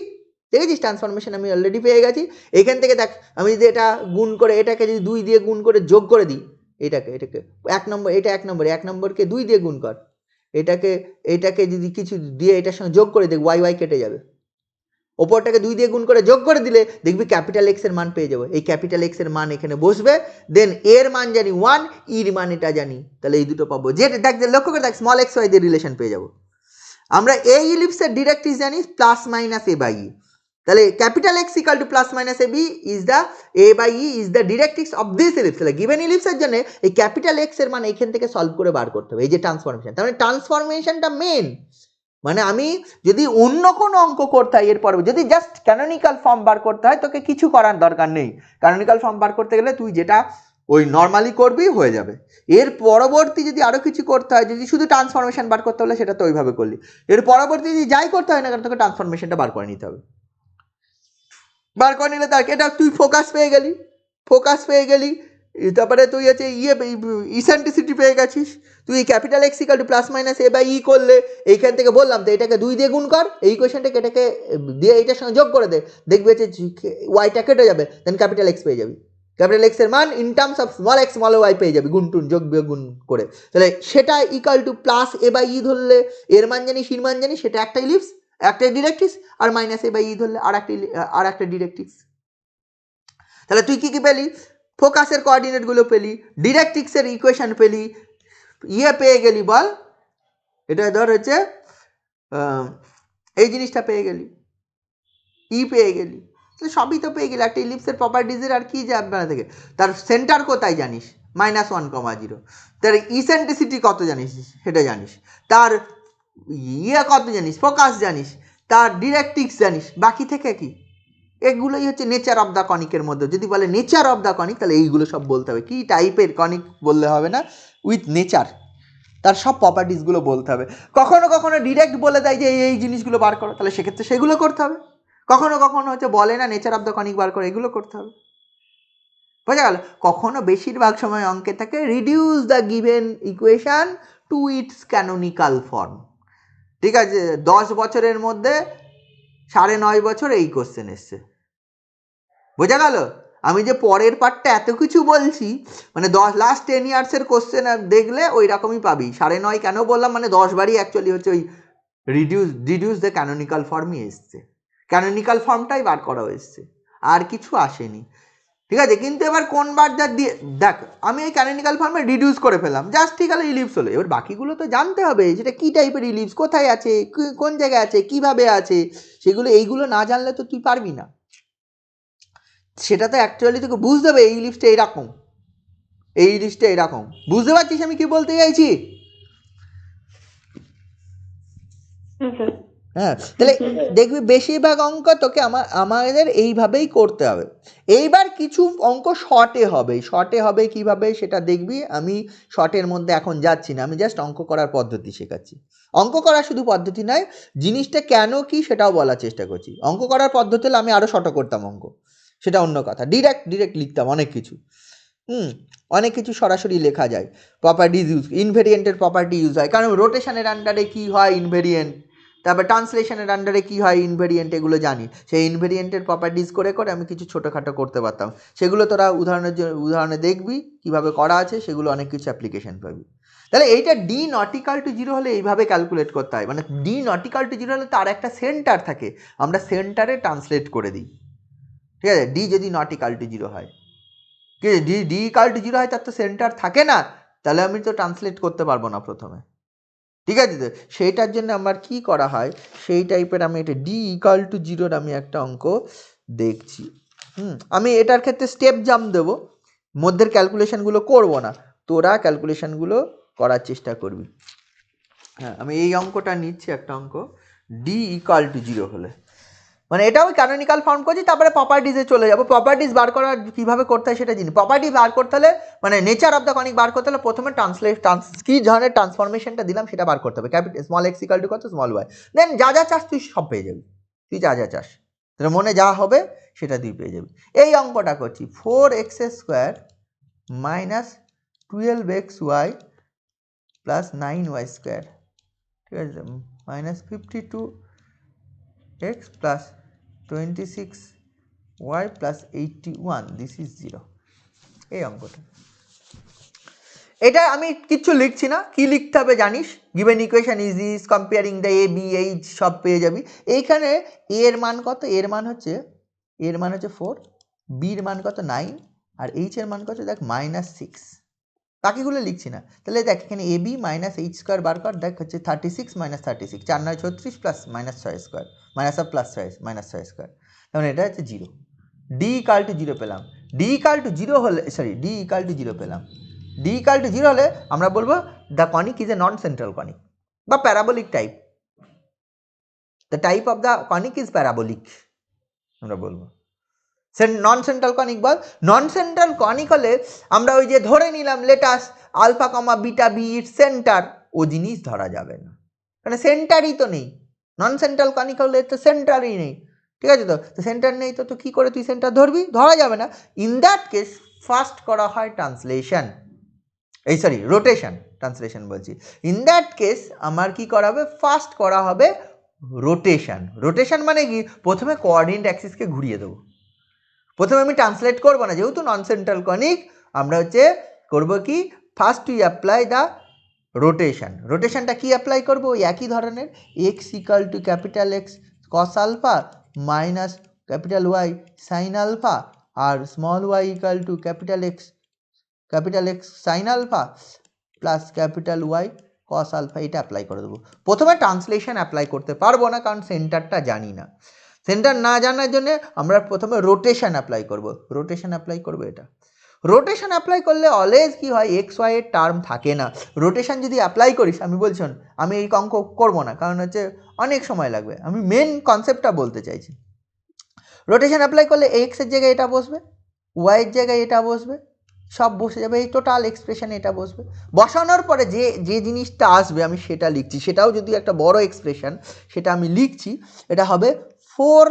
দেখেছিস ট্রান্সফরমেশন আমি অলরেডি পেয়ে গেছি। এইখান থেকে দেখ আমি যদি এটা গুণ করে, এটাকে যদি 2 দিয়ে গুণ করে যোগ করে দিই, এটাকে 1 নম্বর, এটা 1 নম্বর, 1 নম্বরকে 2 দিয়ে গুণ কর, এটাকে যদি কিছু দিয়ে এটার সঙ্গে যোগ করে দেখ, ওয়াই কেটে যাবে, ওপরটাকে 2 দিয়ে গুণ করে যোগ করে দিলে দেখবি ক্যাপিটাল এক্স এর মান পেয়ে যাবো। এই ক্যাপিটাল এক্স এর মান এখানে বসবে, দেন এর মান জানি 1, ইর মান এটা জানি, তাহলে এই দুটো পাবো। যে দেখ লক্ষ্য করে দেখ স্মল এক্স ওয়াই দিয়ে রিলেশন পেয়ে যাবো আমরা। এই ইলিপসের ডিরেক্ট্রিক্স জানি প্লাস মাইনাস a/e, তাহলে capital x equal to plus minus ab is the a/e is the directrix of this ellipse. তাহলে গিভেন ইলিপসের জন্য এই ক্যাপিটাল এক্স এর মান এখান থেকে সলভ করে বার করতে হবে, এই যে ট্রান্সফরমেশন, তার মানে ট্রান্সফরমেশনটা মেন। মানে আমি যদি অন্য কোনো অঙ্ক করতে হয় এরপরে, যদি জাস্ট ক্যানোনিক্যাল ফর্ম বার করতে হয়, তোকে কিছু করার দরকার নেই। ক্যানোনিক্যাল ফর্ম বার করতে গেলে তুই যেটা ওই নর্মালি করবি হয়ে যাবে। এর পরবর্তী যদি আরও কিছু করতে হয়, যদি শুধু ট্রান্সফরমেশন বার করতে হলে সেটা তো ওইভাবে করলি, এর পরবর্তী যদি যাই করতে হয় না কেন তোকে ট্রান্সফরমেশনটা বার করে নিতে হবে। বার করে নিলে তার এটা তুই ফোকাস পেয়ে গেলি, তারপরে তুই হচ্ছে ইসেন্ট্রিসিটি পেয়ে গেছিস। তুই capital x equal to plus minus a/e করলে এইখান থেকে বললাম তো এটাকে 2 দিয়ে গুণ কর, এই কোয়েশনটাকে এটাকে দিয়ে এইটার সঙ্গে যোগ করে দে, দেখবি হচ্ছে ওয়াইটা কেটে যাবে, দেন ক্যাপিটাল এক্স পেয়ে যাবি। ক্যাপিটাল এক্স এর মান in terms of small x small y পেয়ে যাবি, গুণ টুন যোগ বিয়োগ গুণ করে। তাহলে সেটা equal to plus A by E ধরলে এর মান জানি সির মান জানি, সেটা একটা ইলিপস একটা ডিরেক্ট্রিক্স, আর মাইনাস এ বাই ই ধরলে আর একটা ডিরেক্ট্রিক্স। তাহলে তুই কি কি পেলি? ফোকাসের কোঅর্ডিনেটগুলো পেলি, ডিরেক্ট্রিক্সের ইকুয়েশন পেলি, ইয়ে পেয়ে গেলি বল, এটা ধর হচ্ছে এই জিনিসটা পেয়ে গেলি, ই পেয়ে গেলি, তো সবই তো পেয়ে গেলি। একটা ইলিপসের প্রপার্টিজের আর কি যাবে না থেকে, তার সেন্টার কোথায় জানিস -1,0, তার ইসেন্ট্রিসিটি কত জানিস সেটা জানিস, তার ইয়ে কত জানিস, ফোকাস জানিস, তার ডিরেক্ট্রিক্স জানিস, বাকি থেকে কি? এগুলোই হচ্ছে নেচার অফ দ্য কনিকের মধ্যে। যদি বলে নেচার অফ দ্য কনিক, তাহলে এইগুলো সব বলতে হবে। কি টাইপের কনিক বললে হবে না, উইথ নেচার, তার সব প্রপার্টিসগুলো বলতে হবে। কখনো কখনো ডিরেক্ট বলে দেয় যে এই জিনিসগুলো বার করো, তাহলে সেক্ষেত্রে সেগুলো করতে হবে। কখনো কখনো হচ্ছে বলে না নেচার অফ দ্য কনিক বার করো, এগুলো করতে হবে। বোঝা গেল? কখনো বেশিরভাগ সময় অঙ্কে থাকে reduce the given equation to its canonical form. ঠিক আছে, 10 বছরের মধ্যে 9.5 বছর এই কোশ্চেন এসছে। বোঝা গেল? আমি যে পরের পার্টটা এত কিছু বলছি, মানে লাস্ট 10 ইয়ার্সের কোশ্চেন দেখলে ওই রকমই পাবি। 9.5 কেন বললাম, মানে 10 বারই অ্যাকচুয়ালি হচ্ছে ওই রিডিউস দ্য ক্যানোনিক্যাল ফর্মই এসছে, ক্যানোনিক্যাল ফর্মটাই বার করা হয়েছে, আর কিছু আসেনি। ঠিক আছে, কিন্তু এবার কোন বার যা দিয়ে দেখ, আমি এই ক্যানোনিক্যাল ফর্মে রিডিউস করে ফেললাম, জাস্ট ঠিক আছে ইলিপস হলো। এবার বাকিগুলো তো জানতে হবে, সেটা কী টাইপের ইলিপস, কোথায় আছে, কোন জায়গায় আছে, কিভাবে আছে, সেগুলো এইগুলো না জানলে তো তুই পারবি না। সেটা তো অ্যাকচুয়ালি তোকে বুঝতে হবে, এই লিস্টটা এরকম, এই লিস্টটা এরকম। বুঝতে পারছিস আমি কি বলতে চাইছি? হ্যাঁ, তাহলে দেখবি বেশিরভাগ অঙ্ক তোকে আমাদের এইভাবেই করতে হবে। এইবার কিছু অঙ্ক শর্টে হবে কিভাবে সেটা দেখবি। আমি শর্টের মধ্যে এখন যাচ্ছি না, আমি জাস্ট অঙ্ক করার পদ্ধতি শেখাচ্ছি। অঙ্ক করা শুধু পদ্ধতি নয়, জিনিসটা কেন কি সেটাও বলার চেষ্টা করছি। অঙ্ক করার পদ্ধতি হলে আমি আরও শর্ট করতাম অঙ্ক, সেটা অন্য কথা। ডিরেক্ট লিখতাম অনেক কিছু, অনেক কিছু সরাসরি লেখা যায়। প্রপার্টিজ ইউজ, ইনভেরিয়েন্টের প্রপার্টি ইউজ হয়, কারণ রোটেশনের আন্ডারে কী হয় ইনভেরিয়েন্ট, তারপর ট্রান্সলেশনের আন্ডারে কী হয় ইনভেরিয়েন্ট, এগুলো জানি। সেই ইনভেরিয়েন্টের প্রপার্টিজ করে করে আমি কিছু ছোটোখাটো করতে পারতাম। সেগুলো তোরা উদাহরণে দেখবি কীভাবে করা আছে, সেগুলো অনেক কিছু অ্যাপ্লিকেশন পাবি। তাহলে এইটা ডি নট ইকুয়াল টু 0 হলে এইভাবে ক্যালকুলেট করতে হয়, মানে ডি নট ইকুয়াল টু 0 হলে তার একটা সেন্টার থাকে, আমরা সেন্টারে ট্রান্সলেট করে দিই। ঠিক আছে, ডি যদি নট ইকুয়াল টু 0 হয়, কি ডি ইকুয়াল টু 0 হয়, তার তো সেন্টার থাকে না, তাহলে আমি তো ট্রান্সলেট করতে পারবো না প্রথমে। ঠিক আছে, তো সেইটার জন্য আমার কি করা হয়, সেই টাইপের আমি এটা ডি ইকুয়াল টু 0 আমি একটা অঙ্ক দেখছি। আমি এটার ক্ষেত্রে স্টেপ জাম্প দেবো, মধ্যের ক্যালকুলেশনগুলো করবো না, তোরা ক্যালকুলেশনগুলো করার চেষ্টা করবি। হ্যাঁ, আমি এই অঙ্কটা নিচ্ছি, একটা অঙ্ক ডি ইকুয়াল টু 0 হলে, মানে এটাও ক্যানোনিক্যাল ফর্ম করছি, তারপরে প্রপার্টিজে চলে যাবো। প্রপার্টিজ বার করার কীভাবে করতে হয় সেটা জানি। প্রপার্টি বার করতে হলে, মানে নেচার অফ দ্য কনিক বার করতে হলে প্রথমে কী ধরনের ট্রান্সফরমেশনটা দিলাম সেটা বার করতে হবে। স্মল এক্স ইকুয়াল টু কত, স্মল ওয়াই, দেন যা যা চাস তুই সব পেয়ে যাবি, তুই যা যা চাস তোর মনে যা হবে সেটা তুই পেয়ে যাবি। এই অঙ্কটা করছি 4x² minus 12xy plus 9y², ঠিক আছে, minus 52x plus 26y plus 81, this is 0। এই অঙ্কটা, এটা আমি কিচ্ছু লিখছি না, কি লিখতে হবে জানিস, given equation is this, comparing the a b h সব পেয়ে যাবি। এইখানে এ এর মান কত, এর মান হচ্ছে 4, বির মান কত 9, আর এইচ এর মান কত দেখ -6, বাকিগুলো লিখছি না। তাহলে দেখ এখানে এ বি -h² বার কর, দেখ হচ্ছে 36 - 36, 4 9 36 প্লাস -6² মাইনাস অফ প্লাস -6², তাহলে এটা হচ্ছে 0। ডি ইকুয়াল টু 0 পেলাম। ডি ইকুয়াল টু 0 হলে, ডি ইকুয়াল টু 0 পেলাম। ডি ইকুয়াল টু 0 হলে আমরা বলবো the conic is a non central conic বা parabolic type, the type of the conic is parabolic আমরা বলবো। নন সেন্ট্রাল কনিক বল, নন সেন্ট্রাল কনিক হলে আমরা ওই যে ধরে নিলাম let us alpha comma beta be it centre, ও জিনিস ধরা যাবে না, কারণ সেন্টারই তো নেই। নন সেন্ট্রাল কনিক হলে তো সেন্টারই নেই, ঠিক আছে, তো সেন্টার নেই তো কী করে তুই সেন্টার ধরবি, ধরা যাবে না। ইন দ্যাট কেস ফার্স্ট করা হয় ট্রান্সলেশন, রোটেশন, ট্রান্সলেশন বলছি। ইন দ্যাট কেস আমার কি করা হবে, ফার্স্ট করা হবে রোটেশন। রোটেশন মানে কি, প্রথমে কোঅর্ডিনেট অ্যাক্সিসকে ঘুরিয়ে দেবো, প্রথমে আমি ট্রান্সলেট করব না, যেহেতু নন সেন্ট্রাল কনিক আমরা হচ্ছে করব কি, first we apply the rotation. রোটেশনটা কি অ্যাপ্লাই করব, ওই একই ধরনের, X equal to capital x cos alpha minus capital Y sine alpha, আর small Y equal to capital x sine alpha plus capital Y cos alpha, এটা apply করে দেবো। প্রথমে ট্রান্সলেশন অ্যাপ্লাই করতে পারবো না, কারণ সেন্টারটা জানি না। সেন্টার না জানার জন্য আমরা প্রথমে রোটেশন অ্যাপ্লাই করব। রোটেশন অ্যাপ্লাই করবো এটা। রোটেশন অ্যাপ্লাই করলে অলওয়েজ কি হয়, এক্স ওয়াই এর টার্ম থাকে না। রোটেশন যদি অ্যাপ্লাই করিস, আমি বলছি আমি এই অঙ্ক করবো না, কারণ হচ্ছে অনেক সময় লাগবে, আমি মেন কনসেপ্টটা বলতে চাইছি। রোটেশন অ্যাপ্লাই করলে এক্সের জায়গায় এটা বসবে, ওয়াইয়ের জায়গায় এটা বসবে, সব বসে যাবে, এই টোটাল এক্সপ্রেশনে এটা বসবে। বসানোর পরে যে জিনিসটা আসবে আমি সেটা লিখছি, সেটাও যদি একটা বড় এক্সপ্রেশন, সেটা আমি লিখছি। এটা হবে 4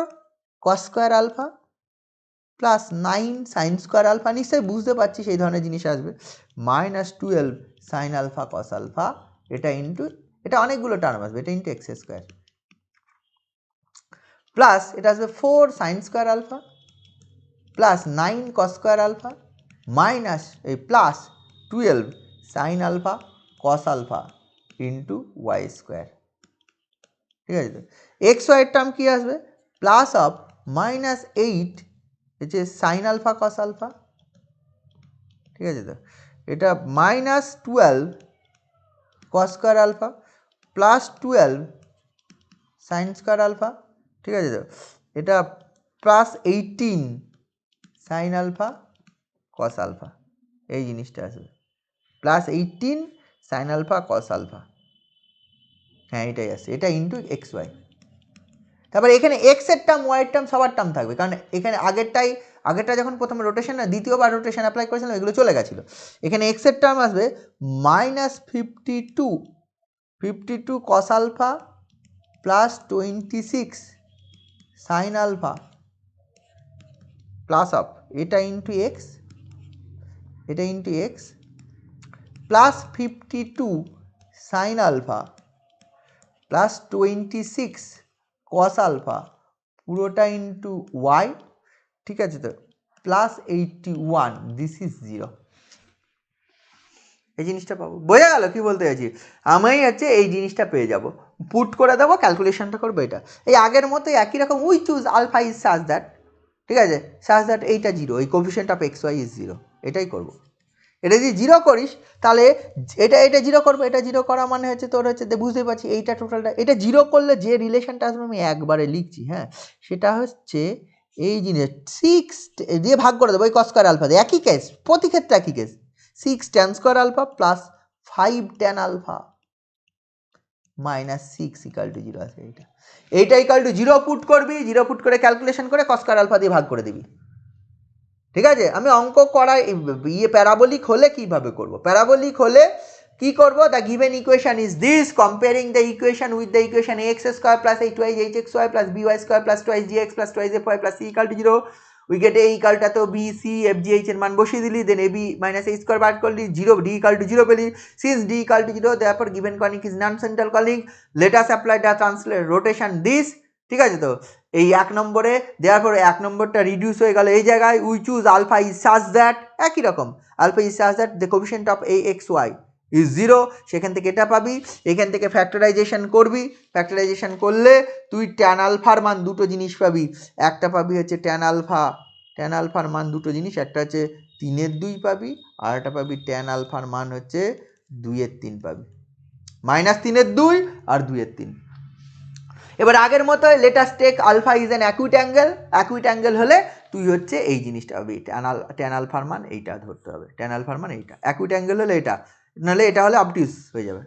cos square alpha plus 9 sine square alpha, নিশ্চয়ই বুঝতে পারছি সেই ধরনের জিনিস আসবে, minus 12 sine alpha cos alpha, এটা ইন্টু, এটা অনেকগুলো টার্ম আসবে, এটা ইন্টু এক্স স্কোয়ার, প্লাস এটা আসবে 4 sine square alpha plus 9 cos square alpha minus এই plus 12 sine alpha cos alpha into Y square. ঠিক আছে, তো এক্স ওয়াইয়ের টার্ম কী আসবে, প্লাস অফ মাইনাস 8 হচ্ছে সাইন আলফা কস আলফা। ঠিক আছে, তো এটা minus 12 cos square alpha plus 12 sine square alpha. ঠিক আছে, তো এটা plus 18 sine alpha cos alpha, এই জিনিসটা আসবে, plus 18 sine alpha cos alpha, হ্যাঁ এটাই আসছে, এটা ইন্টু এক্স ওয়াই। তারপর এখানে এক্সের টার্ম ওয়াইয়ের টার্ম সবার টার্ম থাকবে, কারণ এখানে আগেরটা যখন প্রথমে রোটেশন না দ্বিতীয়বার রোটেশন অ্যাপ্লাই করেছিলাম, এগুলো চলে গেছিলো। এখানে এক্সের টার্ম আসবে minus 52 cos alpha plus 26 sine alpha plus of এটা ইন্টু এক্স, এটা into x plus 52 sine alpha plus 26 cos alpha পুরোটা ইন্টু ওয়াই। ঠিক আছে, তো প্লাস 81, দিস ইজ 0, এই জিনিসটা পাবো। বোঝা গেল কি বলতে চাইছি, আমি হচ্ছে এই জিনিসটা পেয়ে যাব, পুট করে দেবো, ক্যালকুলেশনটা করবো, এটা এই আগের মতো একই রকম, we choose alpha is such that, ঠিক আছে, সাজ দ্যাট এইটা 0, এই coefficient of x y is 0, এটাই করবো। এটা যদি 0 করিস তাহলে এটা 0 করবো, এটা 0 করা মানে হচ্ছে তোর হচ্ছে বুঝতেই পারছি এইটা টোটালটা, এটা 0 করলে যে রিলেশনটা আসবে আমি একবারে লিখছি, হ্যাঁ সেটা হচ্ছে এই জিনিস 6 দিয়ে ভাগ করে দেবো, ওই কস স্কোয়ার আলফা দিয়ে, একই কেস, প্রতি ক্ষেত্রে একই case, 6 tan square alpha plus 5 tan alpha minus 6 equal to 0 আছে, এইটা ইকাল টু 0 পুট করবি, 0 পুট করে ক্যালকুলেশন করে কস স্কোয়ার আলফা দিয়ে ভাগ করে দিবি। ঠিক আছে, আমি অঙ্ক করা প্যারাবোলিক হলে কিভাবে করব, প্যারাবোলিক হলে কি করব, the given equation is this, comparing the equation with the equation x square plus 8y hxy plus by square plus 2gx plus 2fy plus c equal to 0, we get a ইকালটা তো b c f g h এর মান বসিয়ে দিলি, দেন ab minus a square বার করলি, 0 d equal to 0 পেলি, since d equal to 0 therefore given conic is non central conic, late us apply the translate rotation this. ঠিক আছে, তো এই 1 নম্বরে দেওয়ার পরে 1 নম্বরটা রিডিউস হয়ে গেল এই জায়গায়, we choose alpha is such that, একই রকম alpha is such that the coefficient of a x y is 0, সেখান থেকে এটা পাবি, এখান থেকে ফ্যাক্টরাইজেশন করবি, ফ্যাক্টরাইজেশন করলে তুই ট্যান আলফার মান দুটো জিনিস পাবি, একটা পাবি হচ্ছে ট্যান আলফার মান দুটো জিনিস, একটা হচ্ছে 3/2 পাবি, আর একটা পাবি ট্যান আলফার মান হচ্ছে 2/3 পাবি, মাইনাস 3/2 আর 2/3। এবার আগের মতো let's take alpha is an acute angle হলে তুই হচ্ছে এই জিনিসটা হবে, ট্যান আলফার মান এইটা ধরতে হবে, ট্যান আলফার মান এইটা, অ্যাকুইট অ্যাঙ্গেল হলে এটা, নাহলে এটা হলে অবটিউস হয়ে যাবে,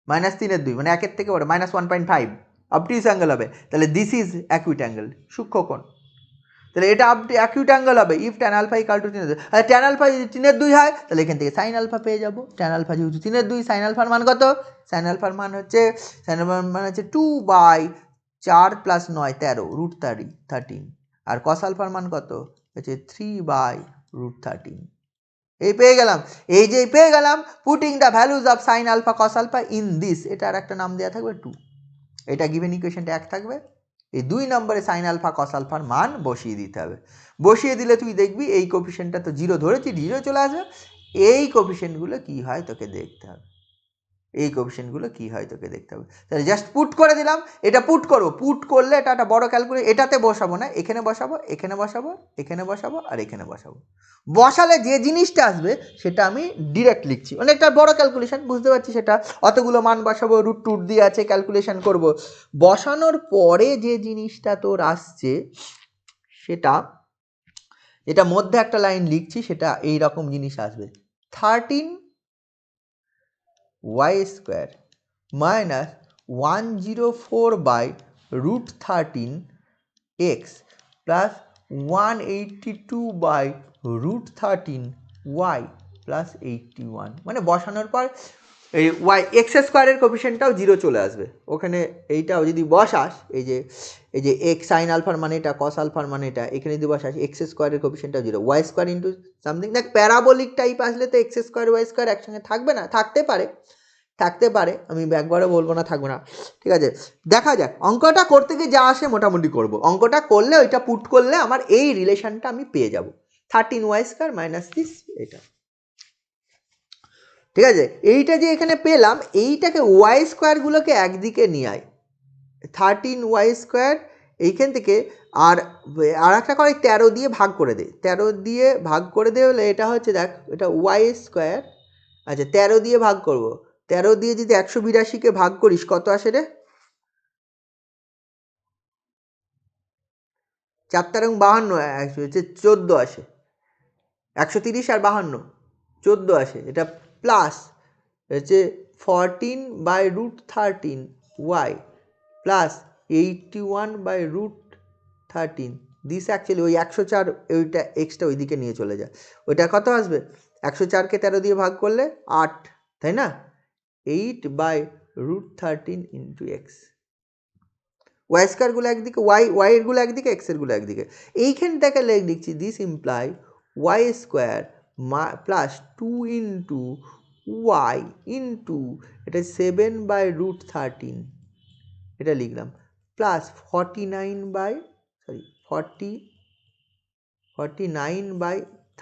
মাইনাস 3/2 মানে 1 থেকে বড়, মাইনাস 1.5 অবটিউস অ্যাঙ্গেল হবে, তাহলে দিস ইজ অ্যাকুইট অ্যাঙ্গেল, সূক্ষ্মকোণ, তাহলে এটা অ্যাকিউট অ্যাঙ্গেল হবে if tan alpha equal to 3/2, আর ট্যান আলফা যদি 3/2 হয় তাহলে এখান থেকে সাইন আলফা পেয়ে যাবো, ট্যান আলফা যেহেতু 3/2, সাইন আলফার মান কত, সাইন আলফার মান হচ্ছে 2/4 প্লাস 9 13 √13, আর কস আলফার মান কত হচ্ছে 3/√13, এই পেয়ে গেলাম, এই যে পেয়ে গেলাম, putting the values of sine alpha cos alpha in this, এটা আর একটা নাম দেওয়া থাকবে 2, এটা গিভেন ইকুয়েশনটা 1 থাকবে, এই 2 নম্বরে সাইন আলফা কস আলফার মান বসিয়ে দিতে হবে। বসিয়ে দিলে তুই দেখবি এই কোফিশিয়েন্টটা তো 0 ধরেছি, 0 চলে আসবে। এই কোফিশিয়েন্টগুলো কী হয় তোকে দেখতে হবে, এই কোফিশিয়েন্টগুলো কী হয় তোকে দেখতে হবে। তাহলে জাস্ট পুট করে দিলাম, এটা পুট করবো, পুট করলে এটা একটা বড় ক্যালকুলেট, এটাতে বসাবো না, এখানে বসাবো, এখানে বসাবো, এখানে বসাবো আর এখানে বসাবো। বসালে যে জিনিসটা আসবে সেটা আমি ডিরেক্ট লিখছি, অনেকটা বড় ক্যালকুলেশন, বুঝতে পারছি সেটা। অতগুলো মান বসাবো, রুট টুট দিয়ে আছে, ক্যালকুলেশন করব। বসানোর পরে যে জিনিসটা তোর আসছে সেটা, এটা মধ্যে একটা লাইন লিখছি, সেটা এই রকম জিনিস আসবে, 13y square minus 104 by root 13x plus 182 by root 13y plus 81। মানে বসানোর পর এই ওয়াই এক্স স্কোয়ারের কোফিশিয়েন্টটাও 0 চলে আসবে ওখানে। এইটাও যদি বসাস, এই যে এক্স সাইন আলফার মানে এটা, কস আলফার মানে এটা, এখানে যদি বসাস এক্স স্কোয়ারের কোফিশিয়েন্টটাও 0, ওয়াই স্কোয়ার ইন্টু সামথিং। দেখ প্যারাবোলিক টাইপ আসলে তো এক্স স্কোয়ার ওয়াই স্কোয়ার একসঙ্গে থাকবে না, থাকতে পারে, আমি একবারও বলবো না থাকবে না। ঠিক আছে, দেখা যাক অঙ্কটা করতে গিয়ে যা আসে মোটামুটি করব। অঙ্কটা করলে ওইটা পুট করলে আমার এই রিলেশনটা আমি পেয়ে যাব, 13y স্কোয়ার মাইনাস দিস এটা। ঠিক আছে, এইটা যে এখানে পেলাম, এইটাকে ওয়াই স্কোয়ারগুলোকে একদিকে নিয়ে আয়, 13y স্কোয়ার এইখান থেকে, আর একটা করে 13 দিয়ে ভাগ করে দে, 13 দিয়ে ভাগ করে দে হলে এটা হচ্ছে, দেখ এটা ওয়াই স্কোয়ার। আচ্ছা 13 দিয়ে ভাগ করব, 13 দিয়ে যদি 182কে ভাগ করিস কত আসে রে? 4 এবং 52 হচ্ছে 14 আসে, 130 আর 52 14 আসে। এটা প্লাস হচ্ছে 14 by root 13 y plus 81 by root 13 this. Actually ওই 104 ওইটা এক্সটা ওইদিকে নিয়ে চলে যায়, ওইটা কত আসবে? 104কে 13 দিয়ে ভাগ করলে 8, তাই না? 8 by root 13 into x. Y স্কোয়ারগুলো একদিকে, ওয়াইয়েরগুলো একদিকে, এক্সেরগুলো একদিকে। এইখানটাকে লিখছি this imply Y square plus 2 into Y into এটা 7 বাই রুট 13, এটা লিখলাম, plus 49 by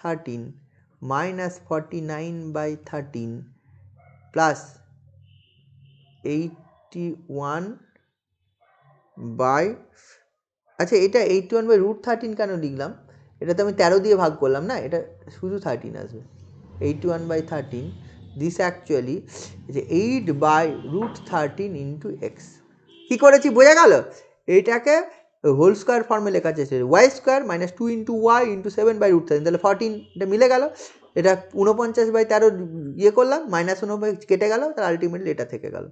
13 minus 49 by 13 plus 81 by, আচ্ছা এটা 81 বাই রুট 13 কেন লিখলাম? এটা তো আমি 13 দিয়ে ভাগ করলাম না, এটা শুধু 13 আসবে, 81 বাই 13 দিস অ্যাকচুয়ালি যে 8 বাই রুট 13 ইন্টু এক্স। কী করেছি বোঝা গেল? এইটাকে হোল স্কোয়ার ফর্মে লেখা চেয়েছে, y square minus 2 into Y into 7 by root 13, তাহলে 14, এটা মিলে গেল। এটা 49 বাই 13 ইয়ে করলাম, মাইনাস 49 কেটে গেল, তাহলে আলটিমেটলি এটা থেকে গেল।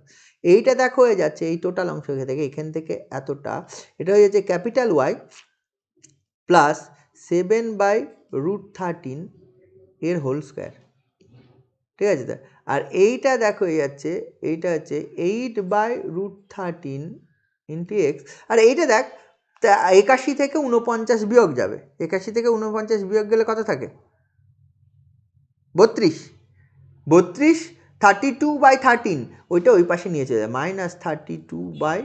এইটা দেখো হয়ে যাচ্ছে এই টোটাল অংশ থেকে, এখান থেকে এতটা, এটা হয়ে যাচ্ছে capital y plus 7 by root 13 এর হোল স্কোয়ার। ঠিক আছে, আর এইটা দেখো হয়ে যাচ্ছে, এইটা হচ্ছে 8 বাই রুট 13 ইন্টু এক্স। আর এইটা দেখ 81 থেকে 49 বিয়োগ যাবে, 81 থেকে 49 বিয়োগ গেলে কত থাকে? 32, 32 বাই 13, ওইটা ওই পাশে নিয়ে চলে যায়, মাইনাস 32 বাই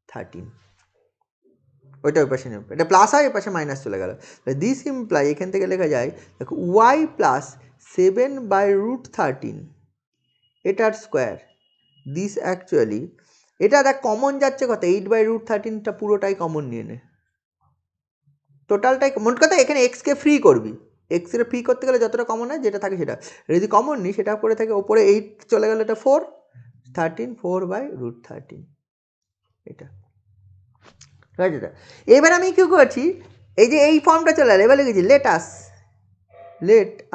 13, ওইটা ওই পাশে নেবে, এটা প্লাস হয়, ওই পাশে মাইনাস চলে গেল। দিস ইমপ্লাই এখান থেকে লেখা যায় দেখো ওয়াই প্লাস 7 বাই রুট 13 এটার স্কোয়ার দিস অ্যাকচুয়ালি, এটা দেখ কমন যাচ্ছে কত, 8 বাই রুট 13টা পুরোটাই কমন নিয়ে নে, টোটালটাই মোট কথা। এখানে এক্সকে ফ্রি করবি, এক্সের ফ্রি করতে গেলে যতটা কমন হয় যেটা থাকে সেটা, যদি কমন নিই সেটা পরে থাকে, ওপরে 8 চলে গেল, এটা 4 13 4 বাই রুট 13 এটা। ঠিক আছে, এবার আমি কী করছি, এই যে এই ফর্মটা চলে এলো, এবার লিখেছি লেট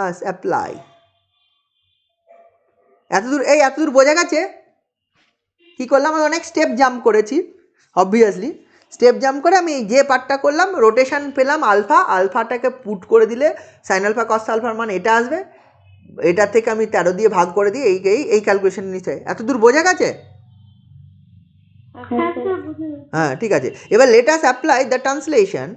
আস অ্যাপ্লাই। এতদূর বোঝা গেছে? কী করলাম, আমি অনেক স্টেপ জাম্প করেছি অবভিয়াসলি। স্টেপ জাম্প করে আমি যে পার্টটা করলাম, রোটেশন পেলাম আলফাটাকে পুট করে দিলে সাইন আলফা কস আলফার মান এটা আসবে, এটা থেকে আমি 13 দিয়ে ভাগ করে দিই, এই ক্যালকুলেশন নিচে। এতদূর বোঝা গেছে? হ্যাঁ ঠিক আছে, এবার let us apply the translation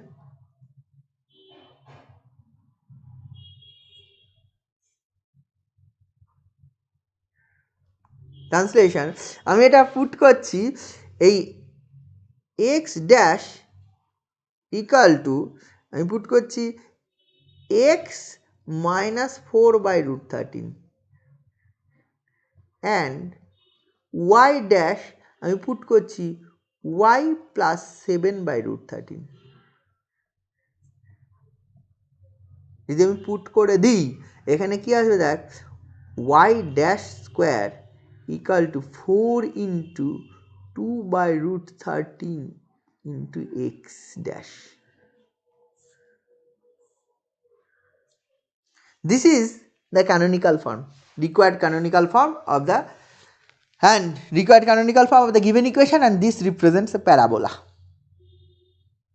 আমি এটা পুট করছি এই এক্স ড্যাশ ইকাল টু আমি পুট করছি x minus 4/√13 and y dash আমি পুট করছি ওয়াই প্লাস 7/√13। যদি আমি পুট করে দিই এখানে কি আসবে দেখ, y dash square equal to 4 into 2/√13 into x dash. This is the canonical form, required canonical form of the given equation, and this represents a parabola.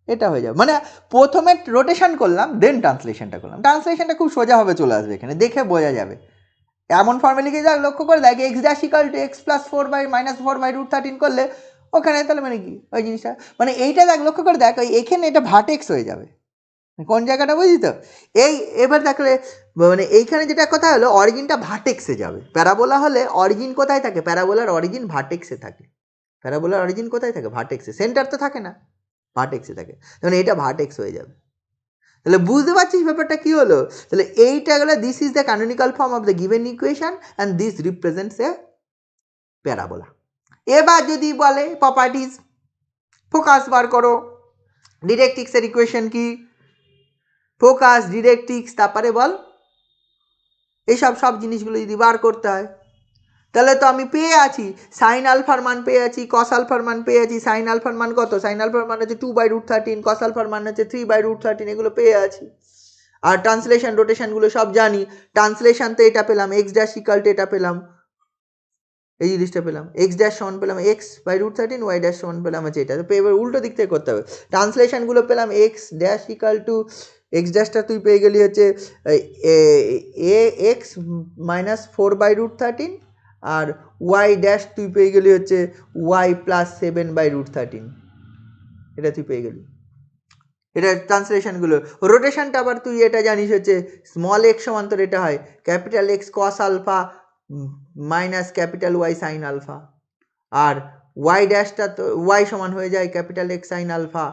এটা হয়ে যাবে, মানে প্রথমে রোটেশন করলাম দেন ট্রান্সলেশনটা করলাম। ট্রান্সলেশনটা খুব সোজাভাবে চলে আসবে, এখানে দেখে বোঝা যাবে। এমন ফর্মে লিখে যাক, লক্ষ্য করে দেখ x dash equal to x plus 4/-4/√13 করলে ওখানে তাহলে মানে কি ওই জিনিসটা, মানে এইটা দেখ লক্ষ্য করে দেখ, ওই এখানে এটা ভার্টেক্স হয়ে যাবে। কোন জায়গাটা বুঝলি তো? এই এবার দেখলে মানে এইখানে যেটা কথা হলো অরিজিনটা ভার্টেক্সে যাবে। প্যারাবোলা হলে অরিজিন কোথায় থাকে? প্যারাবোলার অরিজিন ভার্টেক্সে থাকে। প্যারাবোলার অরিজিন কোথায় থাকে? ভার্টেক্সে। সেন্টার তো থাকে না, ভার্টেক্সে থাকে। মানে এটা ভার্টেক্স হয়ে যাবে। তাহলে বুঝতে পারছিস ব্যাপারটা কি হলো? তাহলে এইটা গেলো this is the canonical form of the given equation and this represents A parabola. এবার যদি বলে প্রপার্টিজ, ফোকাস বার করো, ডিরেক্ট্রিক্সের ইকুয়েশন কি, ফোকাস, ডিরেক্ট্রিক্স, তারপরে বল এইসব সব জিনিসগুলো যদি বার করতে হয় তাহলে তো আমি পেয়ে আছি সাইন আলফার মান পেয়ে আছি, কস আলফার মান পেয়ে আছি। সাইন আলফার মান কত? সাইন আলফার মান হচ্ছে 2/√13, কস আলফার মান হচ্ছে 3/√13, এগুলো পেয়ে আছি। আর ট্রান্সলেশন রোটেশনগুলো সব জানি। ট্রান্সলেশন তো এটা পেলাম এক্স ড্যাশ ইকাল টু এটা পেলাম, এই জিনিসটা পেলাম এক্স ড্যাশ সমান পেলাম x/√13, ওয়াই ড্যাশ সমান পেলাম হচ্ছে এটা। তো এবার উল্টো দিক থেকে করতে হবে। ট্রান্সলেশনগুলো পেলাম X dash equal to X ড্যাশটা তুই পেয়ে গেলি হচ্ছে এক্স মাইনাস 4/√13 আর ওয়াই ড্যাশ তুই পেয়ে গেলি হচ্ছে ওয়াই প্লাস 7/√13, এটা তুই পেয়ে গেলি। এটা ট্রান্সলেশনগুলো। রোটেশনটা আবার তুই এটা জানিস হচ্ছে স্মল এক্স সমান্তর এটা হয় capital x cos alpha minus capital Y sine alpha, আর ওয়াই ড্যাশটা তো ওয়াই সমান হয়ে যায় capital x sine alpha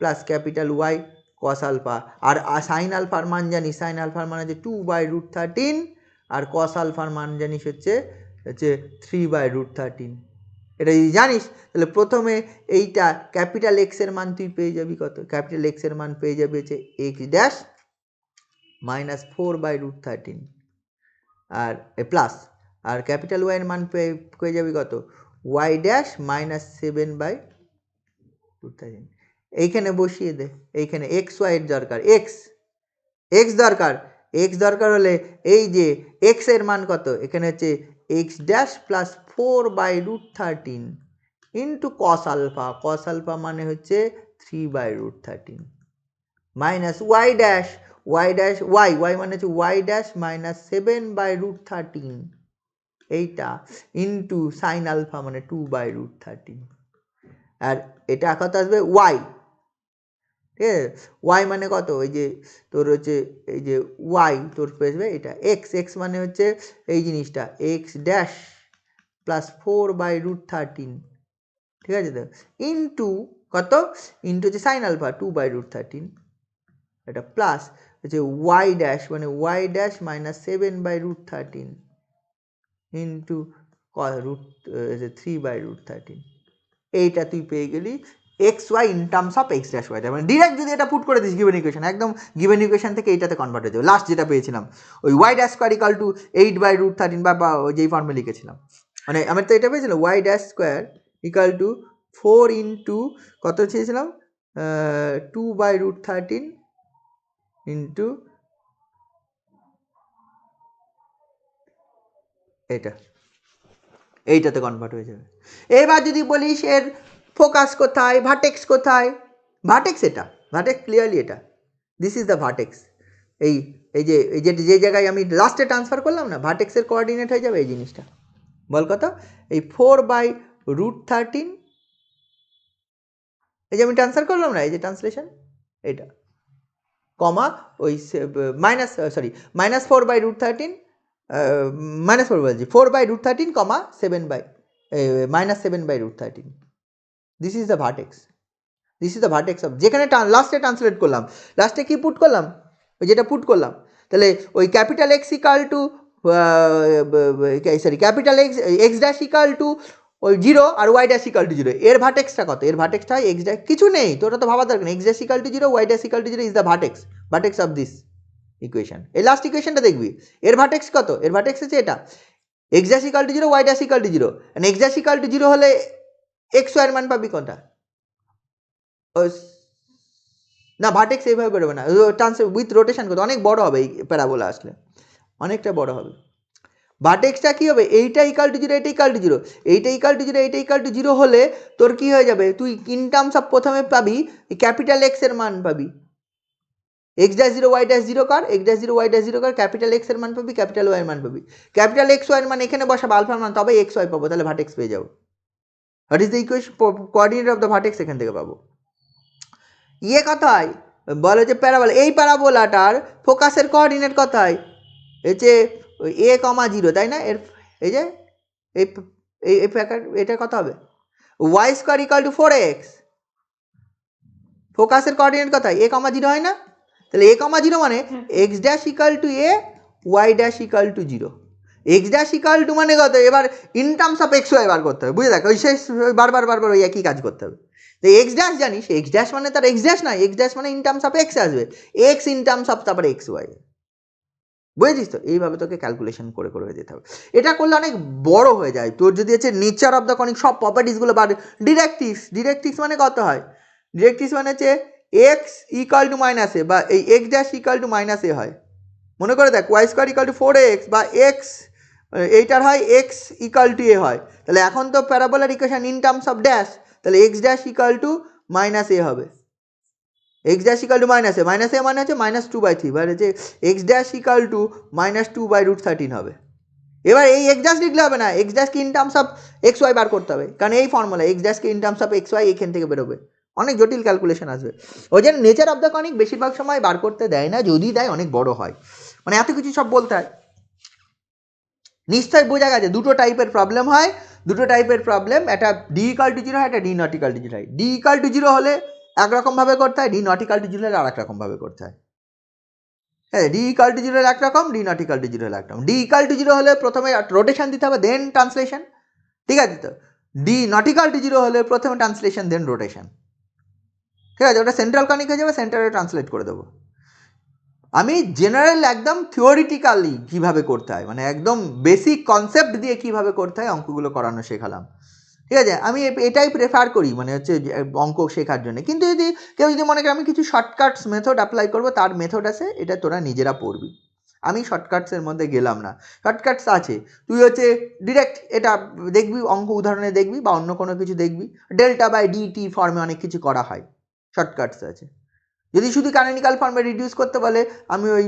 plus capital Y cos alpha. আর সাইন আলফার মান জানিস, সাইন আলফার মান হচ্ছে 2/√13 আর কস আলফার মান জানিস হচ্ছে 3/√13। এটা যদি জানিস তাহলে প্রথমে এইটা ক্যাপিটাল এক্সের মান তুই পেয়ে যাবি কত? ক্যাপিটাল এক্সের মান পেয়ে যাবি হচ্ছে এক্স ড্যাশ মাইনাস 4/√13 আর প্লাস, আর ক্যাপিটাল ওয়াইয়ের মান পেয়ে যাবি কত? Y dash minus 7/√13। এইখানে বসিয়ে দে, এইখানে এক্স ওয়াইয়ের দরকার, এক্স দরকার হলে এই যে এক্স এর মান কত? এখানে হচ্ছে x dash plus 4/√13 into cos alpha মানে হচ্ছে 3/√13 মাইনাস ওয়াই মানে হচ্ছে ওয়াই ড্যাশ মাইনাস 7/√13 এইটা ইন্টু সাইন আলফা মানে 2/√13। আর এটা কত আসবে? ওয়াই, ঠিক আছে? ওয়াই মানে কত? ওই যে তোর হচ্ছে এই যে ওয়াই তোর পেয়ে এটা এক্স মানে হচ্ছে এই জিনিসটা এক্স ড্যাশ প্লাস 4/√13, ঠিক আছে তো, ইন্টু কত? ইন্টু হচ্ছে সাইন আলফা 2/√13, এটা প্লাস হচ্ছে ওয়াই ড্যাশ মানে ওয়াই ড্যাশ মাইনাস 7/√13 ইন্টু 3/√13। এইটা তুই পেয়ে গেলি x y in terms of x dash y. মানে ডিরেক্ট যদি এটা পুট করে দিস গিভেন ইকুয়েশন, একদম গিভেন ইকুয়েশন থেকে এইটাতে কনভার্ট হয়ে যাবে। লাস্ট যেটা পেয়েছিলাম ওই y dash square equal to 8/√13 বা যেই ফর্মে লিখেছিলাম, মানে আমি তো এটা পেয়েছিলাম y dash square equal to 4 into কত চেয়েছিলাম 2/√13 ইন্টু এইটাতে কনভার্ট হয়ে যাবে। এবার যদি বলিস এর ফোকাস কোথায়, ভার্টেক্স কোথায়? ভার্টেক্স এটা, ভার্টেক্স ক্লিয়ারলি এটা, দিস ইজ দ্য ভার্টেক্স। যে জায়গায় আমি লাস্টে ট্রান্সফার করলাম না, ভার্টেক্সের কোঅর্ডিনেট হয়ে যাবে এই জিনিসটা। বল কত? এই 4/√13, এই যে আমি ট্রান্সফার করলাম না, এই যে ট্রান্সলেশন এটা কমা ওই minus 4/√13 4/√13 comma minus 7/√13, this is the vertex. This is the vertex of, যেখানে লাস্টে ট্রান্সলেট করলাম, লাস্টে কি পুট করলাম, ওই যেটা পুট করলাম, তাহলে ওই capital x equal two sorry capital x dash equal two ওই 0 আর ওয়াই ড্যাশ ইকাল টু 0, এর ভার্টেক্সটা কত, এর ভার্টেক্সটা হয় এক্স ড্যাশ, কিছু নেই তোরা তো ভাবা দরকার নেই, x dash equal to 0 y dash equal to 0 is the vertex of this equation. এই লাস্ট ইকুয়েশনটা দেখবি, এর ভার্টেক্স কত, এর ভার্টেক্স হচ্ছে এটা, x dash equal to 0 y dash equal to 0, x dash equal to 0 হলে এক্স ওয়াই এর মান পাবি কোনটা, না ভার্টেক্স এইভাবে বেরোবে না, উইথ রোটেশন করতে অনেক বড় হবে, এই প্যারাবোলা আসলে অনেকটা বড় হবে। ভার্টেক্সটা কী হবে, এইটা ইকাল টু 0 এইটা ইকাল টু 0, এইটা ইকাল টু 0 এইটা ইকাল টু 0 হলে তোর কী হয়ে যাবে, তুই ইন টার্মস অফ প্রথমে পাবি ক্যাপিটাল এক্স এর মান পাবি, এক্স ড্যাশ 0 ওয়াই ড্যাশ 0 কার, এক্স ড্যাশ 0 ওয়াই ড্যাশ 0 কার, ক্যাপিটাল এক্স এর মান পাবি, ক্যাপিটাল ওয়াই এর মান পাবি, ক্যাপিটাল এক্স ওয়াই এর মান এখানে বসাবো আলফার মান, তবে এক্স ওয়াই পাবো, তাহলে ভার্টেক্স পেয়ে যাবো। What is the equation, coordinate of the vertex এখান থেকে পাবো। ইয়ে কথায় বলে যে প্যারাবোলা, এই প্যারাবোলাটার ফোকাসের কোঅর্ডিনেট কথায় হচ্ছে এ কমা 0, তাই না, এর এই যে এই এটা কত হবে, Y square equal to 4x, ফোকাসের কোঅর্ডিনেট কথায় এ কমা 0 হয় না, তাহলে এ কমা 0 মানে X dash equal to A Y dash equal to 0, x dash equal to মানে কত, এবার in terms of x Y বার করতে হবে, বুঝে দেখ ওই শেষ বারবার ওই একই কাজ করতে হবে। তো এক্স ড্যাশ জানিস, এক্স ড্যাশ মানে তার এক্স ড্যাশ নয়, এক্স ড্যাশ মানে ইন টার্মস অফ এক্স আসবে, এক্স ইন টার্মস অফ তারপরে এক্স ওয়াই, বুঝেছিস তো, এইভাবে তোকে ক্যালকুলেশন করে যেতে হবে। এটা করলে অনেক বড় হয়ে যায় তোর, যদি হচ্ছে নেচার অফ দ্য কনিক সব প্রপার্টিসগুলো বা ডিরেক্ট্রিক্স মানে কত হয়, ডিরেক্ট্রিক্স মানে হচ্ছে x equal to minus A, বা এই x dash equal to minus A হয়, মনে করে দেখ Y square equal to 4x বা এক্স এইটার হয় এক্স ইকাল টু এ হয়, তাহলে এখন তো প্যারাবোলার equation in terms of dash, তাহলে X dash equal to minus A হবে, X dash equal to minus A মানে হচ্ছে -2/3, মানে হচ্ছে এক্স ড্যাশ ইকাল টু -2/√13 হবে। এবার এই এক্স ড্যাশ লিখলে হবে না, এক্স ড্যাশকে in terms of x Y বার করতে হবে, কারণ এই ফর্মুলা এক্স ড্যাশকে in terms of x Y এখান থেকে বেরোবে, অনেক জটিল ক্যালকুলেশন আসবে। ওই জন্য নেচার অফ দ্য কনিক বেশিরভাগ সময় বার করতে দেয় না, যদি দেয় অনেক বড় হয়, মানে এত কিছু সব বলতে হয়। নিশ্চয়ই বোঝা গেছে দুটো টাইপের প্রবলেম হয়, দুটো টাইপের প্রবলেম, একটা ডি ইকাল টু 0 হয়, একটা ডি নট ইকাল টু 0 হয়। ডি ইকাল টু 0 হলে একরকমভাবে করতে হয়, ডি নট ইকাল টু 0 হলে আরেক রকমভাবে করতে হয়। হ্যাঁ, ডি ইকাল টু 0 হলে একরকম, ডি নট ইকাল টু 0 হলে একরকম। ডি ইকাল টু 0 হলে প্রথমে রোটেশন দিতে হবে, দেন ট্রান্সলেশন, ঠিক আছে তো। ডি নট ইকাল টু 0 হলে প্রথমে ট্রান্সলেশন দেন রোটেশন, ঠিক আছে, ওটা সেন্ট্রাল কনিক হয়ে যাবে, সেন্টারে ট্রান্সলেট করে দেবো। আমি জেনারেল একদম থিওরিটিক্যালি কীভাবে করতে হয়, মানে একদম বেসিক কনসেপ্ট দিয়ে কীভাবে করতে হয় অঙ্কগুলো করানো শেখালাম, ঠিক আছে। আমি এটাই প্রেফার করি, মানে হচ্ছে অঙ্ক শেখার জন্য। কিন্তু যদি কেউ যদি মনে করে আমি কিছু শর্টকাটস মেথড অ্যাপ্লাই করবো, তার মেথড আছে, এটা তোরা নিজেরা পড়বি, আমি শর্টকাটসের মধ্যে গেলাম না। শর্টকাটস আছে, তুই হচ্ছে ডিরেক্ট এটা দেখবি, অঙ্ক উদাহরণে দেখবি, বা অন্য কোনো কিছু দেখবি, ডেল্টা বাই ডিটি ফর্মে অনেক কিছু করা হয়, শর্টকাটস আছে। যদি শুধু ক্যানোনিক্যাল ফর্মে রিডিউস করতে বলে, আমি ওই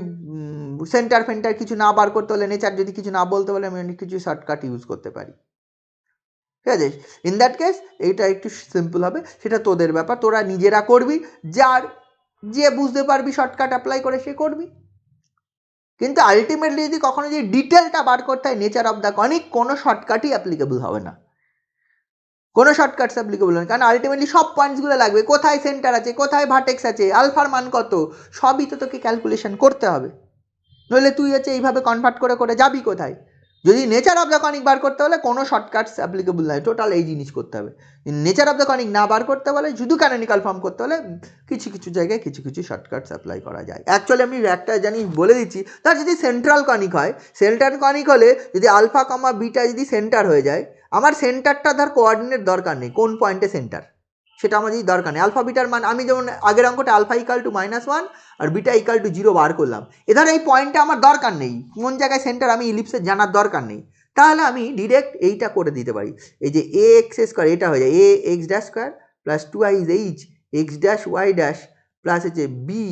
সেন্টার ফেন্টার কিছু না বার করতে বলে, নেচার যদি কিছু না বলতে বলে, আমি অনেক কিছু শর্টকাট ইউজ করতে পারি, ঠিক আছে। ইন দ্যাট কেস এইটা একটু সিম্পল হবে, সেটা তোদের ব্যাপার, তোরা নিজেরা করবি, যে বুঝতে পারবি শর্টকাট অ্যাপ্লাই করে সে করবি। কিন্তু আলটিমেটলি যদি কখনো যদি ডিটেলটা বার করতে হয় নেচার অফ দ্য কনিক, কোনো শর্টকাটই অ্যাপ্লিকেবল হবে না, কোনো শর্টকাটস অ্যাপ্লিকেবল নয়, কারণ আলটিমেটলি সব পয়েন্টসগুলো লাগবে, কোথায় সেন্টার আছে, কোথায় ভার্টেক্স আছে, আলফার মান কত, সবই তো তোকে ক্যালকুলেশন করতে হবে, নইলে তুই হচ্ছে এইভাবে কনভার্ট করে যাবি কোথায়। যদি নেচার অফ দ্য কনিক বার করতে হলে কোনো শর্টকাটস অ্যাপ্লিকেবল নয়, টোটাল এই জিনিস করতে হবে। নেচার অফ দ্য কনিক না বার করতে বলে, শুধু ক্যানোনিক্যাল ফর্ম করতে হলে কিছু জায়গায় কিছু শর্টকাটস অ্যাপ্লাই করা যায়। অ্যাকচুয়ালি আমি একটা জানিস বলে দিচ্ছি, তার যদি সেন্ট্রাল কনিক হয়, সেন্টার কনিক হলে যদি আলফা কমা বিটা যদি সেন্টার হয়ে যায়, আমার সেন্টারটা ধর কোঅর্ডিনেট দরকার নেই, কোন পয়েন্টে সেন্টার সেটা আমার যদি দরকার নেই। আলফা বিটার মান আমি যেমন আগের অঙ্কটা আলফা ইকাল টু -1 আর বিটা ইকাল টু 0 বার করলাম, এধারে এই পয়েন্টটা আমার দরকার নেই, কোন জায়গায় সেন্টার আমি ইলিপসে জানার দরকার নেই, তাহলে আমি ডিরেক্ট এইটা করে দিতে পারি। এই যে এ এক্স স্কোয়ার, এটা হয়ে যায় A x dash square plus 2i is H x dash Y dash plus হচ্ছে B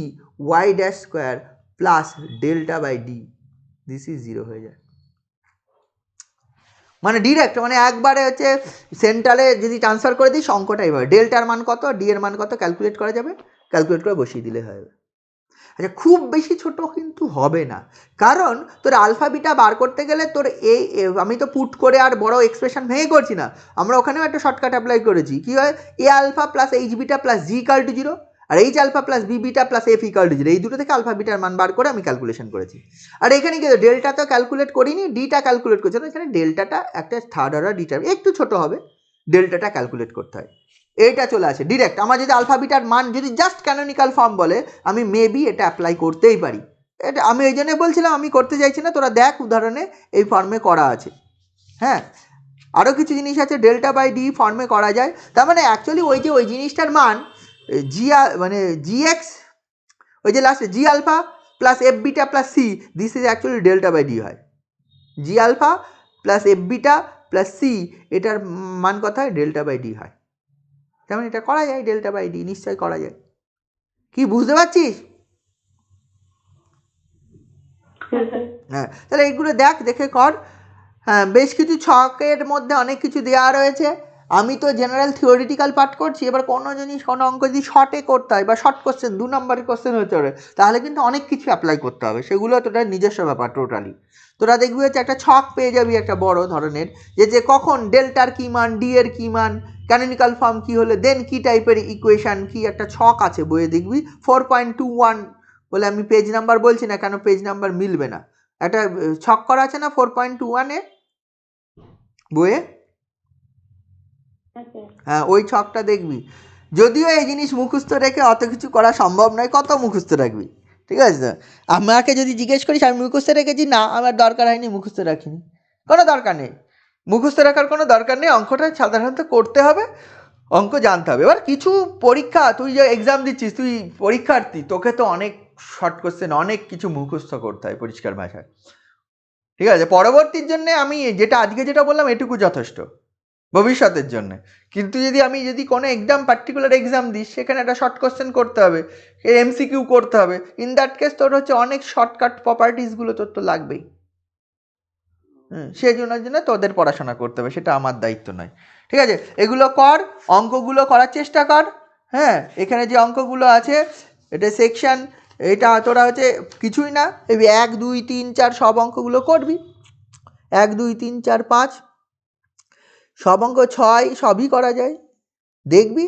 Y dash square plus delta by D, this is 0 হয়ে যায়। মানে ডিরেক্ট, মানে একবারে হচ্ছে সেন্টারে যদি ট্রান্সফার করে দিই, অঙ্কটা এইভাবে ডেল্টার মান কত, ডি এর মান কত ক্যালকুলেট করা যাবে, ক্যালকুলেট করে বসিয়ে দিলে হবে। আচ্ছা, খুব বেশি ছোট কিন্তু হবে না, কারণ তোর আলফা বিটা বার করতে গেলে তোর আমি তো পুট করে আর বড় এক্সপ্রেশন ভেঙে করছি না, আমরা ওখানেও একটা শর্টকাট অ্যাপ্লাই করেছি। কি হয়, এ alpha plus H beta plus G equal to 0, আর H alpha plus B beta plus F equal to 0, এই দুটো থেকে আলফা বিটার মান বার করে আমি ক্যালকুলেশন করেছি। আর এখানে কি ডেল্টা তো ক্যালকুলেট করিনি, ডিটা ক্যালকুলেট করছি, এখানে ডেল্টাটা একটা থার্ড অর্ডার ডিটার একটু ছোট হবে, ডেল্টাটা ক্যালকুলেট করতে হয়। এইটা চলে আসে ডিরেক্ট। আমার যদি আলফা বিটার মান যদি জাস্ট ক্যানোনিক্যাল ফর্ম বলে, আমি মেবি এটা অ্যাপ্লাই করতেই পারি। এটা আমি এই জন্যই বলছিলাম, আমি করতে চাইছি না, তোরা দেখ উদাহরণে এই ফর্মে করা আছে। হ্যাঁ, আরও কিছু জিনিস আছে ডেল্টা বাই ডি ফর্মে করা যায়। তার মানে অ্যাকচুয়ালি ওই জিনিসটার মান মানে জিএক্স, ওই যে লাস্টে G alpha plus F beta plus C, this is actually delta by D হয়। G alpha plus F beta plus C, এটার মান কথা হয় ডেল্টা বাই ডি হয়। তেমন এটা করা যায়, ডেল্টা বাই ডি নিশ্চয়ই করা যায়। কি বুঝতে পারছিস? হ্যাঁ, তাহলে এইগুলো দেখে কর। হ্যাঁ, বেশ কিছু ছকের মধ্যে অনেক কিছু দেওয়া রয়েছে। আমি তো জেনারেল থিওরিটিক্যাল পার্ট করছি, এবার কোনো জিনিস কোনো অঙ্ক যদি শর্টে করতে হয় বা শর্ট কোশ্চেন 2 নম্বরের কোশ্চেন হতে হবে, তাহলে কিন্তু অনেক কিছু অ্যাপ্লাই করতে হবে, সেগুলো তোদের নিজস্ব ব্যাপার টোটালি। তোরা দেখবি হচ্ছে একটা ছক পেয়ে যাবি একটা বড় ধরনের, যে কখন ডেল্টার কী মান, ডি এর কী মান, ক্যানোনিক্যাল ফর্ম কী হলে দেন কী টাইপের ইকুয়েশান, কি একটা ছক আছে বইয়ে দেখবি 4.21 বলে, আমি পেজ নাম্বার বলছি না, কেন পেজ নাম্বার মিলবে না, একটা ছক করা আছে না 4.21-এ বইয়ে। হ্যাঁ, ওই ছকটা দেখবি। যদিও এই জিনিস মুখস্থ রেখে অত কিছু করা সম্ভব নয়, কত মুখস্থ রাখবি, ঠিক আছে তো? আমাকে যদি জিজ্ঞেস করিস আমি মুখস্থ রেখেছি, না আমার দরকার হয়নি, মুখস্থ রাখিনি, কোনো দরকার নেই, মুখস্থ রাখার কোনো দরকার নেই। অঙ্কটা সাধারণত করতে হবে, অঙ্ক জানতে হবে। এবার কিছু পরীক্ষা, তুই যে এক্সাম দিচ্ছিস, তুই পরীক্ষার্থী, তোকে তো অনেক শর্ট কোশ্চেন অনেক কিছু মুখস্থ করতে হয় পরিষ্কার ভাষায়, ঠিক আছে? পরবর্তীর জন্য আমি আজকে যেটা বললাম এটুকু যথেষ্ট ভবিষ্যতের জন্য। কিন্তু যদি কোনো পার্টিকুলার এক্সাম দিস, সেখানে একটা শর্ট কোশ্চেন করতে হবে, এমসিকিউ করতে হবে, ইন দ্যাট কেস তোর হচ্ছে অনেক শর্টকাট প্রপার্টিসগুলো তোর তো লাগবেই। সেই জন্য তোদের পড়াশোনা করতে হবে, সেটা আমার দায়িত্ব নয়, ঠিক আছে? এগুলো কর, অঙ্কগুলো করার চেষ্টা কর। হ্যাঁ, এখানে যে অঙ্কগুলো আছে, এটা সেকশন, এটা তোরা হচ্ছে কিছুই না, এই 1 2 3 4 সব অঙ্কগুলো করবি, 1 2 3 4 5 সব অঙ্ক, 6 সবই করা যায়, দেখবি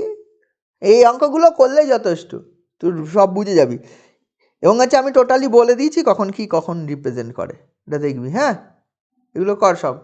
এই অঙ্কগুলো করলেই যথেষ্ট, তুই সব বুঝে যাবি। এবং হচ্ছে আমি টোটালি বলে দিয়েছি কখন কি কখন রিপ্রেজেন্ট করে, এটা দেখবি। হ্যাঁ, এগুলো কর সব।